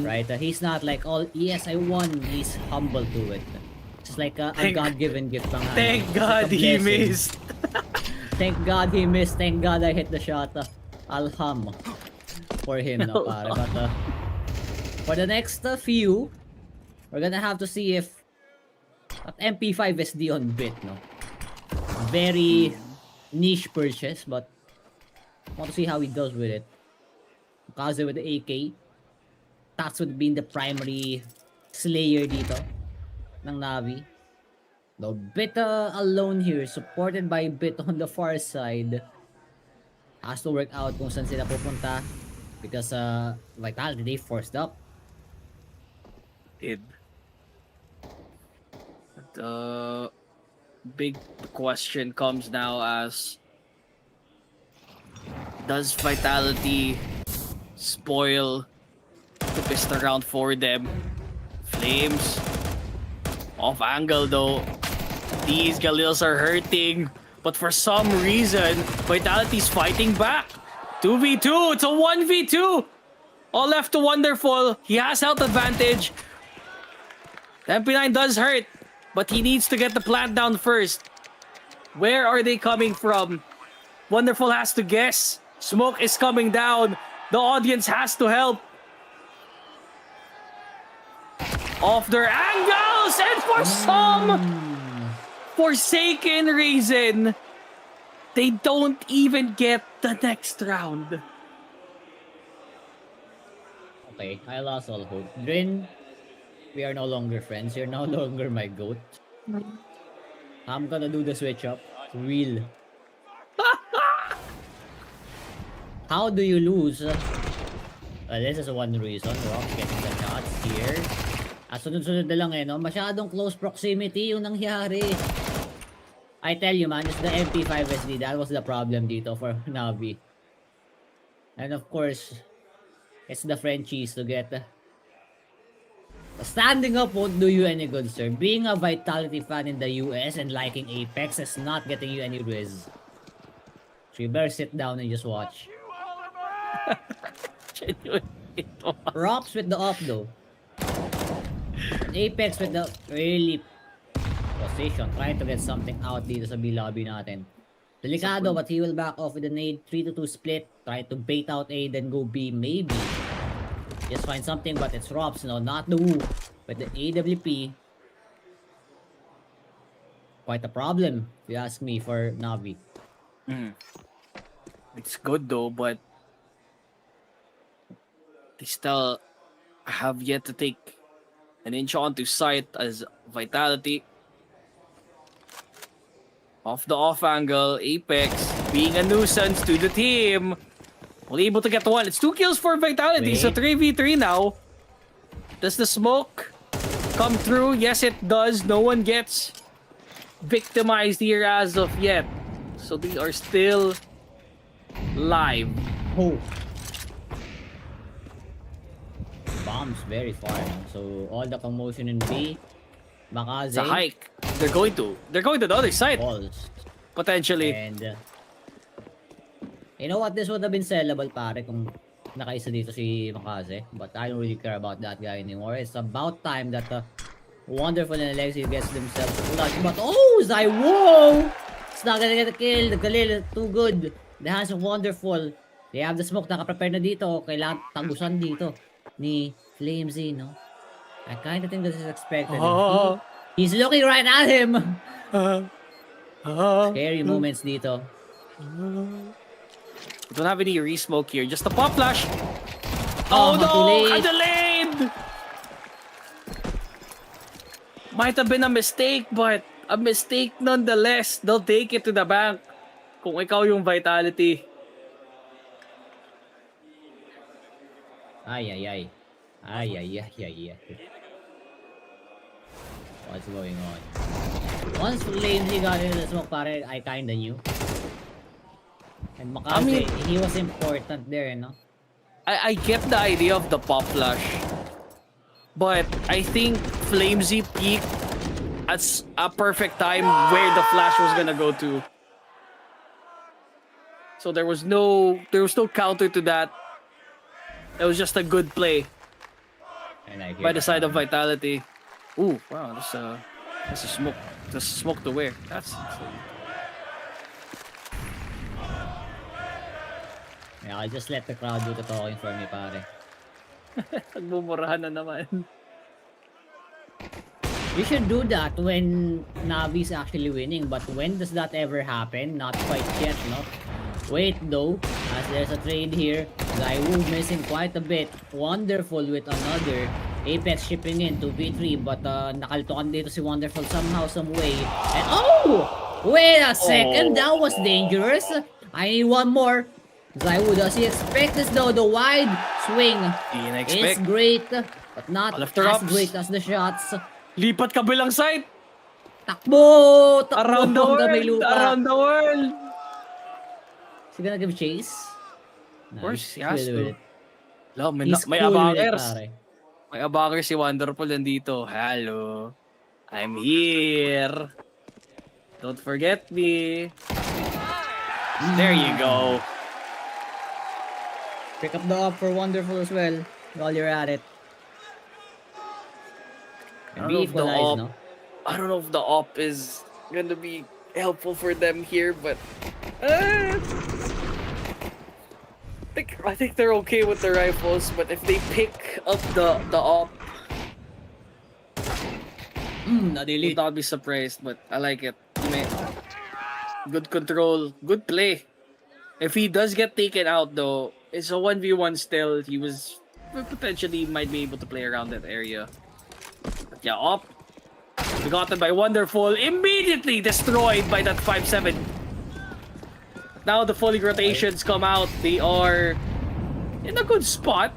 Right? He's not like, oh, yes, I won. He's humble to it. It's like a God-given gift. Thank God he missed. Thank God he missed. Thank God I hit the shot. Alham for him, no, pare. But for the next few, we're gonna have to see if that MP5 SD on bit, no? Very niche purchase, but I want to see how he does with it. Kaze with the AK. That's would be the primary slayer dito ng Navi. Though Bit alone here, supported by Bit on the far side. Has to work out kung saan sila pupunta because Vitality, they forced up. Did. The big question comes now as, does Vitality spoil the pistol round for them? Flames off angle though. These Galils are hurting, but for some reason Vitality's fighting back. 2v2, it's a 1v2. All left to Wonderful. He has health advantage. The MP9 does hurt, but he needs to get the plant down first. Where are they coming from? Wonderful has to guess. Smoke is coming down. The audience has to help. Off their angles, and for some forsaken reason, they don't even get the next round. Okay, I lost all hope. Drin, we are no longer friends. You're no longer my goat. I'm gonna do the switch up. It's real. How do you lose? This is one reason. Rock getting the shots here. At sunod-sunod na lang no? Masyadong close proximity yung nangyari. I tell you man, it's the MP5 SD. That was the problem dito for Navi. And of course, it's the Frenchies to get. Standing up won't do you any good, sir. Being a Vitality fan in the US and liking Apex is not getting you any riz. So you better sit down and just watch. Props with the up though. Apex with the early position, trying to get something out dito sa B-lobby natin. Delikado, but he will back off with a nade. 3-2 split, try to bait out A, then go B, maybe. Just find something, but it's Robs, no, not the Woo. But the AWP, quite a problem, if you ask me, for Navi. It's good though, but they still have yet to take an inch onto sight as Vitality. Off the off angle, Apex being a nuisance to the team. Only able to get one. It's 2 kills for Vitality, so Wait. 3v3 now. Does the smoke come through? Yes, it does. No one gets victimized here as of yet. So they are still live. Oh. Bombs very far. No? So all the commotion in B. Makaze. It's a hike. They're going to the other side, Balls. potentially. And you know what? This would have been sellable pare kung nakaisa dito si Makaze. But I don't really care about that guy anymore. It's about time that Wonderful and Alexi gets themselves clutch. But oh, Zaiwo! It's not gonna get a kill. The Galil too good. The hands of Wonderful. They have the smoke. Naka-prepare na dito. Kailangan tagusan dito ni Flamesy, no? I kinda think this is expected. Oh. He's looking right at him. Scary moments dito. We don't have any re-smoke here. Just a pop flash. Oh, Oh, no! too late. Delayed! Might have been a mistake, but a mistake nonetheless. They'll take it to the bank. Kung ikaw yung Vitality. Ay, ay, ay. Ay, ay, ay, ay, ay. What's going on? Once Flamesy got into the smoke, pare, I kinda knew. And Makaze, I mean- he was important there, no? I get the idea of the pop flash. But I think Flamesy peaked at a perfect time where the flash was gonna go to. So there was no counter to that. It was just a good play And I by the side of Vitality. Ooh, wow, that's a smoke. That's a smoke to wear. That's Yeah, I'll just let the crowd do the talking for me, pare. nagbumurahan na naman. You should do that when Navi's actually winning, but when does that ever happen? Not quite yet, no? Wait though, as there's a trade here. Zaiwu missing quite a bit. Wonderful with another. Apex shipping in 2v3, but nakaltukan dito si Wonderful somehow, some way. And oh! Wait a second, that was dangerous. I need one more. Zaiwu, does he expect this though? The wide swing Didn't is expect. great, but not All as after ups. great as the shots. Lipat kabilang side. Takbo! Takbo! Around the hanggang may world. lupa. Around the world. Is he gonna give chase? Of course, he he's has cool with to. it. Lo, may, He's may cool with it, abangers. pare. May abangers si Wonderful nandito. Hello. I'm here. Don't forget me. There you go. Pick up the up for Wonderful as well, while you're at it. I And don't know be if the equalized, op- no? I don't know if the op is gonna be helpful for them here, but I think they're okay with the rifles. But if they pick up the op, would Na-delete. not be surprised. But I like it. Good control, good play. If he does get taken out though, it's a 1v1 still. He was potentially might be able to play around that area. But yeah, op. Begotten by Wonderful, immediately destroyed by that 5-7. Now the fully rotations come out. They are in a good spot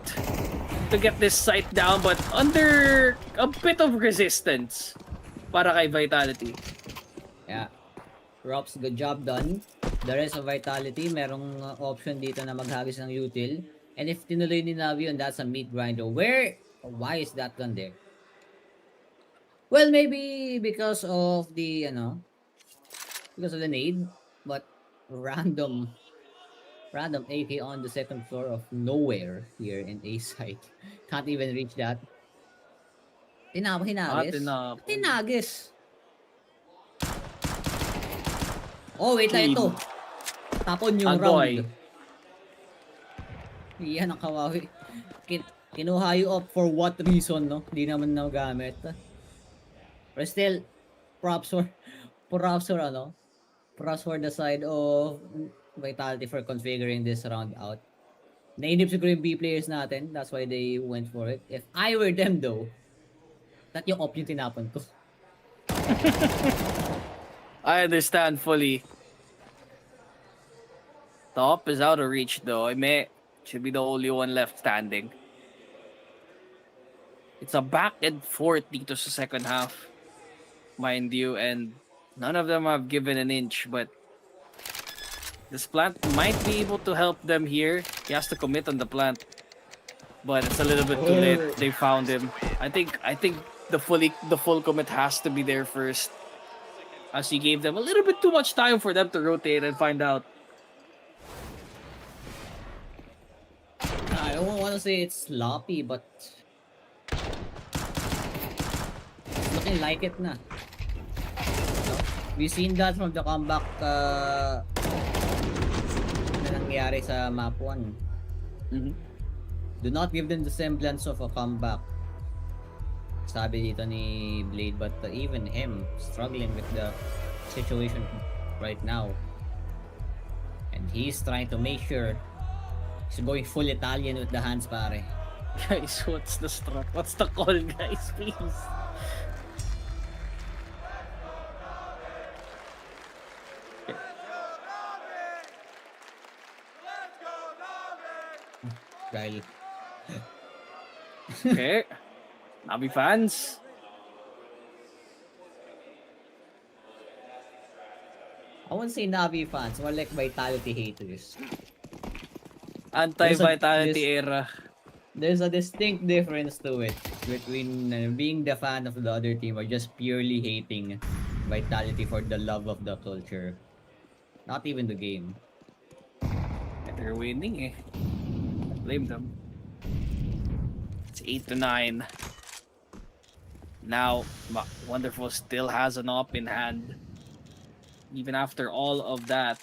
to get this site down, but under a bit of resistance para kay Vitality. Yeah. Rops, good job done. The rest of Vitality, merong option dito na maghagis ng util. And if tinuloy ni Navi yun, that's a meat grinder. Why is that gun there? Well, maybe because of the, because of the nade, but random AK on the second floor of nowhere here in A site. Can't even reach that. Hinagis? Tinagis. Oh, wait lang ito. Tapon yung Agoy. round. Iyan ang kawawi. Kinuha yung up for what reason, no? Di naman nagamit. But still, props for the side of Vitality for configuring this round out. Nainip siguro yung B players natin. That's why they went for it. If I were them though, that yung op yung tinapon ko. I understand fully. Top is out of reach though. I may should be the only one left standing. It's a back and forth dito sa second half, mind you, and none of them have given an inch, but this plant might be able to help them here. He has to commit on the plant, but it's a little bit too late. They found him. I think the full commit has to be there first, as he gave them a little bit too much time for them to rotate and find out. I don't want to say it's sloppy, but it's looking like it na. No? We've seen that from the comeback na nangyari sa map 1. Do not give them the semblance of a comeback. Sabi dito ni Blade, but even him struggling with the situation right now. And he's trying to make sure he's going full Italian with the hands, pare. Guys, what's the strat? What's the call, guys? Please. Dahil Okay. Navi fans. I won't say Navi fans, more like Vitality haters. Anti-vitality era. There's a distinct difference to it between being the fan of the other team or just purely hating Vitality for the love of the culture. Not even the game. They're winning eh. Blame them. It's 8-9. Now, Wonderful still has an op in hand. Even after all of that.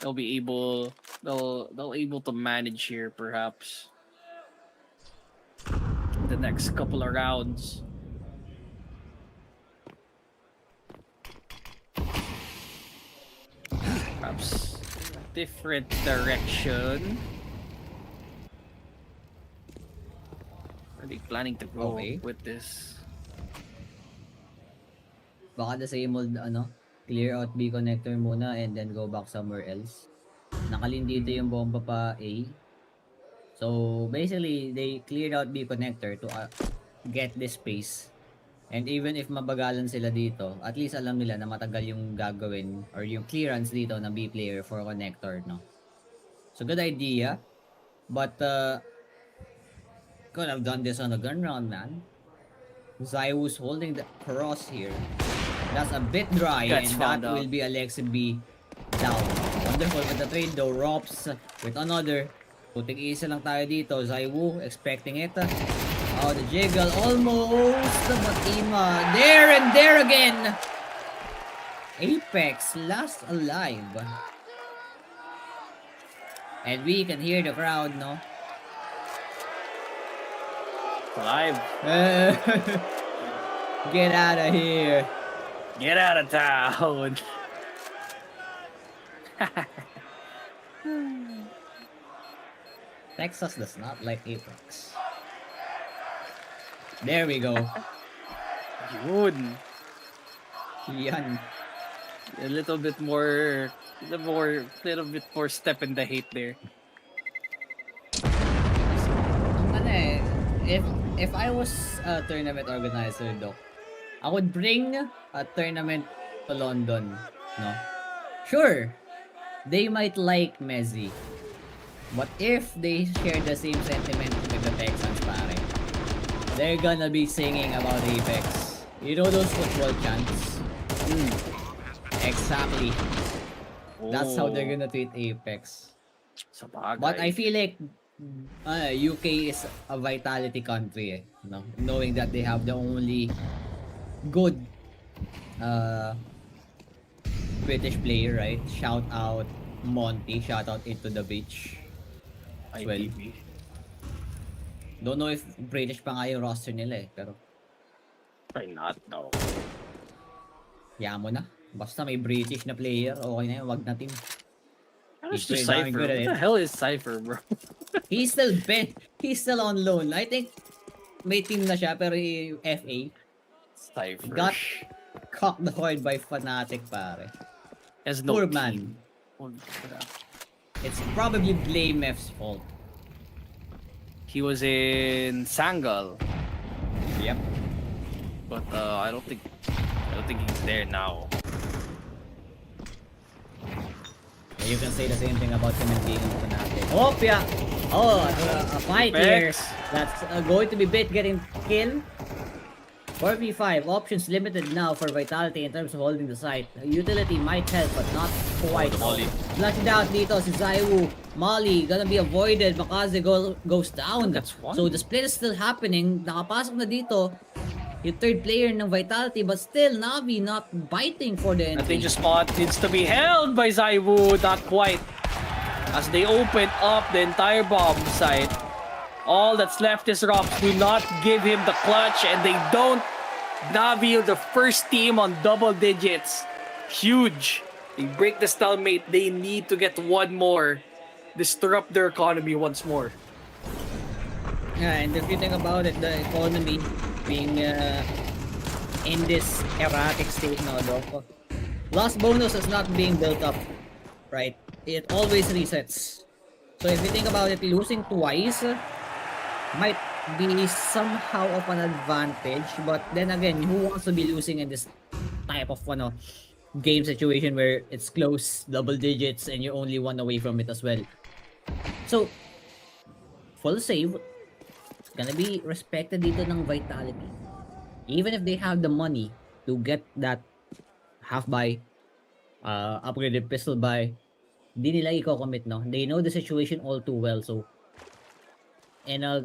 They'll be able to manage here perhaps. The next couple of rounds. Perhaps different direction. Are they planning to go with this? Baka the same old clear out B connector muna and then go back somewhere else. Nakalin dito yung bomba pa A. So basically they cleared out B connector to get this space. And even if mabagalan sila dito, at least alam nila na matagal yung gagawin or yung clearance dito ng B player for connector, no? So good idea. But could have done this on a gun round, man. Zaiwu's holding the cross here. That's a bit dry, Gets and that found out. will be Alexi B down. Wonderful with the trade though. Rops with another. Puting isa lang tayo dito. Zaiwu expecting it. Oh, the jiggle almost. But Ima there and there again. Apex last alive. And we can hear the crowd, no? Live. Get out of here. Get out of town. Texas does not like Apex. There we go. Yun. Yan. A little bit more step in the hate there. If I was a tournament organizer, Doc, I would bring a tournament to London, no? Sure, they might like Messi, but if they share the same sentiment with the Texans, pare, they're gonna be singing about Apex. You know those football chants? Exactly. That's how they're gonna treat Apex. Sabagay. But I feel like UK is a vitality country, no? Knowing that they have the only good British player, right? Shout out Monty, shout out Into the Beach. As well. IPB. Don't know if British pa nga yung roster nila pero Why not? No. yamo na. Basta may British na player, okay na yun, wag na team. It's He's just very Cypher. good at What it. the hell is Cypher, bro? He's still on loan. I think may team na siya pero FA Cypher. got cocked the coin by Fnatic pare. Has no Poor team. man. It's probably Blame F's fault. He was in Sangal, Yep. but I don't think he's there now. You can say the same thing about him and being in Fnatic. Oh, yeah. Oh, a fight here. Apex. That's going to be Bit getting kill. 4v5, options limited now for Vitality in terms of holding the site. Utility might help, but not quite. Molly. Flashed out dito si Zaiwu. Molly gonna be avoided. Makaze goes down. That's one. So the split is still happening. Nakapasok na dito yung third player ng Vitality, but still Navi not biting for the I entry. think the spot needs to be held by Zaiwu, not quite. As they open up the entire bomb site, all that's left is Rops. Do not give him the clutch, and they don't. Navi are the first team on double digits. Huge. They break the stalemate. They need to get one more. Disrupt their economy once more. Yeah, and if you think about it, the economy being in this erratic state now, though, lost bonus is not being built up, right? It always resets. So if you think about it, losing twice might be somehow of an advantage, but then again, who wants to be losing in this type of game situation where it's close, double digits, and you're only one away from it as well? So, full save, it's gonna be respected dito ng Vitality. Even if they have the money to get that half buy, upgraded pistol buy, di nila i-commit, no? They know the situation all too well, so in a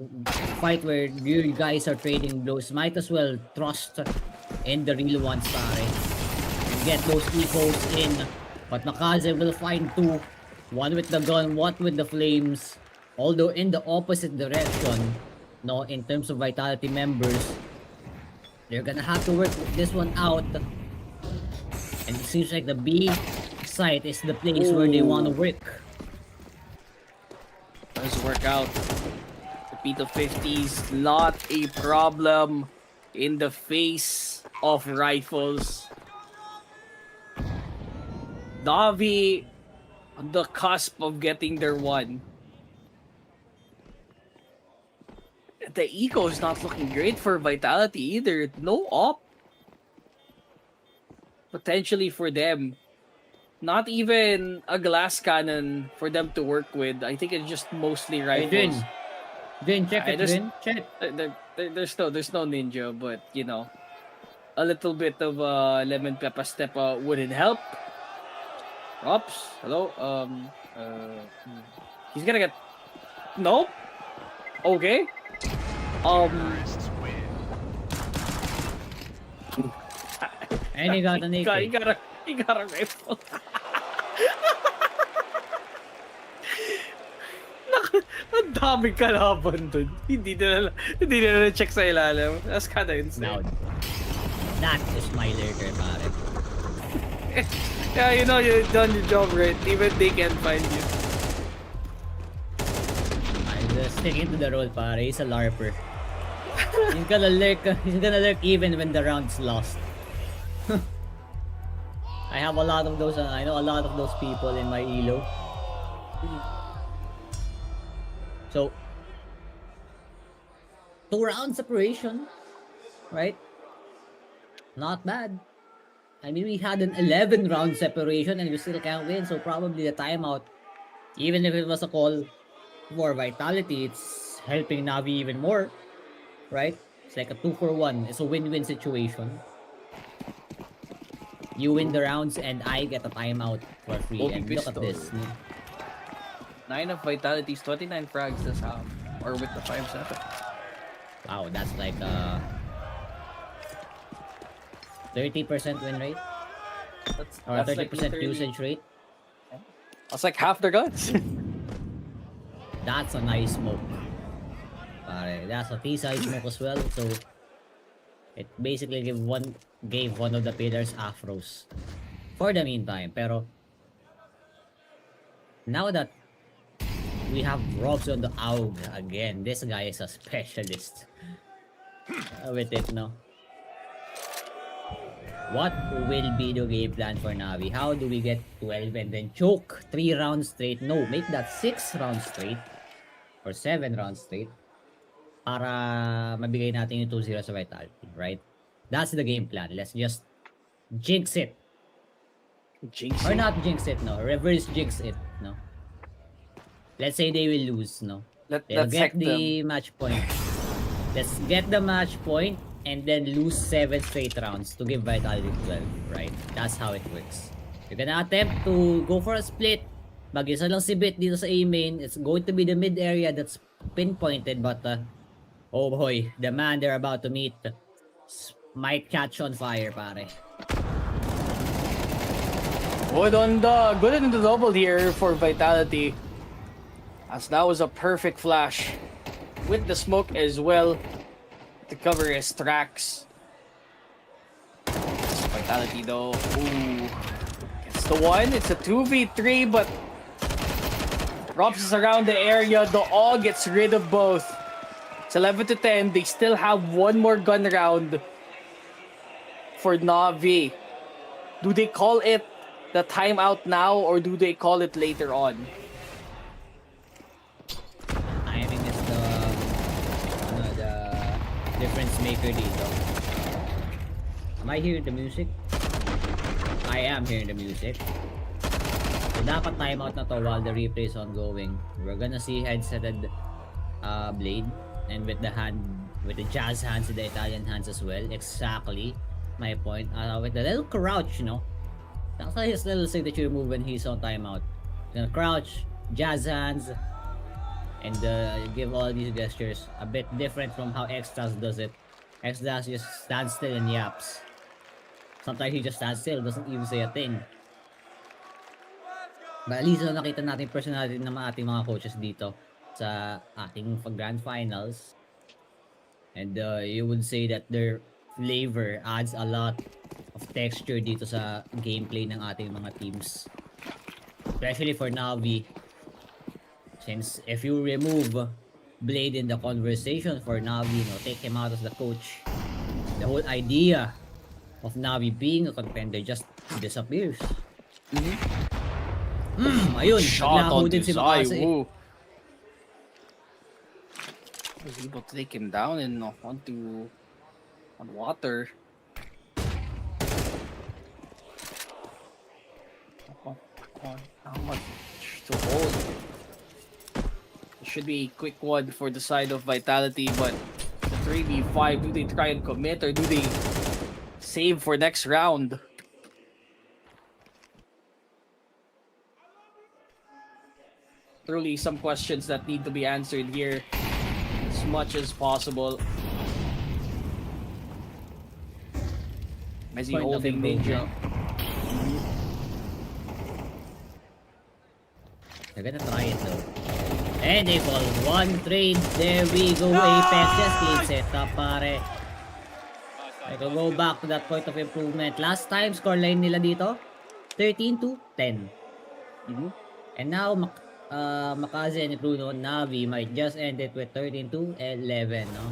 fight where you guys are trading blows, might as well trust in the real ones, pare. And get those ecos in. But Makaze will find two. One with the gun, one with the flames. Although in the opposite direction, no, in terms of Vitality members, they're gonna have to work this one out. And it seems like the B site is the place where they want to work. Does work out. The P250s not a problem in the face of rifles. Navi on the cusp of getting their one. The eco is not looking great for Vitality either. No op. Potentially for them. Not even a glass cannon for them to work with. I think it's just mostly Hey, rifles. Vin, check it, there's- Vin. Check. There's no ninja, but you know, a little bit of lemon pepper step wouldn't help. Oops, hello. He's gonna get. Nope. Okay. And he got an AK. He got a rifle. Ang daming kalaban dun. Hindi na check sa ilalim. That's kinda Now, insane. that is my lurker, pare. Yeah, you know, you've done your job right. Even they can't find you. I'm just sticking to the role, pare. He's a larper. He's gonna lurk even when the round's lost. I have a lot of those, I know a lot of those people in my elo. So, 2-round separation, right? Not bad. I mean, we had an 11-round separation and we still can't win, so probably the timeout, even if it was a call for Vitality, it's helping Navi even more, right? It's like a 2-for-1. It's a win-win situation. You win the rounds and I get a timeout for free. Bobby And look at Pistol. this. 9 of Vitality's 29 frags this half. Or with the 5-7. Wow, that's like a 30% win rate or That's 30% literally- usage rate. That's like half their guns. That's a nice smoke. Pare, that's a T-side smoke as well. So it basically gave one of the pillars afros. for the meantime. Pero now that we have Robs on the AUG again, this guy is a specialist with it, no? What will be the game plan for Navi? How do we get 12 and then choke 3 rounds straight? No, make that 6 rounds straight or 7 rounds straight para mabigay natin yung 2-0 sa Vitality, right? That's the game plan. Let's just jinx it. Jinx Or it. not jinx it, no. Reverse jinx it, no. Let's say they will lose, no. They'll Let's get heck the them. match point. Let's get the match point and then lose 7 straight rounds to give Vitality 12, right? That's how it works. You're gonna attempt to go for a split. Mag-isa lang si Bit dito sa A-main. It's going to be the mid area that's pinpointed, but oh boy, the man they're about to meet might catch on fire, pare. Good on the double here for Vitality. As that was a perfect flash with the smoke as well to cover his tracks. Vitality though. Ooh. It's the one. It's a 2v3, but Robs is around the area. The all gets rid of both. It's 11 to 10. They still have one more gun round for Navi. Do they call it the timeout now or do they call it later on? I think it's the difference maker dito. Am I hearing the music? I am hearing the music. So dapat timeout na to while the replay is ongoing. We're gonna see headseted Blade and with the jazz hands and the Italian hands as well. Exactly my point. With the little crouch, you know. That's his little signature move when he's on timeout. Gonna crouch, jazz hands, and give all these gestures. A bit different from how Extras does it. Extras just stands still and yaps. Sometimes he just stands still, doesn't even say a thing. But at least nakita natin personality ng ating mga coaches dito sa ating grand finals. And you would say that their flavor adds a lot of texture dito sa gameplay ng ating mga teams. Especially for Navi. Since if you remove Blade in the conversation for Navi, no, take him out as the coach, the whole idea of Navi being a contender just disappears. Ayun, Shot naglako on din si Makase. Zaiwu. Was able to take him down and on water. How much to hold? It should be a quick one for the side of Vitality, but the 3v5, do they try and commit or do they save for next round? Truly some questions that need to be answered here as much as possible. Messi Point of holding Ninja. They're gonna try it though. And they fall. One trade. There we go. Apex just clean setup, pare. I can go back to that point of improvement. Last time, scoreline nila dito, 13 to 10. And now, Makaze and Bruno Navi might just end it with 13 to 11, no?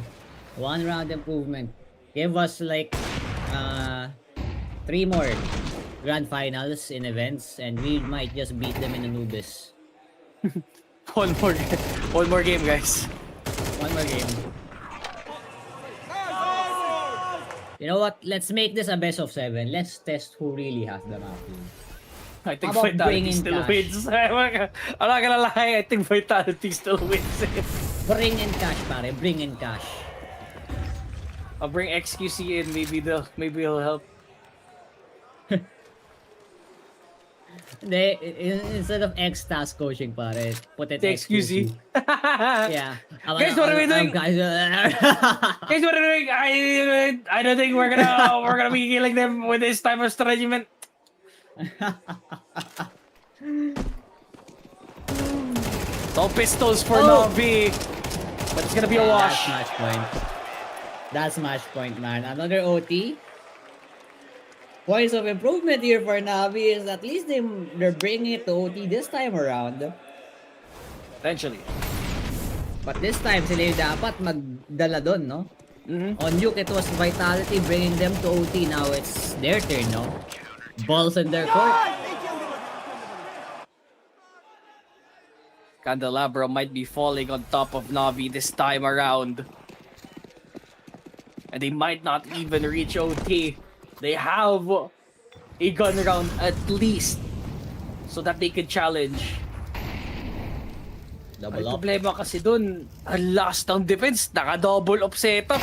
1 round improvement. Give us like 3 more grand finals in events and we might just beat them in Anubis. One more game, guys. 1 more game. You know what? Let's make this a best of 7. Let's test who really has the map. I think How about Vitality bringing still cash? wins. I'm not gonna lie, I think Vitality still wins. Bring in cash, pare. Bring in cash. I'll bring XQC in, maybe he'll help. Hindi, instead of X-Task coaching, pare, put it The XQC. Yeah. Guys, what are we doing? Guys, Guys, what are we doing? I don't think we're gonna be killing them with this type of strategy. No pistols for Navi, but it's gonna be a wash. That's match point, man. Another OT. points of improvement here for Navi is at least they're bringing it to OT this time around. Potentially. But this time, sila yung dapat magdala doon, no? On Nuke, it was Vitality bringing them to OT. Now it's their turn, no? Balls in their court. Candelabra might be falling on top of Navi this time around. And they might not even reach OT. They have a gun round at least so that they could challenge. Ang Double up. problema kasi dun, ang last ng defense, naka-double up setup.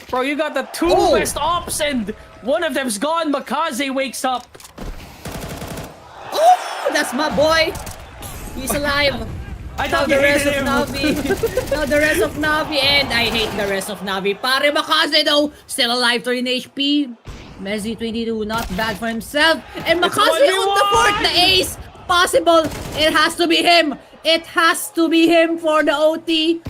Bro, you got the two Oh! best ops and one of them's gone. Makaze wakes up. Oh! That's my boy! He's alive! I Now thought the you rest hated of him. Navi. Now the rest of Navi, and I hate the rest of Navi. Pare Makaze though, still alive, 13 HP. Messi 22, not bad for himself. And It's Makaze on the 1v1. fourth, the ace. Possible. It has to be him. It has to be him for the OT.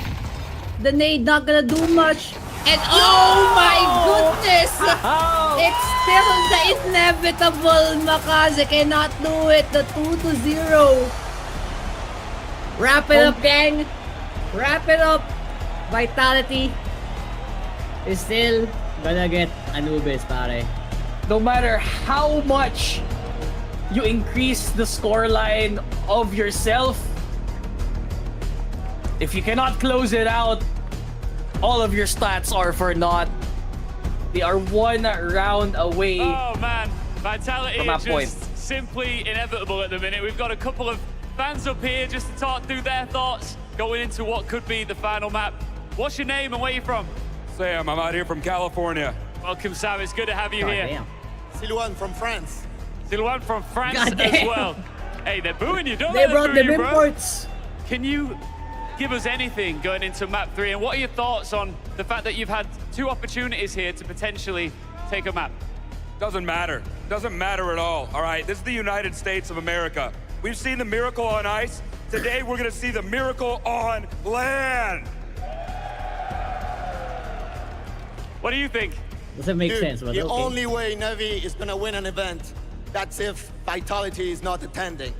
The nade not gonna do much. And oh my goodness! How? It's still the inevitable. Makaze cannot do it. The 2-0. Wrap it up, gang. Wrap it up. Vitality is still gonna get Anubis, pare. No matter how much you increase the scoreline of yourself, if you cannot close it out, all of your stats are for naught. They are one round away. Oh man, Vitality From is that point. just simply inevitable at the minute. We've got a couple of fans up here just to talk through their thoughts going into what could be the final map. What's your name and where you from? Sam, I'm out here from California. Welcome, Sam. It's good to have you God here. damn. Silouan from France. Silwan from France God as damn. well. Hey, they're booing you. Don't They let them brought boo them you, bro. imports. Can you give us anything going into map 3? And what are your thoughts on the fact that you've had 2 opportunities here to potentially take a map? Doesn't matter. Doesn't matter at all. All right, this is the United States of America. We've seen the miracle on ice. Today, we're gonna see the miracle on land. What do you think? Doesn't make Dude, sense, but the okay. only way Navi is gonna win an event, that's if Vitality is not attending.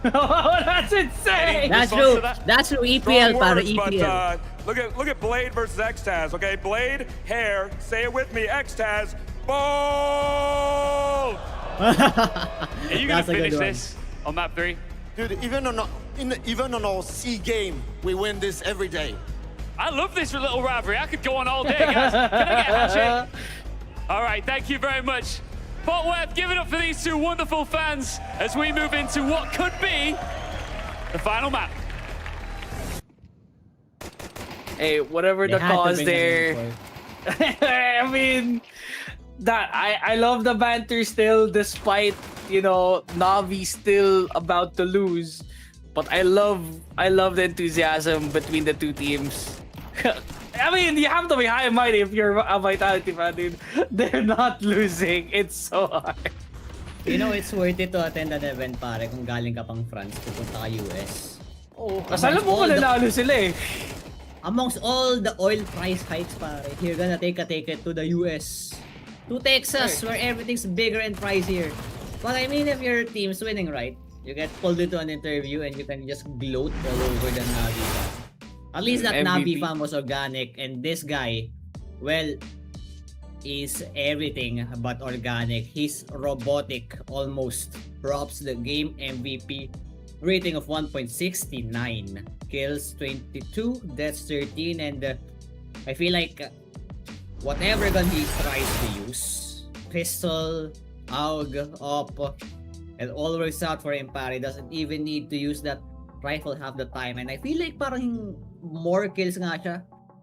That's insane. That's response true. to that? That's true. Strong EPL, pare. words, but EPL. look at Blade versus Xtaz. Okay, Blade, hair. Say it with me. Xtaz, bold. Are you going That's to a good finish one. this on map 3? Dude, even on our C game, we win this every day. I love this little rivalry. I could go on all day, guys. Can I get a handshake? All right, thank you very much. Potworth, give it up for these 2 wonderful fans as we move into what could be the final map. Hey, whatever They the had to cause bring them there. import. I mean, that I love the banter still, despite Navi still about to lose. But I love the enthusiasm between the two teams. I mean, you have to be high and mighty if you're a Vitality fan, dude. They're not losing. It's so hard. You know, it's worth it to attend an event, pare, kung galing ka pang France, pupunta ka US. Oh, kasala mo kung nanalo sila eh. Amongst all the oil price hikes, pare, you're gonna take a ticket to the US. To Texas, where everything's bigger and pricier. But I mean, if your team's winning, right? You get pulled into an interview and you can just gloat all over the Navi fan. At least that Navi MVP. fan was organic, and this guy, well, is everything but organic. He's robotic almost. Props the game MVP. Rating of 1.69. Kills 22, deaths 13, and I feel like whatever gun he tries to use, pistol, AUG, op, it all works out for him, pare. Doesn't even need to use that rifle half the time, and I feel like parang more kills nga siya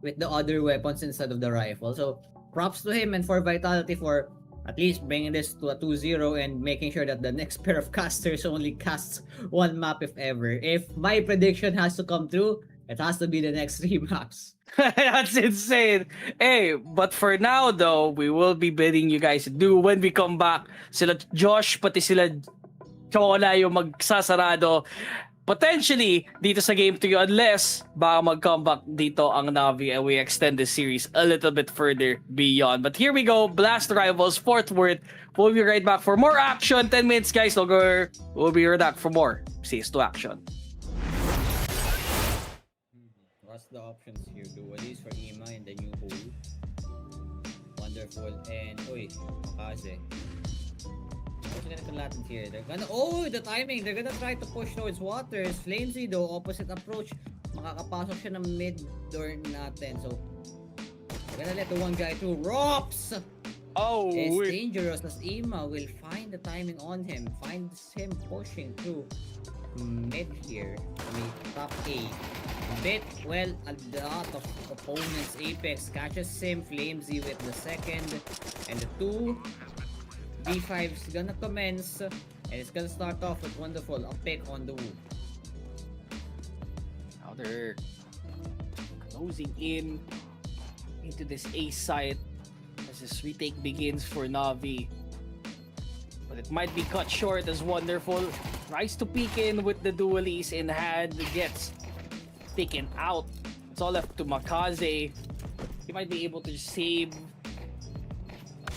with the other weapons instead of the rifle. So props to him and for Vitality for at least bringing this to a 2-0 and making sure that the next pair of casters only casts 1 map if ever. If my prediction has to come true, it has to be the next 3 maps. That's insane. Hey, but for now though, we will be bidding you guys do when we come back. Sila Josh, pati sila Chola yung magsasarado. potentially dito sa game 3 unless baka mag-comeback dito ang Navi and we extend the series a little bit further beyond. But here we go, Blast Rivals, Fort Worth. We'll be right back for more action. 10 minutes, guys. We'll be right back for more CS2 action. What's the options here? Dualies for Ima in the new hole. Wonderful. And, Makaze. What's gonna combatant here? They're gonna, the timing! They're gonna try to push towards waters. Flamesy though, opposite approach. Makakapasok siya ng mid door natin. So, they're gonna let the one guy through. Rops! It's dangerous as Ima will find the timing on him. Finds him pushing through mid here. Top A. A lot of opponents. Apex catches him. Flamesy with the second. And the 2. B5 is gonna commence. And it's gonna start off with Wonderful. A pick on the wood. Now they're closing in into this A site as this retake begins for Navi. But it might be cut short as Wonderful tries to peek in with the dualies in hand, gets taken out. It's all left to Makaze. He might be able to save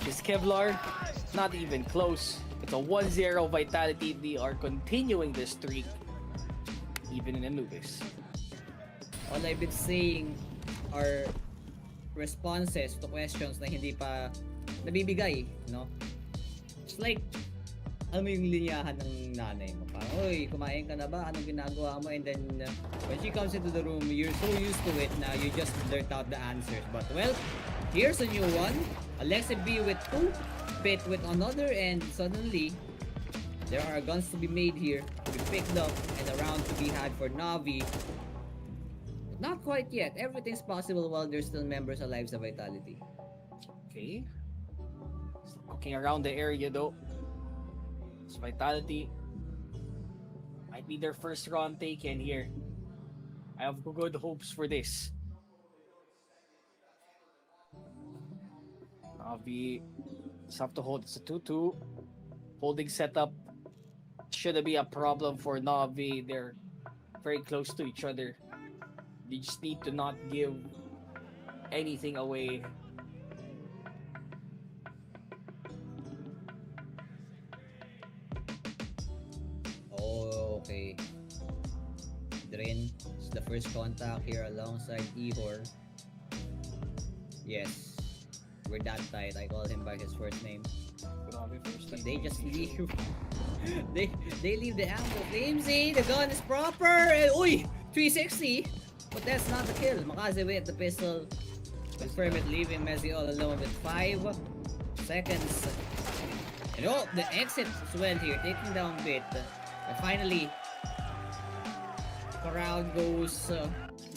his Kevlar. Not even close. It's a 1-0 Vitality. They are continuing this streak even in Anubis. All I've been saying are responses to questions na hindi pa nabibigay, no? It's like, alam mo yung linyahan ng nanay mo. Parang, kumain ka na ba? Anong ginagawa mo? And then, when she comes into the room, you're so used to it na you just blurt out the answers. But, well, here's a new one. Alexa B with 2, Pit with another, and suddenly, there are guns to be made here, to be picked up, and a round to be had for Navi. Not quite yet. Everything's possible while there's still members alive sa Vitality. Okay. Still looking around the area though. It's Vitality. Might be their first run taken here. I have good hopes for this. Navi just have to hold. It's a 2-2. Holding setup shouldn't be a problem for Navi. They're very close to each other. They just need to not give anything away. Okay. Drin is the first contact here alongside Ihor. Yes. We're that tight. I call him by his first name. But they just leave. they leave the ammo. Flamesy, the gun is proper. 360. But that's not the kill. Makaze with the pistol. Confirm it, leaving Messi all alone with 5 seconds. And the exit as well here, taking down Bit. And finally, crowd goes.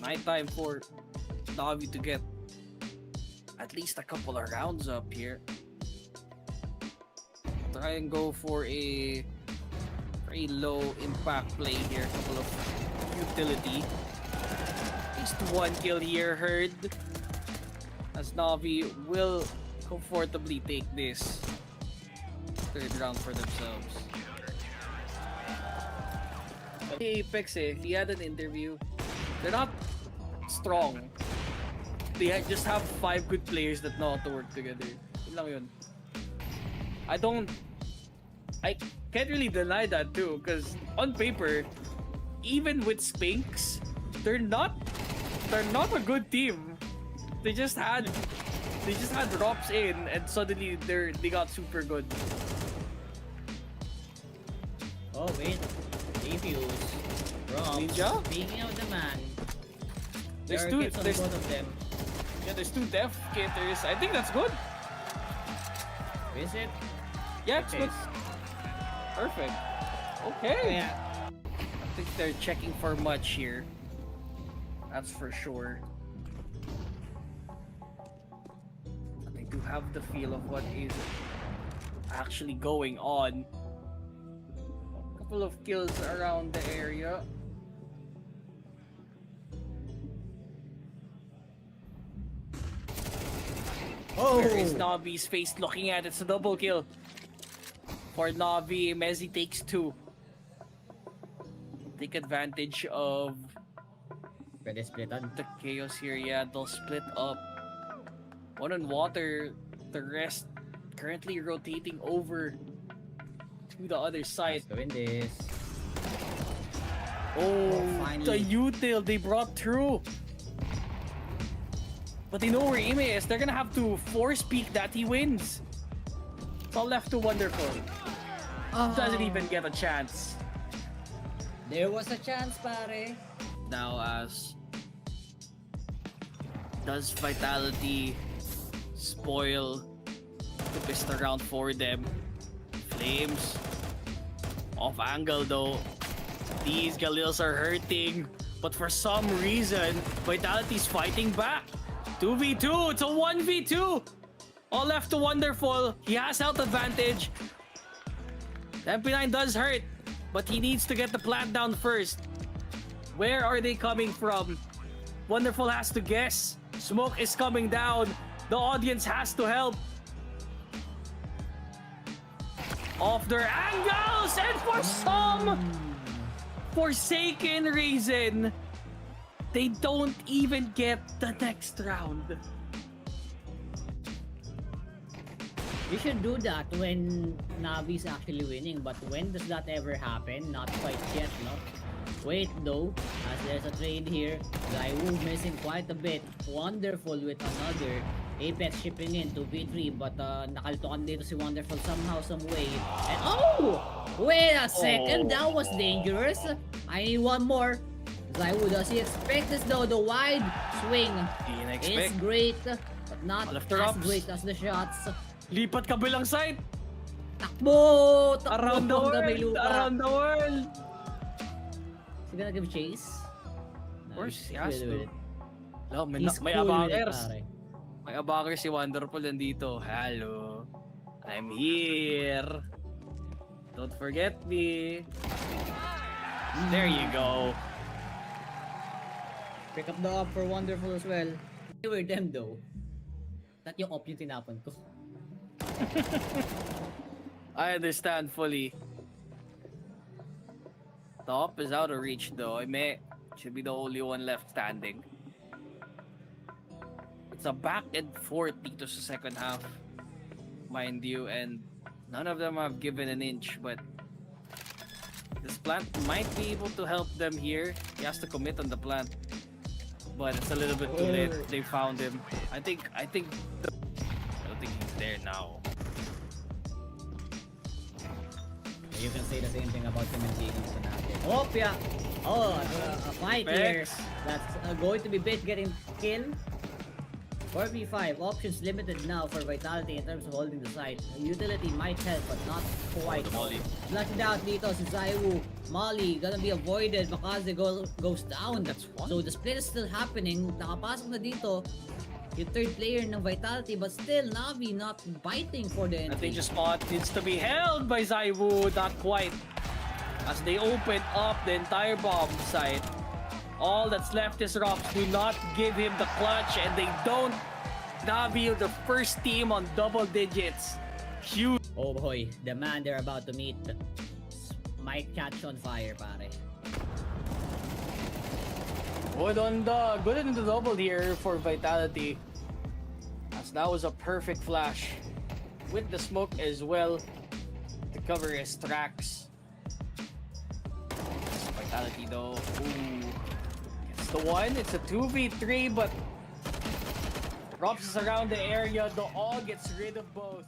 Night time for Navi to get at least a couple of rounds up here. Try and go for a very low impact play here. A couple of utility. At least 1 kill here heard. As Navi will comfortably take this third round for themselves. Apex he had an interview. They're not strong. They just have 5 good players that know how to work together. Yun lang yun. I can't really deny that too, because on paper, even with Spinks, they're not a good team. They just had Rops in, and suddenly they got super good. Oh wait, Defuse, Rob. Ninja? Speaking of the man, There's there are two. kits on There's both of them. yeah. There's 2 def kitters. I think that's good. Is it? Yeah, it's Okay. good. Perfect. Okay. Yeah. I think they're checking for much here. That's for sure. They do have the feel of what is actually going on. A couple of kills around the area. There is Navi's face looking at it. It's a double kill. For Navi, Messi takes 2. take advantage of Pwede splitan. the chaos here. Yeah, they'll split up. One on water, the rest currently rotating over to the other side. Let's go in this. Oh, the finally. util they brought through. But they know where Ime is. They're gonna have to force peek that he wins. It's all left to Wonderful. Doesn't even get a chance. There was a chance, pare. Now as does Vitality spoil the pistol round for them? Flames off angle though. These Galils are hurting, but for some reason Vitality's fighting back. 2v2, it's a 1v2. All left to Wonderful. He has health advantage. The MP9 does hurt, but he needs to get the plant down first. Where are they coming from? Wonderful has to guess. Smoke is coming down. The audience has to help. Off their angles, and for some forsaken reason, they don't even get the next round. You should do that when Navi's actually winning, but when does that ever happen? Not quite yet, no? Wait though, as there's a trade here. Zaiwu missing quite a bit. Wonderful with another. Apex shipping in 2v3, but nakaltukan dito si Wonderful somehow, some way. And oh! Wait a second, that was dangerous. I need one more. Zaiwu, does he expect this though? The wide swing Didn't is expect. great, but not Left her as ups. great as the shots. Lipat kabilang side. Takbo! Takbo! Around the hanggang may world. lupa. Around the world. Is he gonna give chase? Of course, he he's has good to. with it. No, may, He's may cool with it, abangers. pare. May abangers si Wonderful nandito. Hello. I'm here. Don't forget me. There you go. Pick up the up for Wonderful as well. They were them though. That yung op yung tinapon ko. I understand fully. Top is out of reach though. I may should be the only one left standing. It's a back and forth dito sa second half, mind you, and none of them have given an inch, but this plant might be able to help them here. He has to commit on the plant, but it's a little bit too late. They found him. I don't think he's there now. You can say the same thing about Cementino natin. Oh, yeah. Oh, a fight here. Pex. That's going to be Bit getting kill. 4v5, options limited now for Vitality in terms of holding the site. Utility might help, but not quite. the Molly. Flashed out dito si Zaiwu. Molly gonna be avoided. Makaze goes down. That's one. So the split is still happening. Nakapasok na dito yung third player ng Vitality, but still Navi not biting for the I entry. think the spot needs to be held by Zaiwu, not quite. As they open up the entire bomb site, all that's left is Rops. Do not give him the clutch, and they don't. Navi, the first team on double digits. Huge. Oh boy, the man they're about to meet might catch on fire, pare. Good on the double here for Vitality. As that was a perfect flash with the smoke as well to cover his tracks. Vitality though. Ooh. It's the one. It's a 2v3, but Rops is around the area. The all gets rid of both.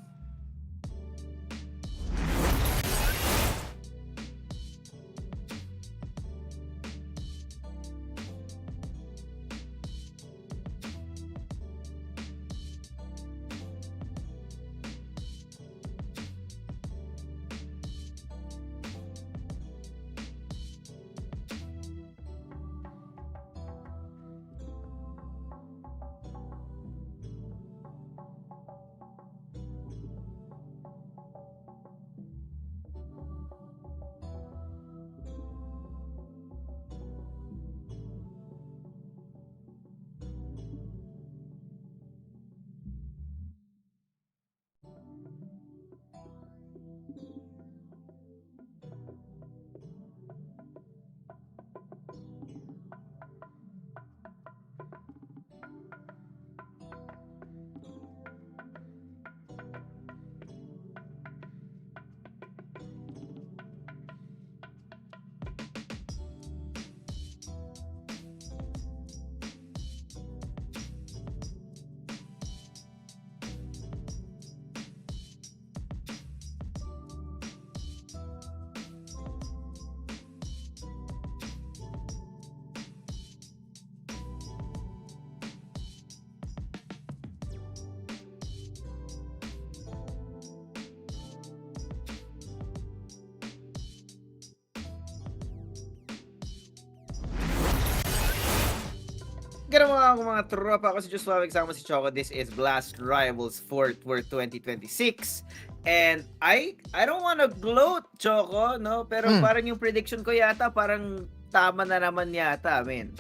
mga tropa. Ako si Joshua, kasama si Choco. This is Blast Rivals Fort Worth 2026. And I don't wanna gloat, Choco, no? Pero parang yung prediction ko yata, parang tama na naman yata, men.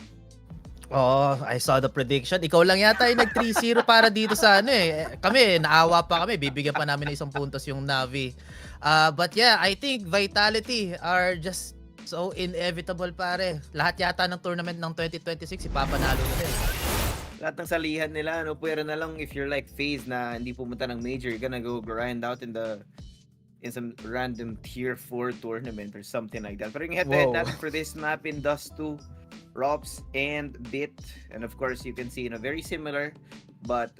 Oh, I saw the prediction. Ikaw lang yata yung nag 3-0 para dito sa ano eh. Kami, naawa pa kami. Bibigyan pa namin ng 1 puntos yung Navi. But yeah, I think Vitality are just so inevitable, pare. Lahat yata ng tournament ng 2026, ipapanalo na din. Lahat ng salihan nila, no? Pwera na lang if you're like FaZe na hindi pumunta ng major, you're gonna go grind out in some random tier 4 tournament or something like that. Pero yung head-to-head natin for this map in Dust 2, Rops and Bit, and of course you can see very similar, but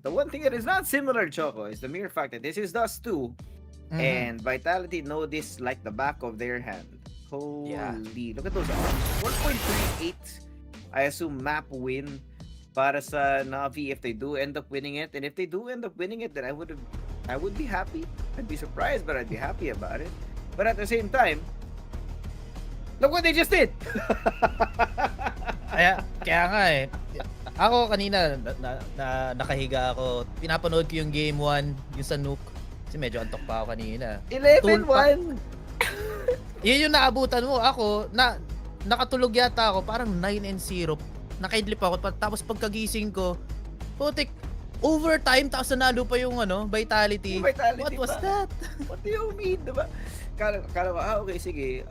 the one thing that is not similar, Choco, is the mere fact that this is Dust 2 and Vitality know this like the back of their hand. Holy, look at those odds. 1.38, I assume map win para sa Navi if they do end up winning it, and if they do end up winning it, then I would be happy. I'd be surprised, but I'd be happy about it. But at the same time, look what they just did! Kaya nga eh. Ako kanina, nakahiga ako. Pinapanood ko yung game 1, yung sa Nuke. Kasi medyo antok pa ako kanina. 11-1! Yun yung naabutan mo. Ako, nakatulog yata ako. Parang 9-0. Nakaidlip ako. Tapos pagkagising ko, putik, overtime, tapos nanalo pa yung Vitality. What was that? What do you mean, diba? Kala ko, okay, sige,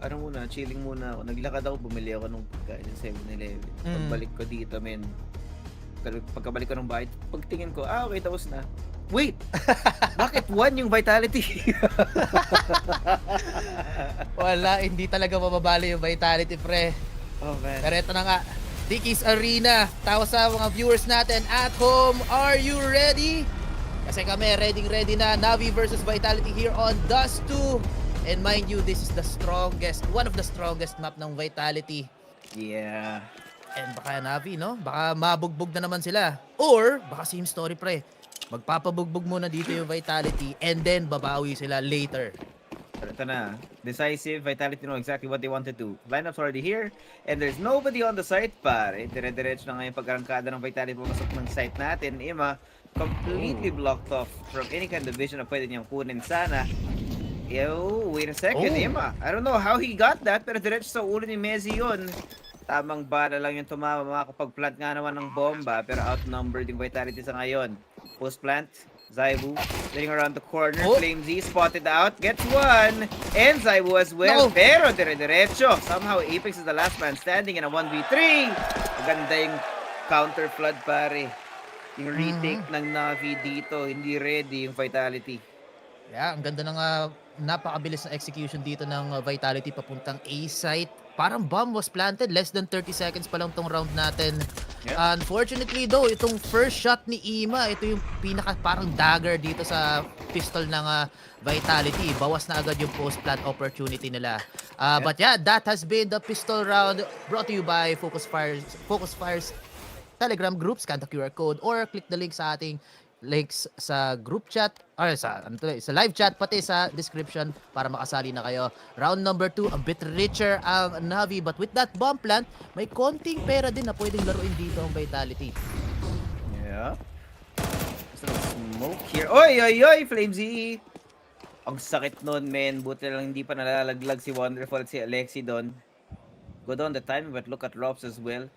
chilling muna ako. Naglakad ako, bumili ako ng pagkain sa 7-Eleven. Pagbalik ko dito, men. Pagkabalik ko ng bahay, pagtingin ko, okay, tapos na. Wait! Bakit 1 yung Vitality? Wala, hindi talaga mababali yung Vitality, pre. Oh, man. Pero ito na nga, Dickies Arena. Tawa sa mga viewers natin at home, are you ready? Kasi kami, ready na. Navi versus Vitality here on Dust 2. And mind you, this is one of the strongest map ng Vitality. Yeah. And baka Navi, no? Baka mabugbog na naman sila. Or, baka same story, pre. Magpapabugbog muna dito yung Vitality and then babawi sila later. Pero ito na. Decisive. Vitality know exactly what they want to do. Lineup's already here. And there's nobody on the site, pare. Dire-diretso na ngayon pag-arangkada ng Vitality pumasok ng site natin. Ima, completely blocked off from any kind of vision na pwede niyang kunin sana. Yo, wait a second, Ima. I don't know how he got that, pero diretso sa ulo ni Messi yun. Tamang bala lang yung tumama, makakapag-plant nga naman ng bomba, pero outnumbered yung Vitality sa ngayon. Post-plant, Zaibu, sitting around the corner, FlameZ spotted out, gets one, and Zaibu as well, pero dire-diretso. Somehow, Apex is the last man standing in a 1v3. Maganda yung counter flood, pare. Yung retake ng Navi dito, hindi ready yung Vitality. Yeah, ang ganda ng napakabilis na execution dito ng Vitality papuntang A site. Parang bomb was planted. Less than 30 seconds pa lang tong round natin. Yeah. Unfortunately though, itong first shot ni Ima, ito yung pinaka parang dagger dito sa pistol ng Vitality. Bawas na agad yung post-plant opportunity nila. But yeah, that has been the pistol round brought to you by FocusFire's Telegram group. Scan the QR code or click the link sa ating links sa group chat or sa live chat pati sa description para makasali na kayo. Round number 2, a bit richer ang Navi, but with that bomb plant, may konting pera din na pwedeng laruin dito ang Vitality. Yeah. Smoke here. Oy, FlameZ! Ang sakit nun, men. Buti lang hindi pa nalalaglag si Wonderful at si Alexi doon. Good on the time, but look at Rops as well.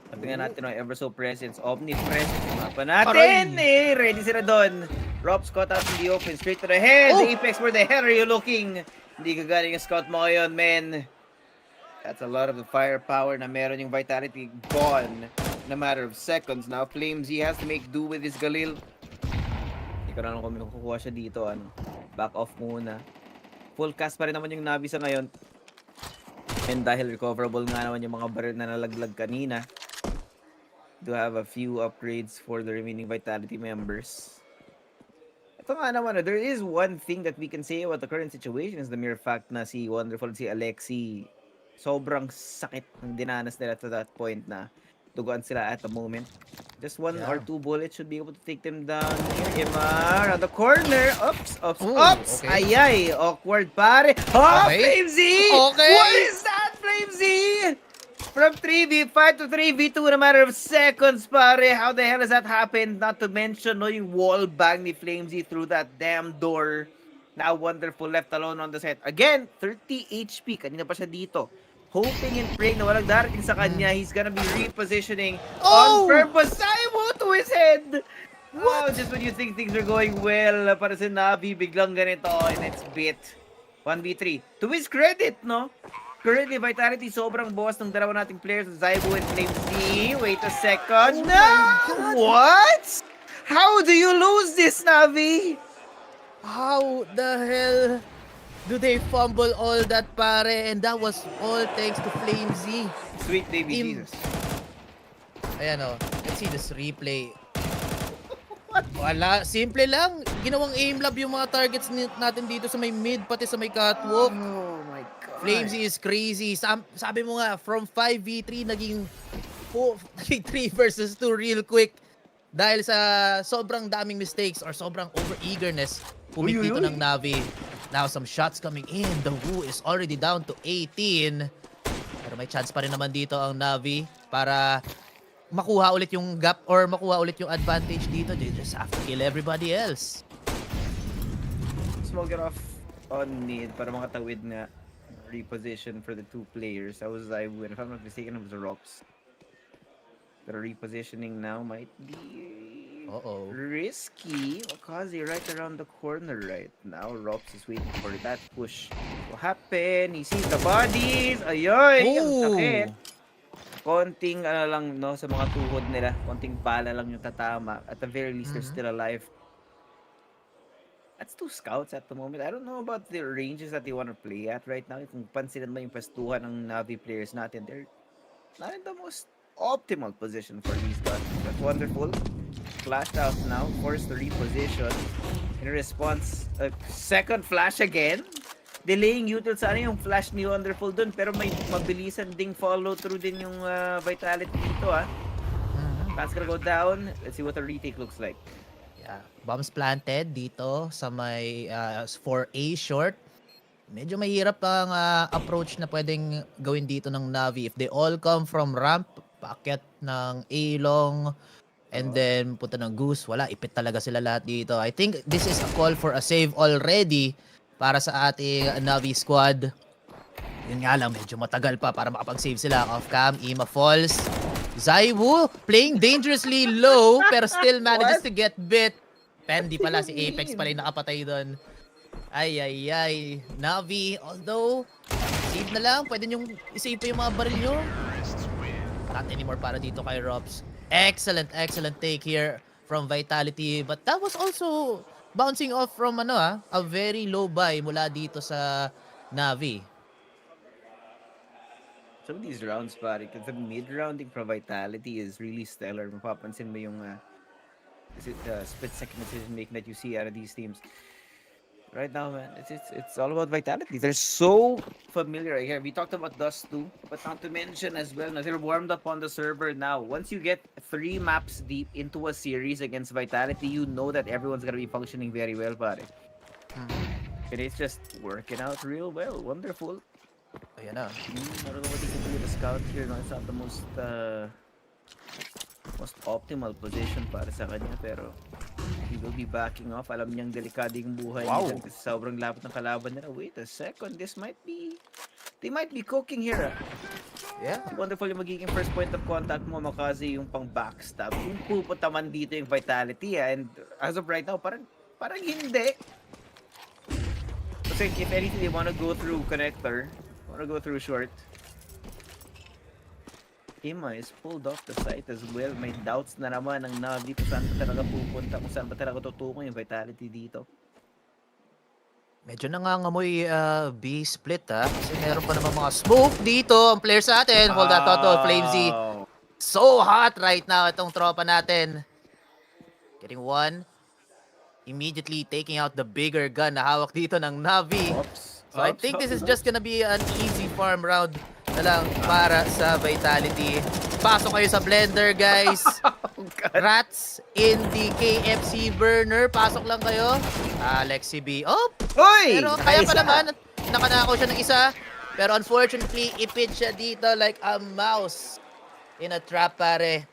Sabi nga natin, ever so presence, omnipresent yung mapa natin. Ready sila doon. Rops caught out in the open, straight to the head. Apex, where the hell are you looking? Hindi ka galing yung scout mo ngayon, men. That's a lot of the firepower na meron yung Vitality gone in a matter of seconds. Now, FlameZ has to make do with his Galil. Hindi ko na alam kung may kukuha siya dito. Back off muna. Full cast pa rin naman yung Navi sa ngayon. And dahil recoverable nga naman yung mga barrel na nalaglag kanina, do have a few upgrades for the remaining Vitality members. Ito nga naman, there is one thing that we can say about the current situation is the mere fact na si Wonderful at si Alexi, sobrang sakit ng dinanas nila to that point na duguan sila at the moment. Just one or two bullets should be able to take them down. Here, Ima, around the corner. Oops. Okay. Ayay, awkward pare. FlameZ! Okay. What is that, FlameZ? From 3v5 to 3v2 in a matter of seconds, pare. How the hell has that happened? Not to mention, no, yung wall bang ni Flamesy through that damn door. Now Wonderful left alone on the set. Again, 30 HP. Kanina pa siya dito. Hoping and praying na walang darating sa kanya. He's gonna be repositioning on purpose. Saiwo to his head! Wow, just when you think things are going well, para sa Navi, biglang ganito, and it's bit. 1v3. To his credit, no? Currently, Vitality sobrang boss ng dalawa nating players, Zaibu and Flamesy. Wait a second. No! What? How do you lose this, Navi? How the hell do they fumble all that, pare? And that was all thanks to Flamesy. Sweet baby Jesus. Ayan o. Let's see this replay. Wala. Simple lang. Ginawang aim lab yung mga targets natin dito sa may mid, pati sa may catwalk. Oh my God. Flamesy is crazy. Sabi mo nga, from 5v3, naging 3 versus 2 real quick. Dahil sa sobrang daming mistakes or sobrang over-eagerness pumit dito ng Navi. Now some shots coming in. The Wu is already down to 18. Pero may chance pa rin naman dito ang Navi para makuha ulit yung gap or makuha ulit yung advantage dito. They just have to kill everybody else. Smoke it off on mid para makatawid na reposition for the two players. That was Zaibu, and if I'm not mistaken, it was the Rops. The repositioning now might be risky. Wakazi right around the corner right now. Rops is waiting for that push to happen. He sees the bodies. Ayoy! Ang sakit. Konting lang no sa mga tuhod nila. Konting bala lang yung tatama. At the very least, they're still alive. That's 2 scouts at the moment. I don't know about the ranges that they want to play at right now. Kung pansinan mo yung pestuhan ng Navi players natin, they're not in the most optimal position for these guns. That's Wonderful. Flashed out now. Forced to reposition. In response, a second flash again. Delaying util sa yung flash ni Wonderful dun, pero may mabilisan ding follow through din yung Vitality dito That's gonna go down. Let's see what the retake looks like. Yeah, bombs planted dito sa may 4A short. Medyo mahirap ang approach na pwedeng gawin dito ng Navi. If they all come from ramp, packet ng A long, and then punta ng Goose, wala, ipit talaga sila lahat dito. I think this is a call for a save already para sa ating Navi squad. Yun nga lang, medyo matagal pa para makapag-save sila. Off-cam, Ima falls. Zaiwu playing dangerously low pero still manages to get bit. Pendi pala, si Apex pala yung nakapatay doon. Ay. Navi, although, save na lang. Pwede nyo isave pa yung mga baril nyo. Not anymore para dito kay Rops. Excellent take here from Vitality. But that was also bouncing off from a very low buy mula dito sa Navi. Some of these rounds, pare, because the mid-rounding from Vitality is really stellar. Mapapansin mo yung split-second decision-making that you see out of these teams. Right now, man, it's all about Vitality. They're so familiar here. We talked about Dust too, but not to mention as well, they're warmed up on the server now. Once you get 3 maps deep into a series against Vitality, you know that everyone's gonna be functioning very well, pare. And it's just working out real well. Wonderful. Ayan na. I don't know what he can do with the scout here. No? It's not the most optimal position para sa kanya, pero he will be backing off. Alam niyang delikado yung buhay niya. Sobrang lapit ng kalaban nila. Wait a second, they might be cooking here. Yeah. Wonderful yung magiging first point of contact mo, Makazi, yung pang backstab. Kung pupunta man dito yung Vitality, and as of right now, parang hindi. Kasi if anything, they wanna go through connector, wanna go through short. Ima is pulled off the site as well. May doubts na naman ng Navi kung saan ba talaga pupunta, kung saan ba talaga tutungo yung Vitality dito. Medyo nangangamoy B split kasi meron pa naman mga smoke dito ang players natin. Hold that thought, Flamesy. So hot right now itong tropa natin. Getting one. Immediately taking out the bigger gun na hawak dito ng Navi. So I think this is just gonna be an easy farm round na lang para sa Vitality. Pasok kayo sa blender, guys. Rats in the KFC burner. Pasok lang kayo. Alexi B. Oh! Oy! Pero kaya pa naman. Nakanakaw siya ng isa. Pero unfortunately, ipit siya dito like a mouse in a trap, pare.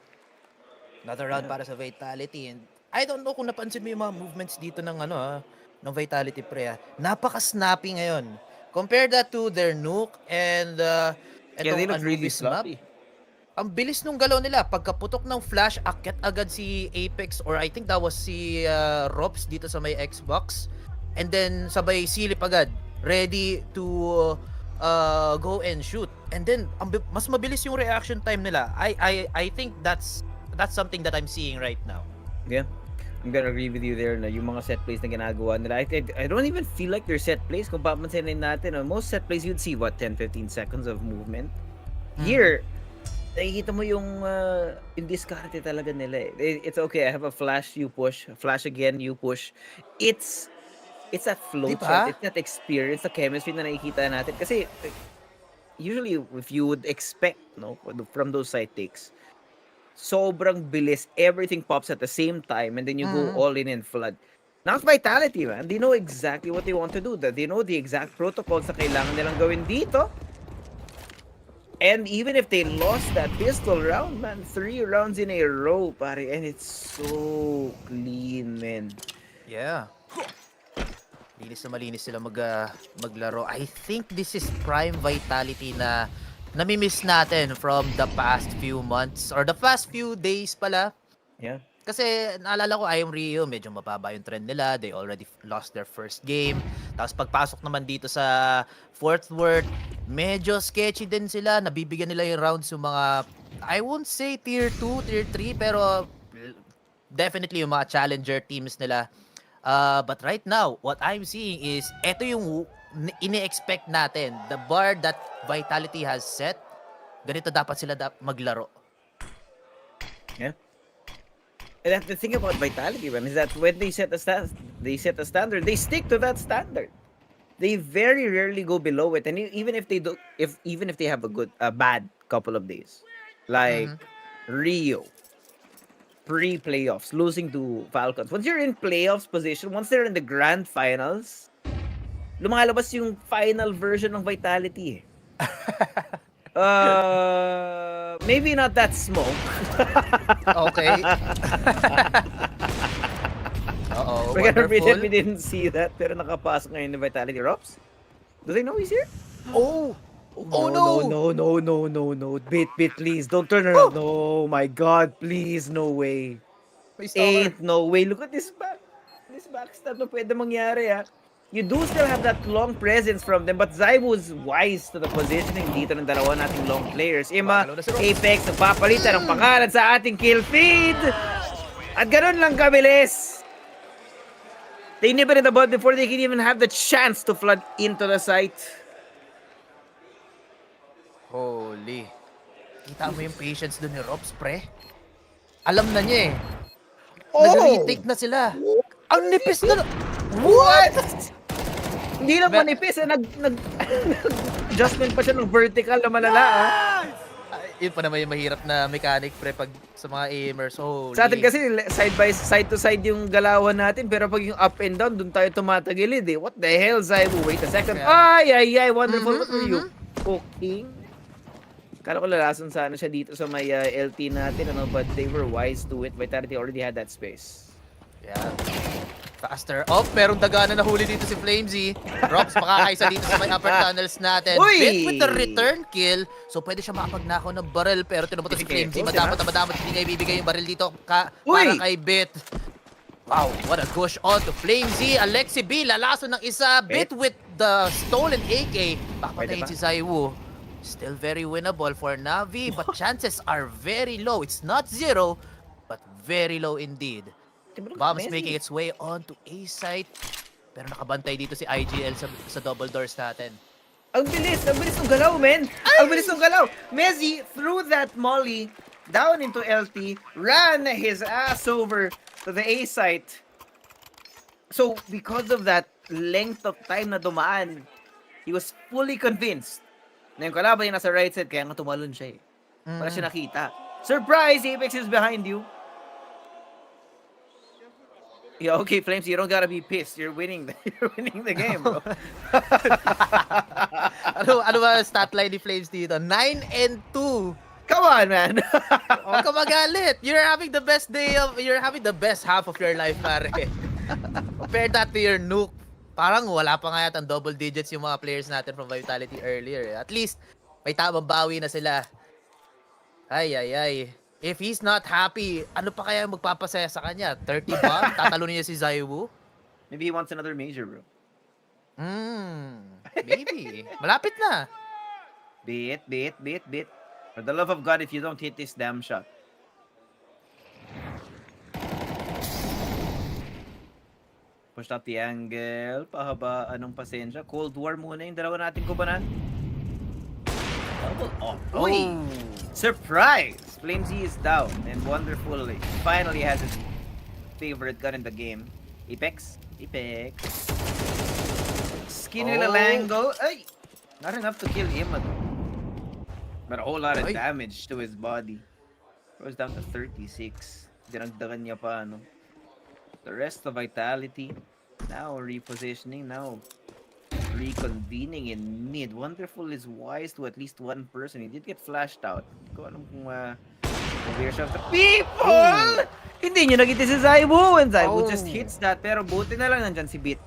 Another round para sa Vitality. And I don't know kung napansin mo yung mga movements dito ng ng Vitality, pre. Napaka-snappy ngayon. Compare that to their nuke and Yeah, they etong look really Anubis map. sloppy. Ang bilis nung galaw nila. Pagkaputok ng flash, akyat agad si Apex or I think that was si Rops dito sa may Xbox. And then sabay silip agad. Ready to go and shoot. And then mas mabilis yung reaction time nila. I think that's something that I'm seeing right now. Yeah. I'm gonna agree with you there na yung mga set plays na ginagawa nila. I don't even feel like they're set plays. Kung papansinin natin, most set plays you'd see, 10-15 seconds of movement. Here, nakikita mo yung diskarte talaga nila eh. It's okay, I have a flash, you push. Flash again, you push. It's that flow Diba? chart, it's that experience, the chemistry na nakikita natin. Kasi, usually, if you would expect, from those side takes, sobrang bilis, everything pops at the same time, and then you go all in and flood. Now it's Vitality, man. They know exactly what they want to do. They know the exact protocols na kailangan nilang gawin dito. And even if they lost that pistol round, man, 3 rounds in a row, pare, and it's so clean, man. Yeah. Linis na malinis sila maglaro. I think this is prime Vitality na namimiss natin from the past few months or the past few days pala. Yeah. Kasi naalala ko, I'm Rio, medyo mababa yung trend nila. They already lost their first game. Tapos pagpasok naman dito sa fourth world, medyo sketchy din sila. Nabibigyan nila yung rounds yung mga, I won't say tier 2, tier 3, pero definitely yung mga challenger teams nila. But right now, what I'm seeing is, eto yung ini-expect natin. The bar that Vitality has set, ganito dapat sila maglaro. Yeah. And the thing about Vitality, man, is that when they set a standard, they stick to that standard. They very rarely go below it, and even if they do, even if they have a bad couple of days, like Rio, pre-playoffs, losing to Falcons. Once you're in playoffs position, once they're in the grand finals, lumalabas yung final version ng Vitality. Maybe not that smoke. Okay. Uh-oh, We're gonna pretend wonderful. we didn't see that, pero nakapasok ngayon yung Vitality. Rops? Do they know he's here? Oh! Oh no! No. Bit, please. Don't turn around. No, my God, please, no way. May stalker. Ain't no way. Look at this back. This backstab na pwede mangyari, ha. You do still have that long presence from them, but Zai was wise to the positioning dito ng dalawa nating long players. Ima, Apex, nagpapalitan ng pangalan sa ating kill feed. At ganun lang kabilis. They nip it in the bud before they can even have the chance to flood into the site. Holy. Kita mo yung patience dun ni Robs, pre? Alam na niya eh. Nag-retake na sila. Ang nipis na... What? Hindi lang manipis, nag-adjustment pa siya ng vertical na malala. Yun pa naman yung mahirap na mechanic, pre, pag sa mga aimers. Holy. Sa atin kasi side to side yung galawan natin, pero pag yung up and down, dun tayo tumatagilid eh. What the hell, Zaibu? Wait a second. Yeah. Ay, wonderful. What were you cooking? Kala ko lalason sana siya dito sa may LT natin, but they were wise to it. Vitality already had that space. Yeah. Faster. Oh, merong dagana na huli dito si Flamesy. Robs makakaisa dito sa may upper tunnels natin. Uy! Bit with the return kill. So pwede siya makapagnakaw ng barrel, pero tinabuto si Flamesy. Madamot na madamot. Hindi niya ibibigay yung barrel dito para kay Bit. Wow, what a gush on to Flamesy. Alexi B, lalason ng isa. Bit with the stolen AK. Papatayin si Zaiwu. Still very winnable for NAVI, but chances are very low. It's not zero, but very low indeed. Bombs making its way onto A site. Pero nakabantay dito si IGL sa double doors natin. Ang bilis ng galaw, men. Ang bilis ng galaw. Messi threw that molly down into LT, ran his ass over to the A site. So, because of that length of time na dumaan, he was fully convinced na yung kalaban niya nasa right side, kaya nga tumalon siya eh. Para siya nakita. Surprise! Apex is behind you. Yeah, okay, Flames, you don't gotta be pissed. You're winning the game, bro. Ano ba stat line ni Flames dito? 9-2. Come on, man. Huwag ka magalit. You're having the best half of your life, pare. Compare that to your nuke. Parang wala pa nga yata double digits yung mga players natin from Vitality earlier. At least, may tamang bawi na sila. Ay. If he's not happy, ano pa kaya magpapasaya sa kanya? 30 ba? Tatalunin niya si Zaiwu? Maybe he wants another major, bro. Maybe. Malapit na. Bit. For the love of God, if you don't hit this damn shot. Pushed up the angle. Pahaba, anong pasensya. Cold War muna yung dalawa nating kubanan. Uy! Surprise! Flamesy is down and wonderfully finally has his favorite gun in the game. Apex. Skinny Lalango. Ay! Not enough to kill him. But a whole lot of damage to his body. Goes down to 36. Dinagdagan niya pa, ano. The rest of Vitality. Now repositioning. Now reconvening in mid. Wonderful is wise to at least one person. He did get flashed out. Hindi ko alam kung we're shot the people! Hindi nyo nakita si Zaiwu. And Zaiwu just hits that. Pero buti na lang nandyan si Bit.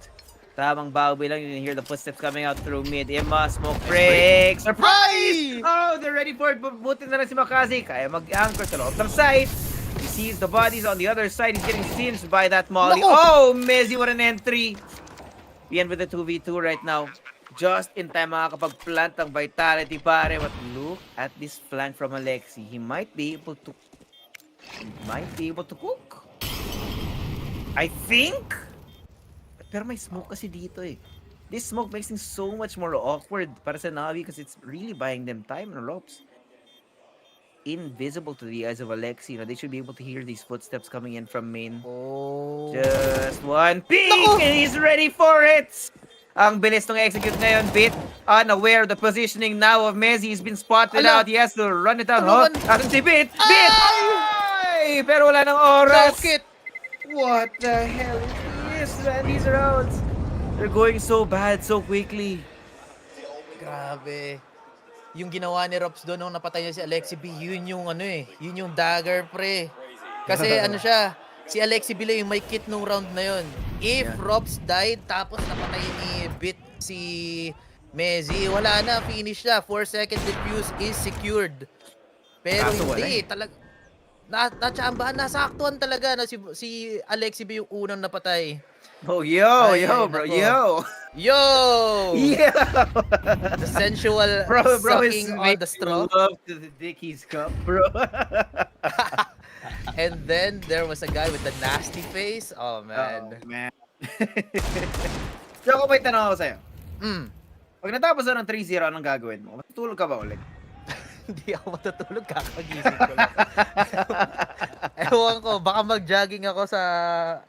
Tamang bawi lang. You can hear the footsteps coming out through mid. Imma, smoke break. Surprise! Oh, they're ready for it. Buti na lang si Makazi. Kaya mag-anchor sa loob ng site. He sees the bodies on the other side. He's getting singed by that molly. Oh, Mezzy, what an entry. We end with the 2v2 right now. Just in time makakapag-plant ang Vitality, pare. But look at this flank from Alexi. He might be able to cook. I think. Pero may smoke kasi dito eh. This smoke makes things so much more awkward para sa Navi because it's really buying them time and ropes. Invisible to the eyes of Alexi. You know, they should be able to hear these footsteps coming in from main. Just one peek and he's ready for it. Ang bilis nung execute ngayon, Bit. Unaware of the positioning now of Mezzy. He's been spotted out. He has to run it down. Asan si Bit? Bit! Ay! Pero wala nang oras. What the hell is this, man? These rounds. They're going so bad so quickly. Grabe. Yung ginawa ni Rops doon nung napatay niya si Alexi B, yun yung yun yung dagger, pre. Kasi siya, si Alexi B lang yung may kit nung round na yun. If Rops died, tapos napatay ni Bit si Mezzy, wala na, finish na. 4-second defuse is secured. Pero hindi, talaga, natsambahan, nasaktuhan talaga na si Alexi B yung unang napatay. Oh, yo, bro, yo. The sensual sucking on the straw. Love to the Dickies cup, bro. And then there was a guy with the nasty face. Oh, man. So, may tanong ako sa'yo. Pag natapos na ng 3-0, anong gagawin mo? Matutulog ka ba ulit? Hindi ako matutulog, kakagising ko lang. Ewan ko, baka mag-jogging ako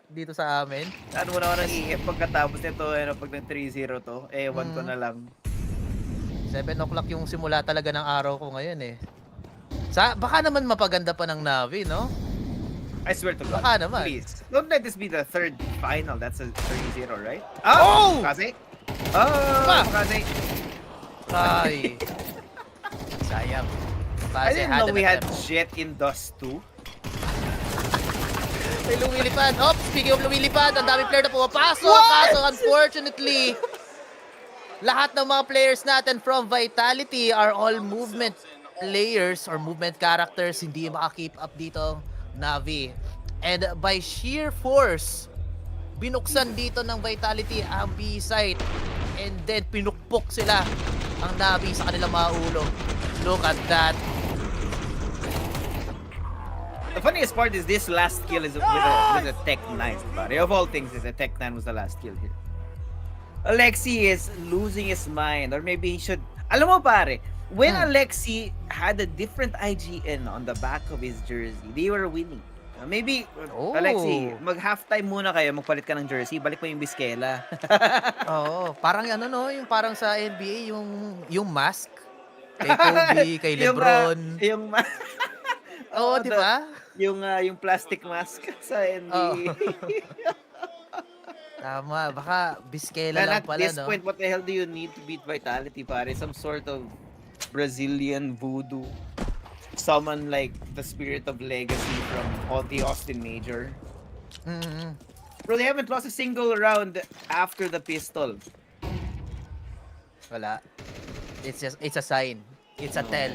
dito sa amin. Ano mo na ako nag-iip pagkatapos nito, pag ng 3-0 to? Ewan ko na lang. 7 o'clock yung simula talaga ng araw ko ngayon eh. Baka naman mapaganda pa ng Navi, no? I swear to God. Baka naman. Please. Don't let this be the third final. That's a 3-0, right? Oh! Kasi? Oh! Kasi? Ay. Sayang. I didn't know we had Jet in Dust too. May lumilipad. Speaking of lumilipad, ang dami player na pumapasok. Kaso unfortunately, lahat ng mga players natin from Vitality are all movement players or movement characters. Hindi maka-keep up dito, Navi. And by sheer force, binuksan dito ng Vitality ang B site. And then pinukpok sila ang Navi sa kanilang mga ulo. Look at that. The funniest part is this last kill is with a Tech 9. Buddy. Of all things, the Tech 9 was the last kill here. Alexi is losing his mind, or maybe he should. Alam mo pare, when Alexi had a different IGN on the back of his jersey, they were winning. Maybe, Alexi, mag-halftime muna kayo, magpalit ka ng jersey, balik mo yung Biskela. Oo, parang yung parang sa NBA, yung mask. Kay Kobe, kay Lebron. Yung Oo, di ba? Yung plastic mask sa NBA. Tama, baka Biskela And lang at pala, this no? point, what the hell do you need to beat Vitality, pare? Some sort of Brazilian voodoo. Someone like the Spirit of Legacy from the Austin Major. Mm-hmm. Bro, they haven't lost a single round after the pistol. Wala. It's a sign. It's a tell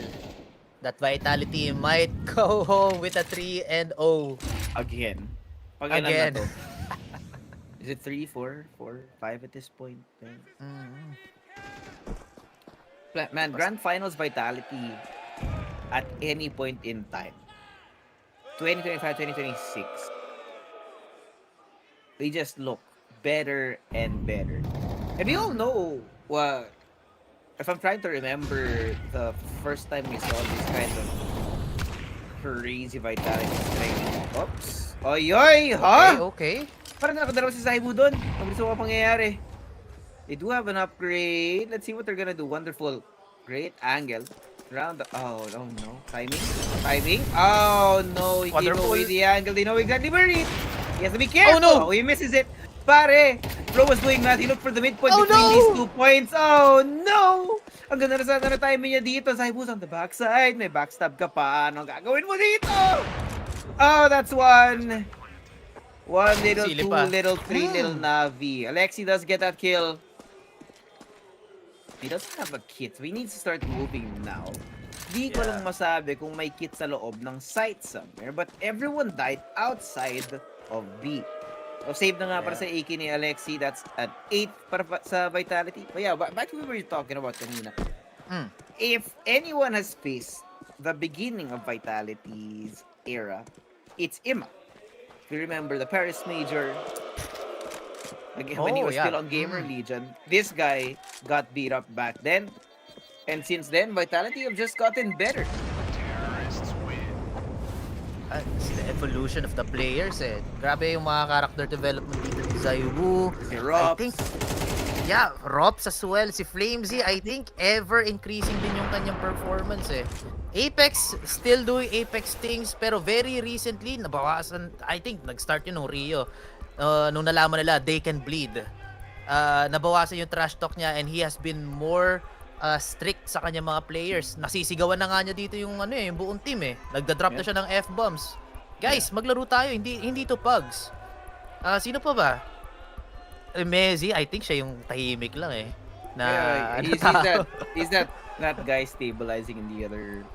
that Vitality might go home with a 3-0. Again. Pag ilan na Again. to? Is it 3, 4, 5 at this point? Mm-hmm. Man, Grand Finals Vitality at any point in time. 2025, 2026. They just look better and better. And we all know, if I'm trying to remember the first time we saw this kind of crazy Vitality strength. Oops. Oy, ha? Okay. Parang nakadalawa si Zaibu doon. Ang gusto ko pangyayari. They do have an upgrade. Let's see what they're gonna do. Wonderful. Great angle. Round the... Oh no. Timing. Oh, no. He gave Wonderful. away the angle. They know exactly where he... He has to be careful. Oh, no. He misses it. Pare, Bro was doing that. He looked for the midpoint Oh, between no. these 2 points. Oh, no. Ang ganda na sana na timing niya dito. Zaibu's on the backside. May backstab ka pa. Anong gagawin mo dito? Oh, that's one. 1 little, Sili 2 pa. little, 3 little Navi. Alexi does get that kill. He doesn't have a kit. We need to start moving now. Di ko lang masabi kung may kit sa loob ng site somewhere, but everyone died outside of B. So save na nga para sa AK ni Alexi. That's at 8 para sa Vitality. But yeah, back to what we were talking about kanina. If anyone has faced the beginning of Vitality's era, it's Ima. If you remember the Paris Major, when he was still on Gamer Legion, this guy got beat up back then. And since then, Vitality have just gotten better. It's the evolution of the players eh. Grabe yung mga character development dito ni Zaiwu. Si I Rops. think, yeah, Rops as well. Si Flamesy, I think ever increasing din yung kanyang performance eh. Apex, still doing Apex things, pero very recently, nabawasan, I think, nag-start yun nung Rio. Nung nalaman nila, they can bleed. Nabawasan yung trash talk niya and he has been more strict sa kanyang mga players. Nasisigawan na nga niya dito yung yung buong team eh. Nagda-drop na siya ng F-bombs. Guys, maglaro tayo, hindi to pugs. Sino pa ba? Mezzi, I think siya yung tahimik lang eh. Na He's that guy stabilizing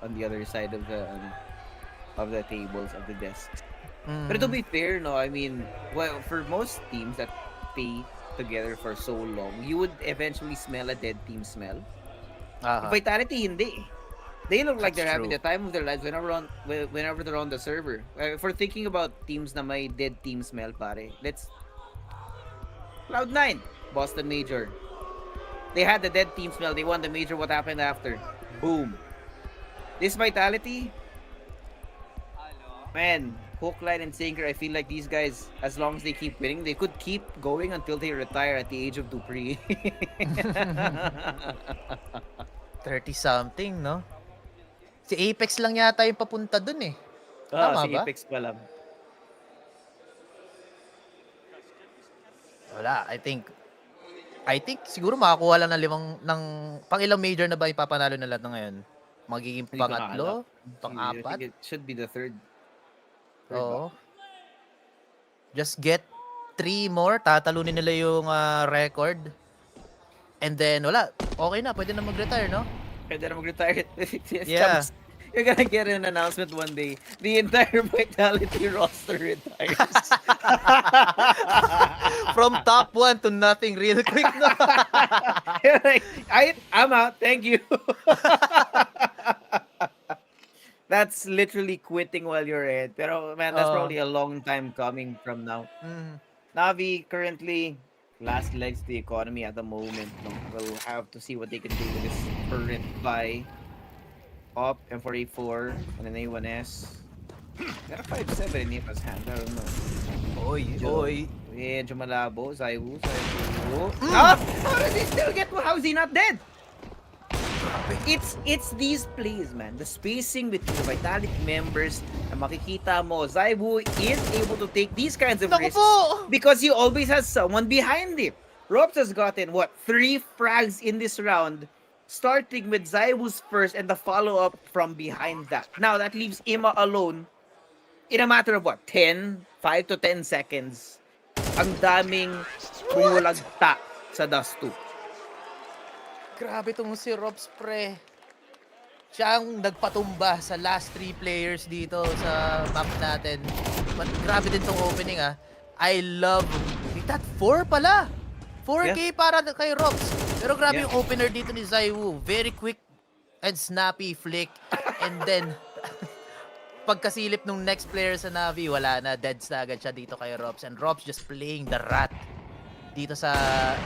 on the other side of the tables, of the desks. But to be fair, no, I mean, well, for most teams that stay together for so long, you would eventually smell a dead team smell. Vitality, hindi. They look like they're having the time of their lives whenever they're on the server. If we're thinking about teams na may dead team smell, pare, let's... Cloud9, Boston Major. They had the dead team smell. They won the Major. What happened after? Boom. This Vitality, man, hook, line, and sinker. I feel like these guys, as long as they keep winning, they could keep going until they retire at the age of Dupree. 30-something, no? Si Apex lang yata yung papunta dun eh. Tama si ba? Apex pa lang. Wala, I think siguro makakuha lang ng pang-ilang major na ba ipapanalo na lahat na ngayon? Magiging Hindi ko pangatlo? I Pang-apat? think it should be the third. Oo. Just get 3 more, tatalunin nila yung record. And then, wala. Okay na, pwede na mag-retire, no? Pwede na mag-retire. Yeah. You're gonna get an announcement one day. The entire Vitality roster retires. From top 1 to nothing real quick, no? Like, I'm out. Thank you. That's literally quitting while you're ahead. Pero man, that's probably a long time coming from now. Navi currently last legs to the economy at the moment. We'll have to see what they can do with this current buy. Up M4A4 and an A1S. Got a 5.7 in Nipa's hand. I don't know. Oy. Medyo malabo. Zaiwu. How does he still get? How is he not dead? It's these plays, man. The spacing between the Vitality members na makikita mo, Zaiwu is able to take these kinds of Naku risks po! because he always has someone behind him. Ropes has gotten, 3 frags in this round, starting with Zaiwu's first and the follow-up from behind that. Now, that leaves Ima alone in a matter of 5 to 10 seconds. Ang daming bumulagta sa Dust 2. Grabe tong si Robs, pre. Siya ang nagpatumba sa last 3 players dito sa map natin. But grabe din tong opening, ah. I love... That 4 pala! 4K para kay Robs. Pero grabe yung opener dito ni Zaiwu. Very quick and snappy flick. And then, pagkasilip nung next player sa Navi, wala na. Deads na agad siya dito kay Robs. And Robs just playing the rat dito sa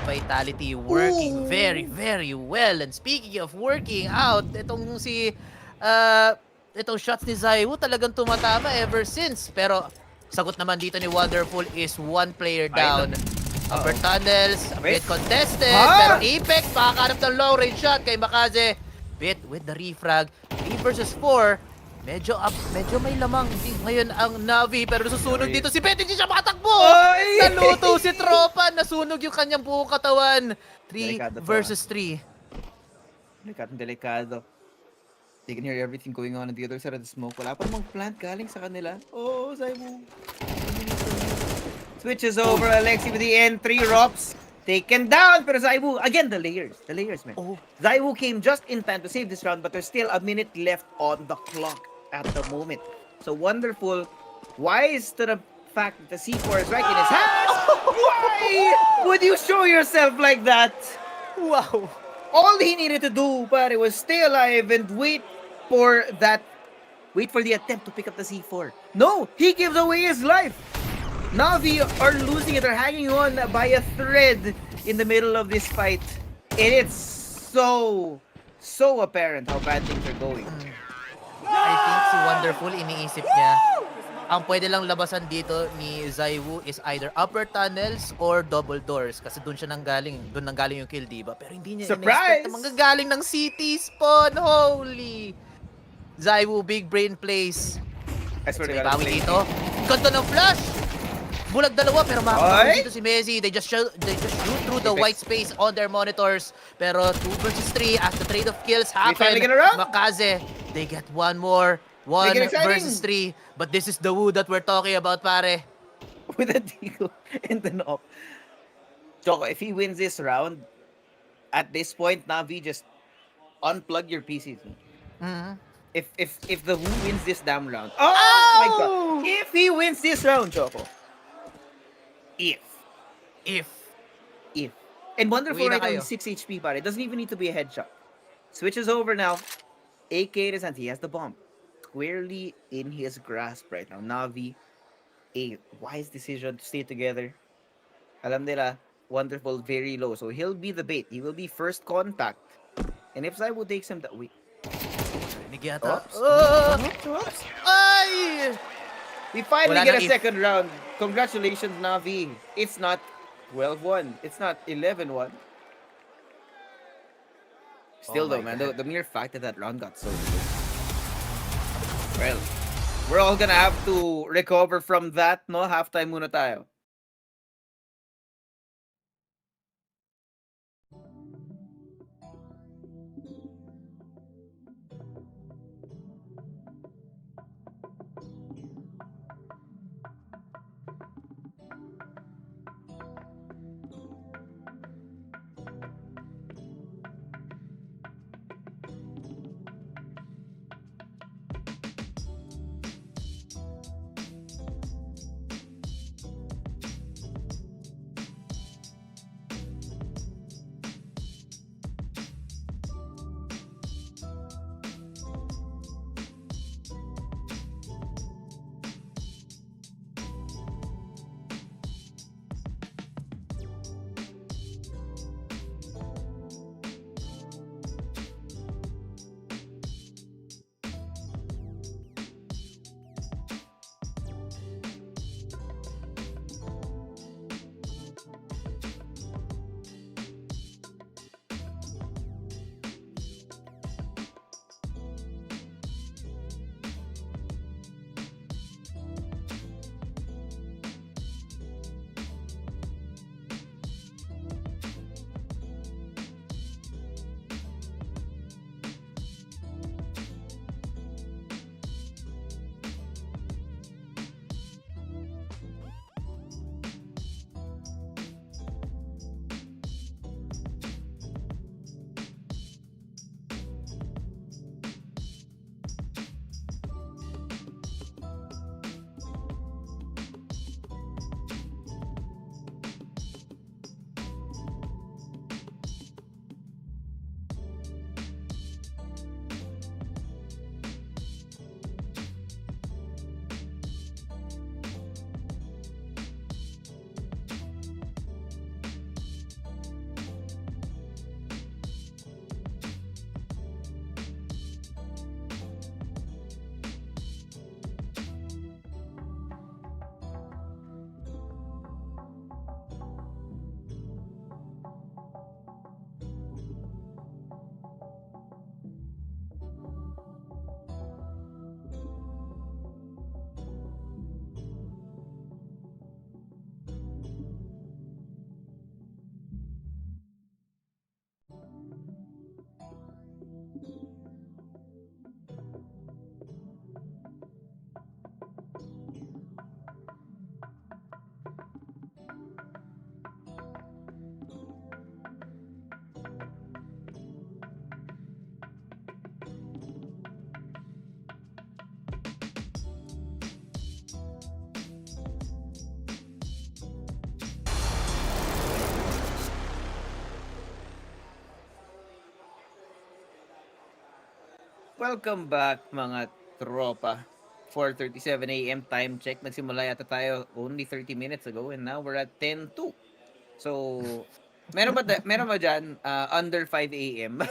Vitality, working very, very well. And speaking of working out, itong shots ni Zaiwu talagang tumatama ever since. Pero sagot naman dito ni Wonderful is 1 player down. Upper tunnels, a bit contested, pero Apex makakanap ng long range shot kay Makaze. Bit with the refrag, 3 versus 4. Medyo may lamang ngayon ang Navi, pero nasusunog dito si Bet, hindi siya makatakbo! Naluto si Tropa, nasunog yung kanyang buong katawan. 3 versus 3. Delikado. They can hear everything going on the other side of the smoke. Wala pa namang plant galing sa kanila. Oh, Zaiwu. Switches over Alexi with the N3 Rops. Taken down, pero Zaiwu, again, the layers, man. Zaiwu came just in time to save this round, but there's still a minute left on the clock at the moment. So Wonderful, wise to the fact that the C4 is right in his hands. Why would you show yourself like that? Wow. All he needed to do, but it was stay alive and wait for the attempt to pick up the C4. No, he gives away his life. Navi are losing it. They're hanging on by a thread in the middle of this fight. And it's so apparent how bad things are going. I think si Wonderful, iniisip niya, ang pwede lang labasan dito ni Zaiwu is either upper tunnels or double doors. Kasi doon nanggaling yung kill, diba? Pero hindi niya in-expect na manggagaling ng city spawn. Holy! Zaiwu, big brain plays. I swear to May God, bawi dito. Ganda ng flash! Bulag dalawa, pero makakabawi dito si Messi. They just shoot through the white space on their monitors. Pero 2 versus 3 after trade of kills happen. Makaze, they get one more. 1 versus 3. But this is the Wu that we're talking about, pare. With a deal and then up. Choco, if he wins this round, at this point, Navi, just unplug your PCs. If the Wu wins this damn round. Oh my God. If he wins this round, Choco. If. And Wonderful right now, 6 HP, but it doesn't even need to be a headshot. Switches over now. AK in his hands. He has the bomb squarely in his grasp right now. Navi, a wise decision to stay together. Alam nila, Wonderful very low, so he'll be the bait. He will be first contact. And if Zaiwu takes him that way. Ay! We finally get a second round. Congratulations, Navi. It's not 12-1. It's not 11-1. Still though, man, the mere fact that round got so good. Well, we're all gonna have to recover from that, no? Halftime muna tayo. Welcome back mga tropa. 4:37 AM time check. Nagsimula yata tayo only 30 minutes ago and now we're at 10:02. So, meron ba dyan under 5 AM?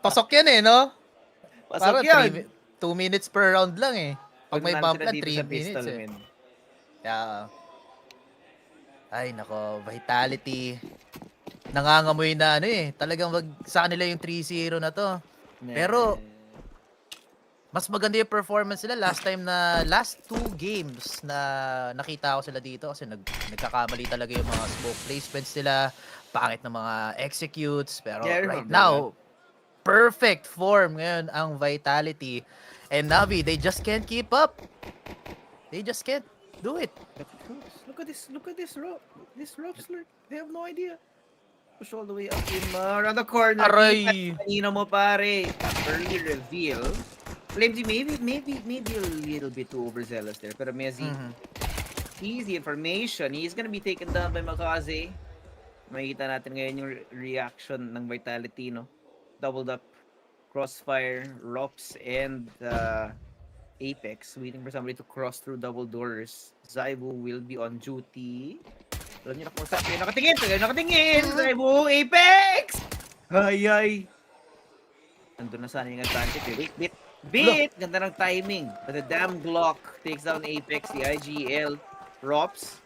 Pasok yan eh, no? Pasok Parang yun. 2 minutes per round lang eh. Pag may Pag bump sila lang, dito 3 sa minutes pistol, eh. men. Yeah. Ay, nako, Vitality. Nangangamoy na ano eh. Talagang sa kanila yung 3-0 na to. Pero, mas maganda yung performance nila last 2 games na nakita ko sila dito kasi nagkakamali talaga yung mga smoke placements nila, pangit na mga executes, pero Yeah, I right remember now, perfect form ngayon ang Vitality. And Navi, they just can't keep up. They just can't do it. Look at this rope. This rope slurp. They have no idea. Push all the way up in around the corner. Aray! Kanina mo pare. Early reveal. Flamesy maybe a little bit too overzealous there. Pero Mezzy, he's the information. He's gonna be taken down by Makaze. Makikita natin ngayon yung reaction ng Vitality, no? Doubled up. Crossfire, Rops, and Apex waiting for somebody to cross through double doors. Zaibu will be on duty. Alam niyo na kung saan kayo nakatingin! Zaibu, Apex! Ay! Nandun na sana yung advantage. Bit! Ganda ng timing. But the damn Glock takes down Apex, the IGL. Rops.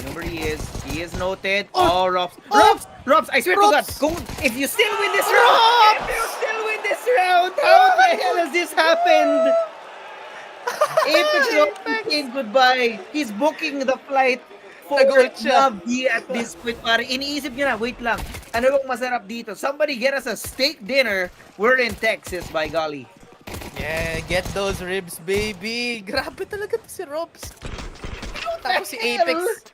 Remember he is noted. Oh, Rops! I swear to God, if you still win this round, how the hell has this happened? Apex saying goodbye. He's booking the flight for NAVI at this point. Pare, iniisip niya na, wait lang. Ano bang masarap dito? Somebody get us a steak dinner. We're in Texas, by golly. Yeah, get those ribs, baby. Grabe talaga to si Robs. Tapos si Apex.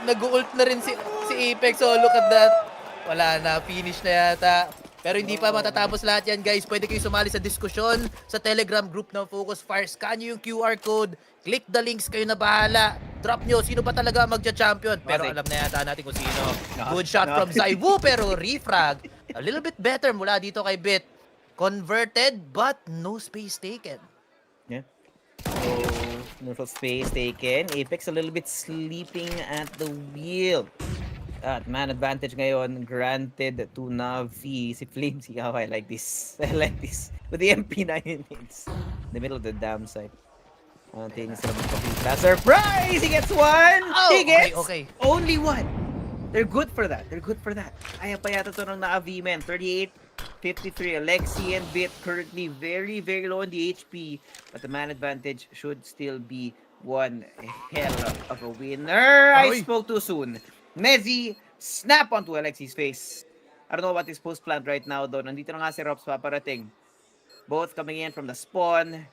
Nag-ult na rin si Apex. Oh, look at that. Wala na, finish na yata. Pero hindi pa matatapos lahat yan, guys. Pwede kayo sumali sa diskusyon sa Telegram group ng FocusFire. Scan nyo yung QR code. Click the links, kayo na bahala. Drop nyo, sino ba talaga magja-champion? Pero alam na yata natin kung sino. Good shot from Zaibu, pero refrag. A little bit better mula dito kay Bit. Converted, but no space taken. Yeah. So, no space taken. Apex a little bit sleeping at the wheel. At man advantage ngayon granted to Navi. Si Flamesy, I like this. I like this. With the MP9 it's in the middle of the damn site. Things surprise! He gets one! Oh, he gets okay. only one! They're good for that. Ayaw pa yata to ng Navi, man. 38-53. Alexi and Bit currently very, very low on the HP. But the man advantage should still be one hell of a winner. I spoke too soon. Mezzy, snap onto Alexi's face. I don't know what is post-plant right now, though. Nandito na nga si Rops paparating. Both coming in from the spawn.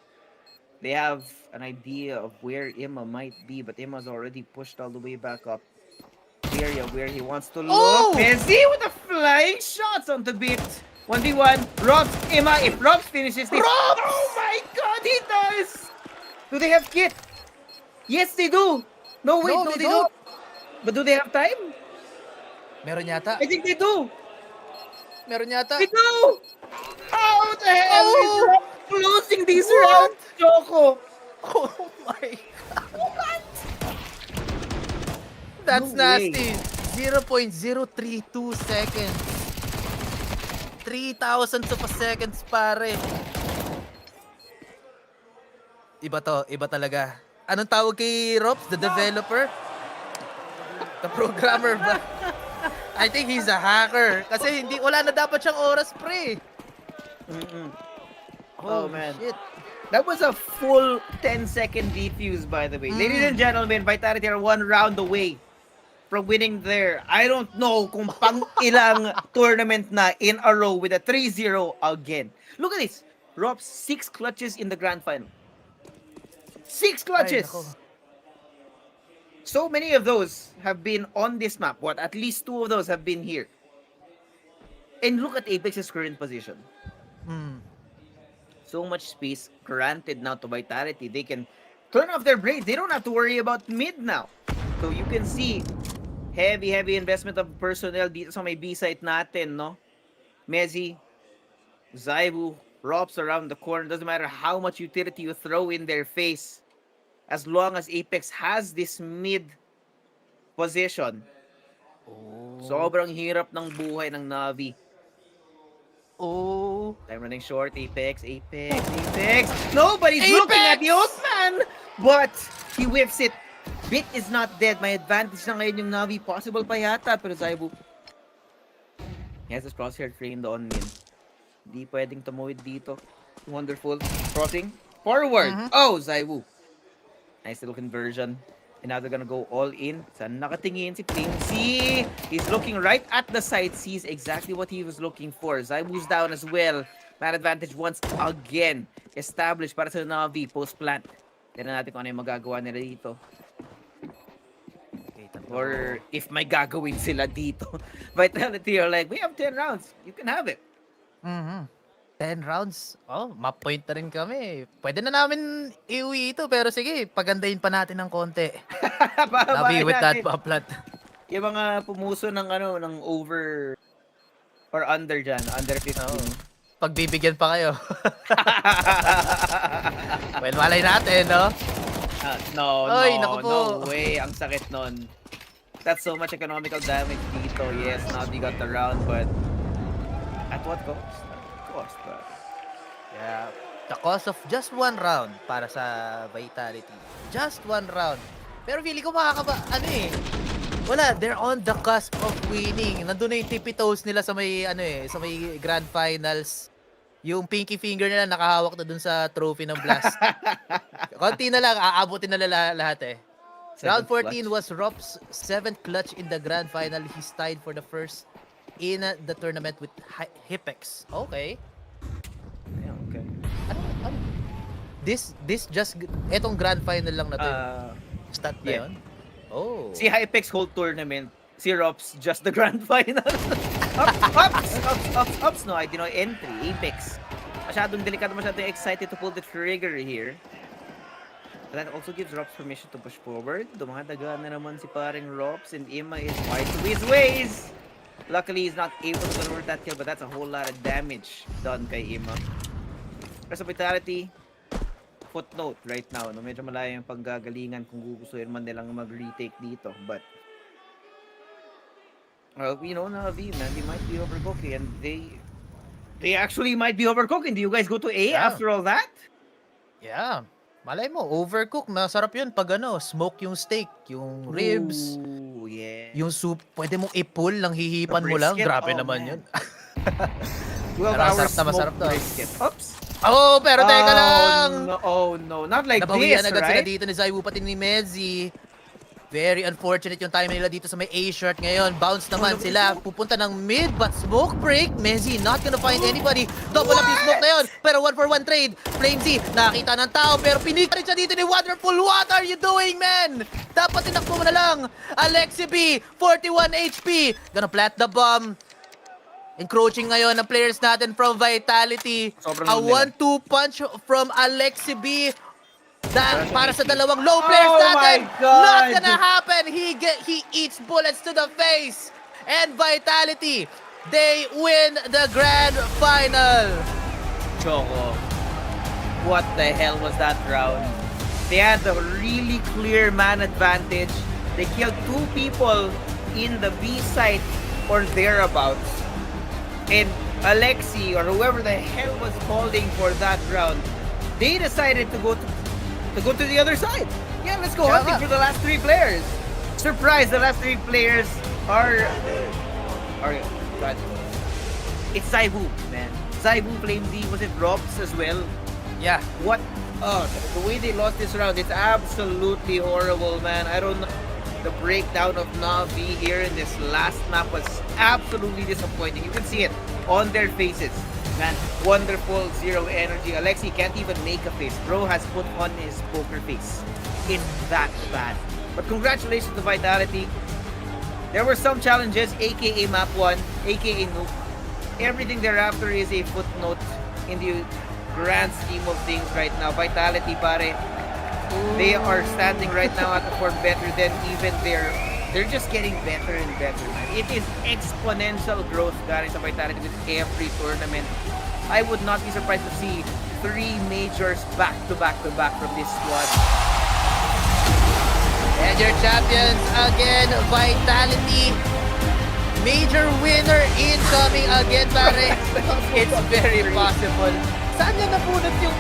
They have an idea of where Imma might be, but Imma's already pushed all the way back up. The area where he wants to look. Oh! Mezzy with the flying shots onto Bit. 1v1. Rops, Imma. If Rops finishes this. Rops! Oh my God, he does! Do they have kit? Yes, they do. No, wait, no, they don't. But do they have time? Meron yata. I think they do. Meron yata. They do. How the hell is Rob closing these rounds, Choco? Oh my God. What? That's No way. nasty. 0.032 seconds. 3,000 of a seconds, pare. Iba to, iba talaga. Anong tawag kay Robs? The developer? The programmer ba? I think he's a hacker. Kasi wala na dapat siyang oras, pre. Oh, man. Shit. That was a full 10-second defuse, by the way. Ladies and gentlemen, Vitality are 1 round away from winning there. I don't know kung pang ilang tournament na in a row with a 3-0 again. Look at this. Robs, 6 clutches in the grand final. 6 clutches! Ay, nako. So many of those have been on this map. What? At least 2 of those have been here. And look at Apex's current position. So much space granted now to Vitality. They can turn off their blades. They don't have to worry about mid now. So you can see Heavy investment of personnel dito sa may B-site natin, no? Mezzi, Zaibu, Rops around the corner. Doesn't matter how much utility you throw in their face. As long as Apex has this mid position. Sobrang hirap ng buhay ng Navi. Time running short. Apex. Nobody's looking at the old man! But he whips it. Bit is not dead. May advantage na ngayon yung Navi. Possible pa yata. Pero Zaibu, he has his crosshair trained on mid. Hindi pwedeng tumuwid dito. Wonderful. Crossing. Forward. Oh, Zaibu. Nice little conversion. And now they're gonna go all in. Saan nakatingin si Flimsy? He's looking right at the side. Sees exactly what he was looking for. Zaibu's down as well. Man advantage once again. Established para sa Navi. Post-plant. Tignan natin kung ano yung magagawa nila dito. Or if may gagawin sila dito. Vitality are like, we have 10 rounds. You can have it. 10 rounds. Oh, ma-point na rin kami. Pwede na namin iuwi ito, pero sige, pagandahin pa natin ng konti. Nabi with that poplat. Yung mga pumuso ng ng over or under dyan, under 15. Pagbibigyan pa kayo. Well, malay natin, no? Oy, naku po. No way. Ang sakit nun. That's so much economical damage dito. Yes, now they got the round, but at what cost? Yeah. The cost of just one round para sa Vitality. Just one round. Pero feeling ko wala, they're on the cusp of winning. Nandun na yung tippy toes nila sa may, sa may grand finals. Yung pinky finger nila nakahawak na dun sa trophy ng Blast. Konti na lang, aabutin na lahat eh. Round 14 was Rob's 7th clutch in the grand final. He's tied for the first in the tournament with Hipex. Okay. Yeah, okay. Ano? Etong grand final lang na to. Stat na yun? Oh. Si Hypex whole tournament, si Rops just the grand final. Ups. No, I did not entry. Apex. Masyadong delikado, masyadong excited to pull the trigger here. But that also gives Rops permission to push forward. Dumadaga na naman si paring Rops and Ima is wide to his ways. Luckily, he's not able to convert that kill, but that's a whole lot of damage done kay Ima. Rest of Vitality, footnote right now. No, medyo malayo yung panggagalingan kung gugustuhin man nilang mag-retake dito. But, Navi, man, they might be overcooking. And they actually might be overcooking. Do you guys go to A after all that? Yeah. Malay mo, overcook. Masarap yun pag smoke yung steak, yung ribs. Ooh, yeah. Yung soup, pwede mong i-pull lang, hihipan mo lang. Grabe naman yun. 12 hours masarap to. Oops. Oh, pero teka lang. No. Not like Nabawian this, agad right? sila dito ni Zaiwu pati ni Mezzi. Very unfortunate yung time nila dito sa may A-shirt ngayon. Bounce naman sila. Pupunta ng mid, but smoke break. Mezzi not gonna find anybody. Double up yung smoke na yun. Pero 1-for-1 trade. Flamesy, nakita ng tao. Pero pinika rin siya dito ni Wonderful. What are you doing, man? Dapat tinakbo mo na lang. Alexi B, 41 HP. Gonna plant the bomb. Encroaching ngayon ng players natin from Vitality. A 1-2 punch from Alexi B. Para sa dalawang low players natin. Not gonna happen. He eats bullets to the face. And Vitality, they win the grand final. Choco, what the hell was that round? They had a really clear man advantage. They killed 2 people in the B site or thereabouts. And Alexi or whoever the hell was holding for that round, they decided to go to the other side. Yeah, let's go hunting for the last 3 players. Surprise, the last 3 players are it's Zaiwu, man. Zaiwu, Flamesy, was it Robs as well? Yeah. What? The way they lost this round, it's absolutely horrible, man. I don't know. The breakdown of Navi here in this last map was absolutely disappointing. You can see it on their faces. Man, wonderful, zero energy. Alexi can't even make a face. Bro has put on his poker face. It's that bad. But congratulations to Vitality. There were some challenges, aka map 1, aka Nuke. Everything thereafter is a footnote in the grand scheme of things right now. Vitality, pare, they are standing right now at the form better than even their they're just getting better and better, man. It is exponential growth, guys, sa Vitality with every tournament. I would not be surprised to see 3 majors back to back from this squad. And your champions again, Vitality. Major winner incoming again, pare. It's very possible. Saan niya napunod yung,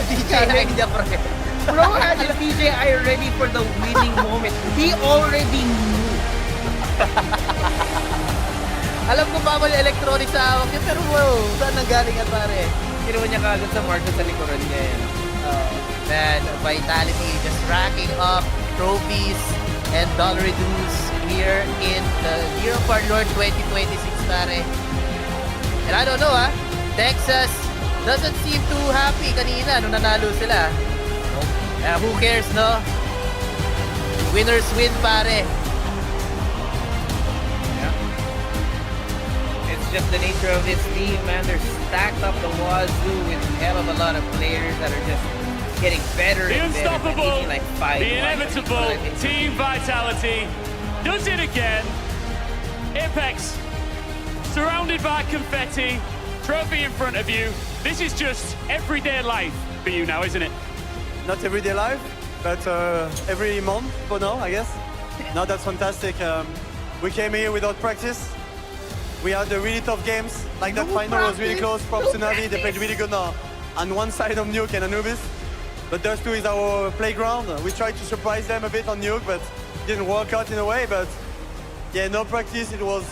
DJI niya, pre? Bro had his DJI ready for the winning moment. He already knew. Alam ko pa yung electronics sa hawak niya, pero wow, saan nanggaling yan, pare? Kinuha niya kagad sa market sa likuran niya. Man, Vitality just racking up trophies and dollar dues here in the Year of Our Lord 2026, pare. And I don't know, Texas doesn't seem too happy kanina nung nanalo sila. Who cares, no? Winners win, pare. It's just the nature of this team, man. They're stacked up the wazoo with hell of a lot of players that are just getting better The and better. unstoppable, Like 5-1. the inevitable Team Vitality does it again. Apex, surrounded by confetti, trophy in front of you. This is just everyday life for you now, isn't it? Not everyday life, but every month for now, I guess. No, that's fantastic. We came here without practice. We had the really tough games. Like that final was really close. Props to NAVI. They played really good now on one side of Nuke and Anubis. But those two is our playground. We tried to surprise them a bit on Nuke, but didn't work out in a way. But yeah, no practice. It was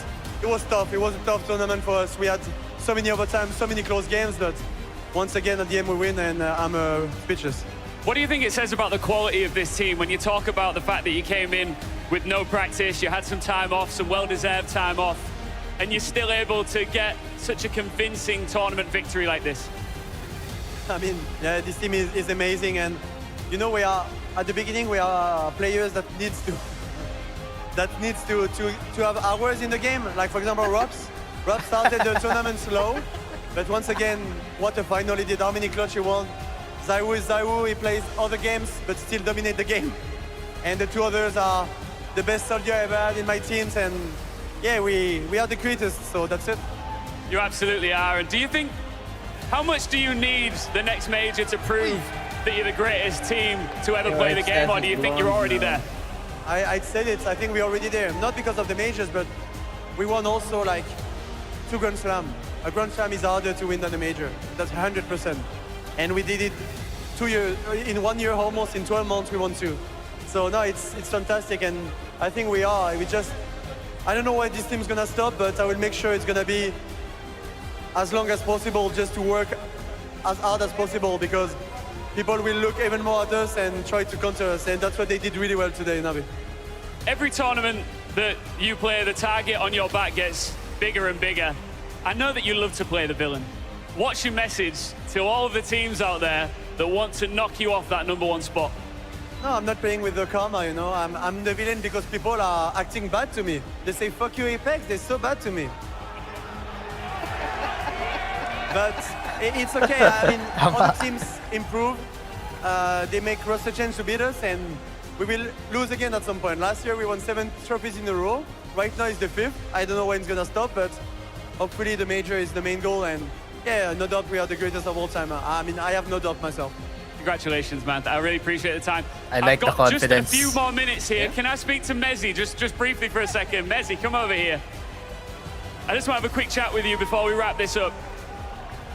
tough. It was a tough tournament for us. We had so many overtimes, so many close games. But once again, at the end, we win, and I'm speechless. What do you think it says about the quality of this team when you talk about the fact that you came in with no practice, you had some time off, some well-deserved time off, and you're still able to get such a convincing tournament victory like this? I mean, yeah, this team is amazing, and you know, we are at the beginning. We are players that needs to have hours in the game. Like for example, Robs started the tournament slow, but once again, what a final he did! How many clutch he won? Zaiwu is Zaiwu. He plays other games, but still dominate the game. And the two others are the best soldier I've had in my teams, and yeah, we are the greatest. So that's it. You absolutely are. And do you think, how much do you need the next major to prove that you're the greatest team to ever play the game, or do you think you're already there? I'd say it. I think we're already there. Not because of the majors, but we won also like 2 Grand Slam. A Grand Slam is harder to win than a major. That's 100%. And we did it 2 years, in 1 year almost, in 12 months we won 2. So no, it's fantastic, and I think we just, I don't know why this team's gonna stop, but I will make sure it's gonna be as long as possible, just to work as hard as possible, because people will look even more at us and try to counter us, and that's what they did really well today, Navi. Every tournament that you play, the target on your back gets bigger and bigger. I know that you love to play the villain. What's your message to all of the teams out there that want to knock you off that #1 spot? No, I'm not playing with the karma, you know. I'm the villain because people are acting bad to me. They say, fuck you, Apex, they're so bad to me. But it's okay. I mean, other teams improve. They make roster change to beat us, and we will lose again at some point. Last year, we won 7 trophies in a row. Right now, it's the 5th. I don't know when it's going to stop, but hopefully the major is the main goal. And yeah, no doubt we are the greatest of all time. I mean, I have no doubt myself. Congratulations, man. I really appreciate the time. I like the confidence. Just a few more minutes here. Can I speak to Mezzi just briefly for a second? Mezzi, come over here. I just want to have a quick chat with you before we wrap this up.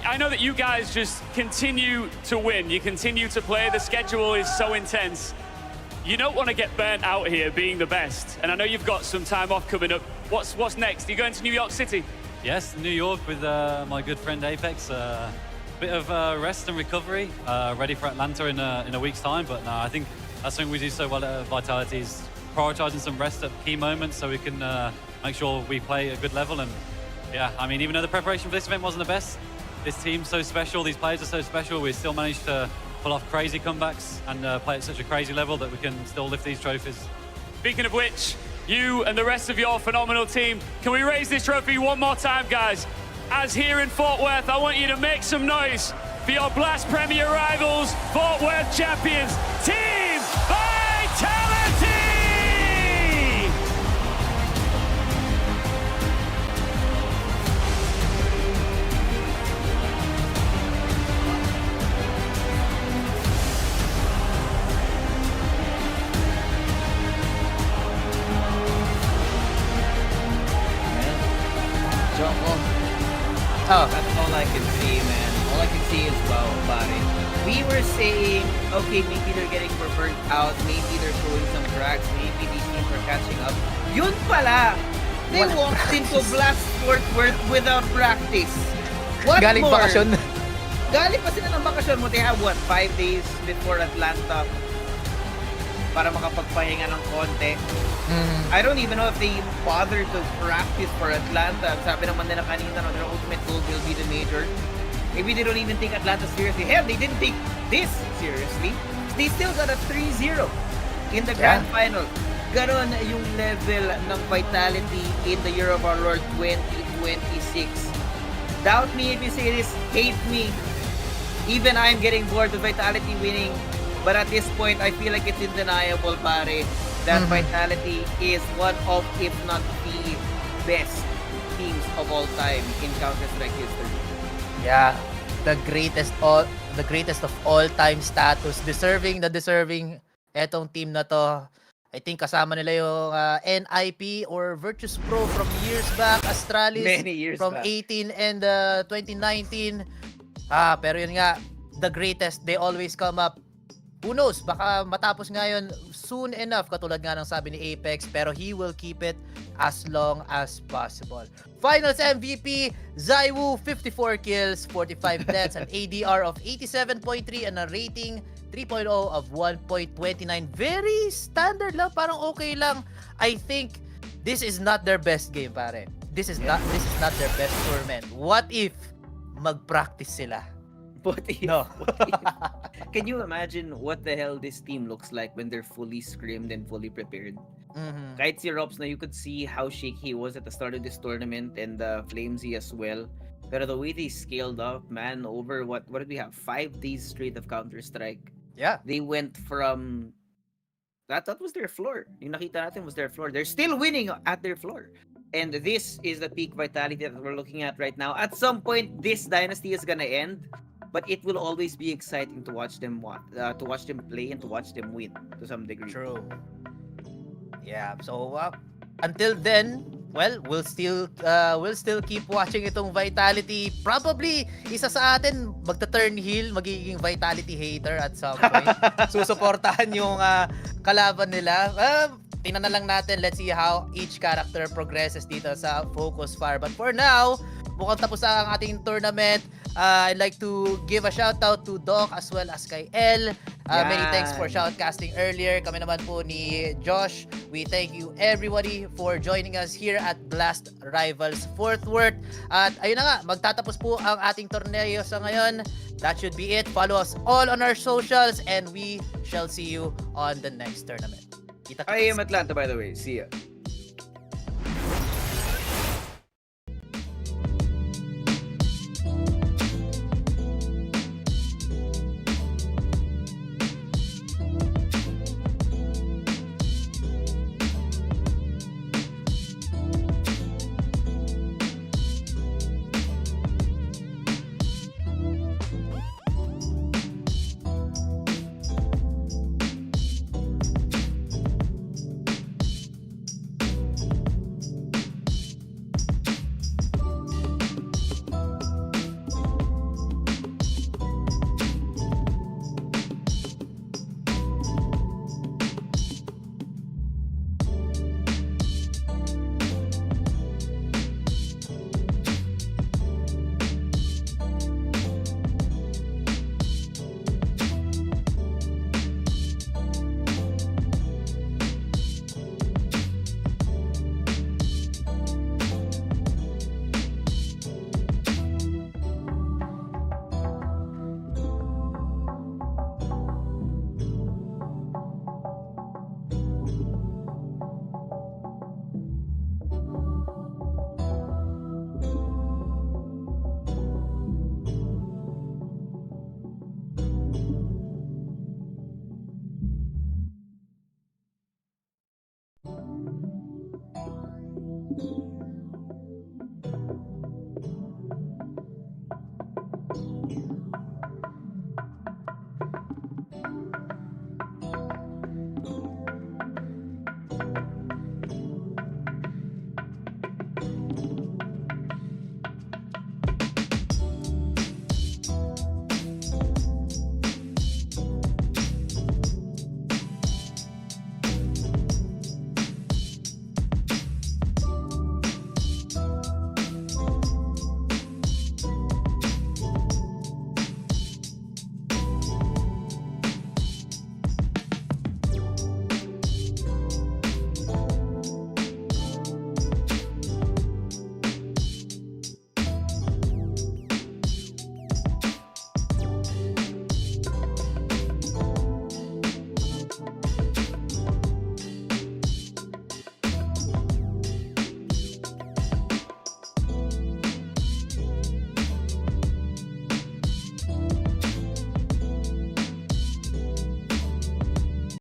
I know that you guys just continue to win. You continue to play. The schedule is so intense. You don't want to get burnt out here being the best. And I know you've got some time off coming up. What's next? Are you going to New York City? Yes, New York with my good friend Apex. Bit of rest and recovery, ready for Atlanta in a week's time. But no, I think that's something we do so well at Vitality is prioritizing some rest at key moments so we can make sure we play at a good level. And yeah, I mean, even though the preparation for this event wasn't the best, this team's so special, these players are so special, we still managed to pull off crazy comebacks and play at such a crazy level that we can still lift these trophies. Speaking of which, you and the rest of your phenomenal team, can we raise this trophy one more time, guys? As here in Fort Worth, I want you to make some noise for your Blast Premier rivals, Fort Worth champions, Team Vitality! Oh. That's all I can see, man. All I can see is wow, pare. We were saying, okay, maybe they're getting more burnt out, maybe they're showing some cracks, maybe these teams are catching up. Yun pala! They walked into Blast Fort Worth without practice. What Galing more? bakasyon. Galing pa sila ng bakasyon mo. They have what, 5 days before Atlanta para makapagpahinga ng konti. I don't even know if they bother to practice for Atlanta. Sabi naman nila kanina, no, their ultimate goal will be the major. Maybe they don't even take Atlanta seriously. Hell, they didn't take this seriously. They still got a 3-0 in the grand final. Ganon yung level ng vitality in the year of our Lord 2026. Doubt me if you say this, hate me. Even I'm getting bored of vitality winning. But at this point, I feel like it's undeniable, pare, that Vitality is one of, if not the best teams of all time in Counter-Strike history. Yeah, the greatest of all time status, deserving etong team na to. I think kasama nila yung NIP or Virtus Pro from years back, Astralis Many years from back. 18 and 2019. Pero yun nga, the greatest, they always come up. Who knows, baka matapos ngayon soon enough, katulad nga ng sabi ni Apex, pero he will keep it as long as possible. Finals MVP, Zaiwu, 54 kills, 45 deaths, an ADR of 87.3 and a rating 3.0 of 1.29. Very standard lang, parang okay lang. I think this is not their best game, pare. This is not their best tournament. What if mag-practice sila? What if? No. What if? Can you imagine what the hell this team looks like when they're fully scrimmed and fully prepared? Kahit si Robs na, you could see how shaky he was at the start of this tournament, and Flamesy as well. Pero the way they scaled up, man, over what did we have? 5 days straight of Counter-Strike. Yeah. They went from that was their floor. Yung nakita natin was their floor. They're still winning at their floor. And this is the peak vitality that we're looking at right now. At some point, this dynasty is gonna end. But it will always be exciting to watch them play and to watch them win to some degree. True. Yeah. So until then, well, we'll still keep watching itong Vitality. Probably isa sa atin magta-turn heel, magiging Vitality hater at some point. Susuportahan yung kalaban nila. Tingnan na lang natin. Let's see how each character progresses dito sa FocusFire. But for now, mukhang tapos ang ating tournament. I'd like to give a shout out to Doc as well as kay El. Many thanks for shoutcasting earlier. Kami naman po ni Josh. We thank you everybody for joining us here at Blast Rivals Fort Worth. At ayun na nga, magtatapos po ang ating torneo sa ngayon. That should be it. Follow us all on our socials and we shall see you on the next tournament. I am Atlanta, by the way. See ya.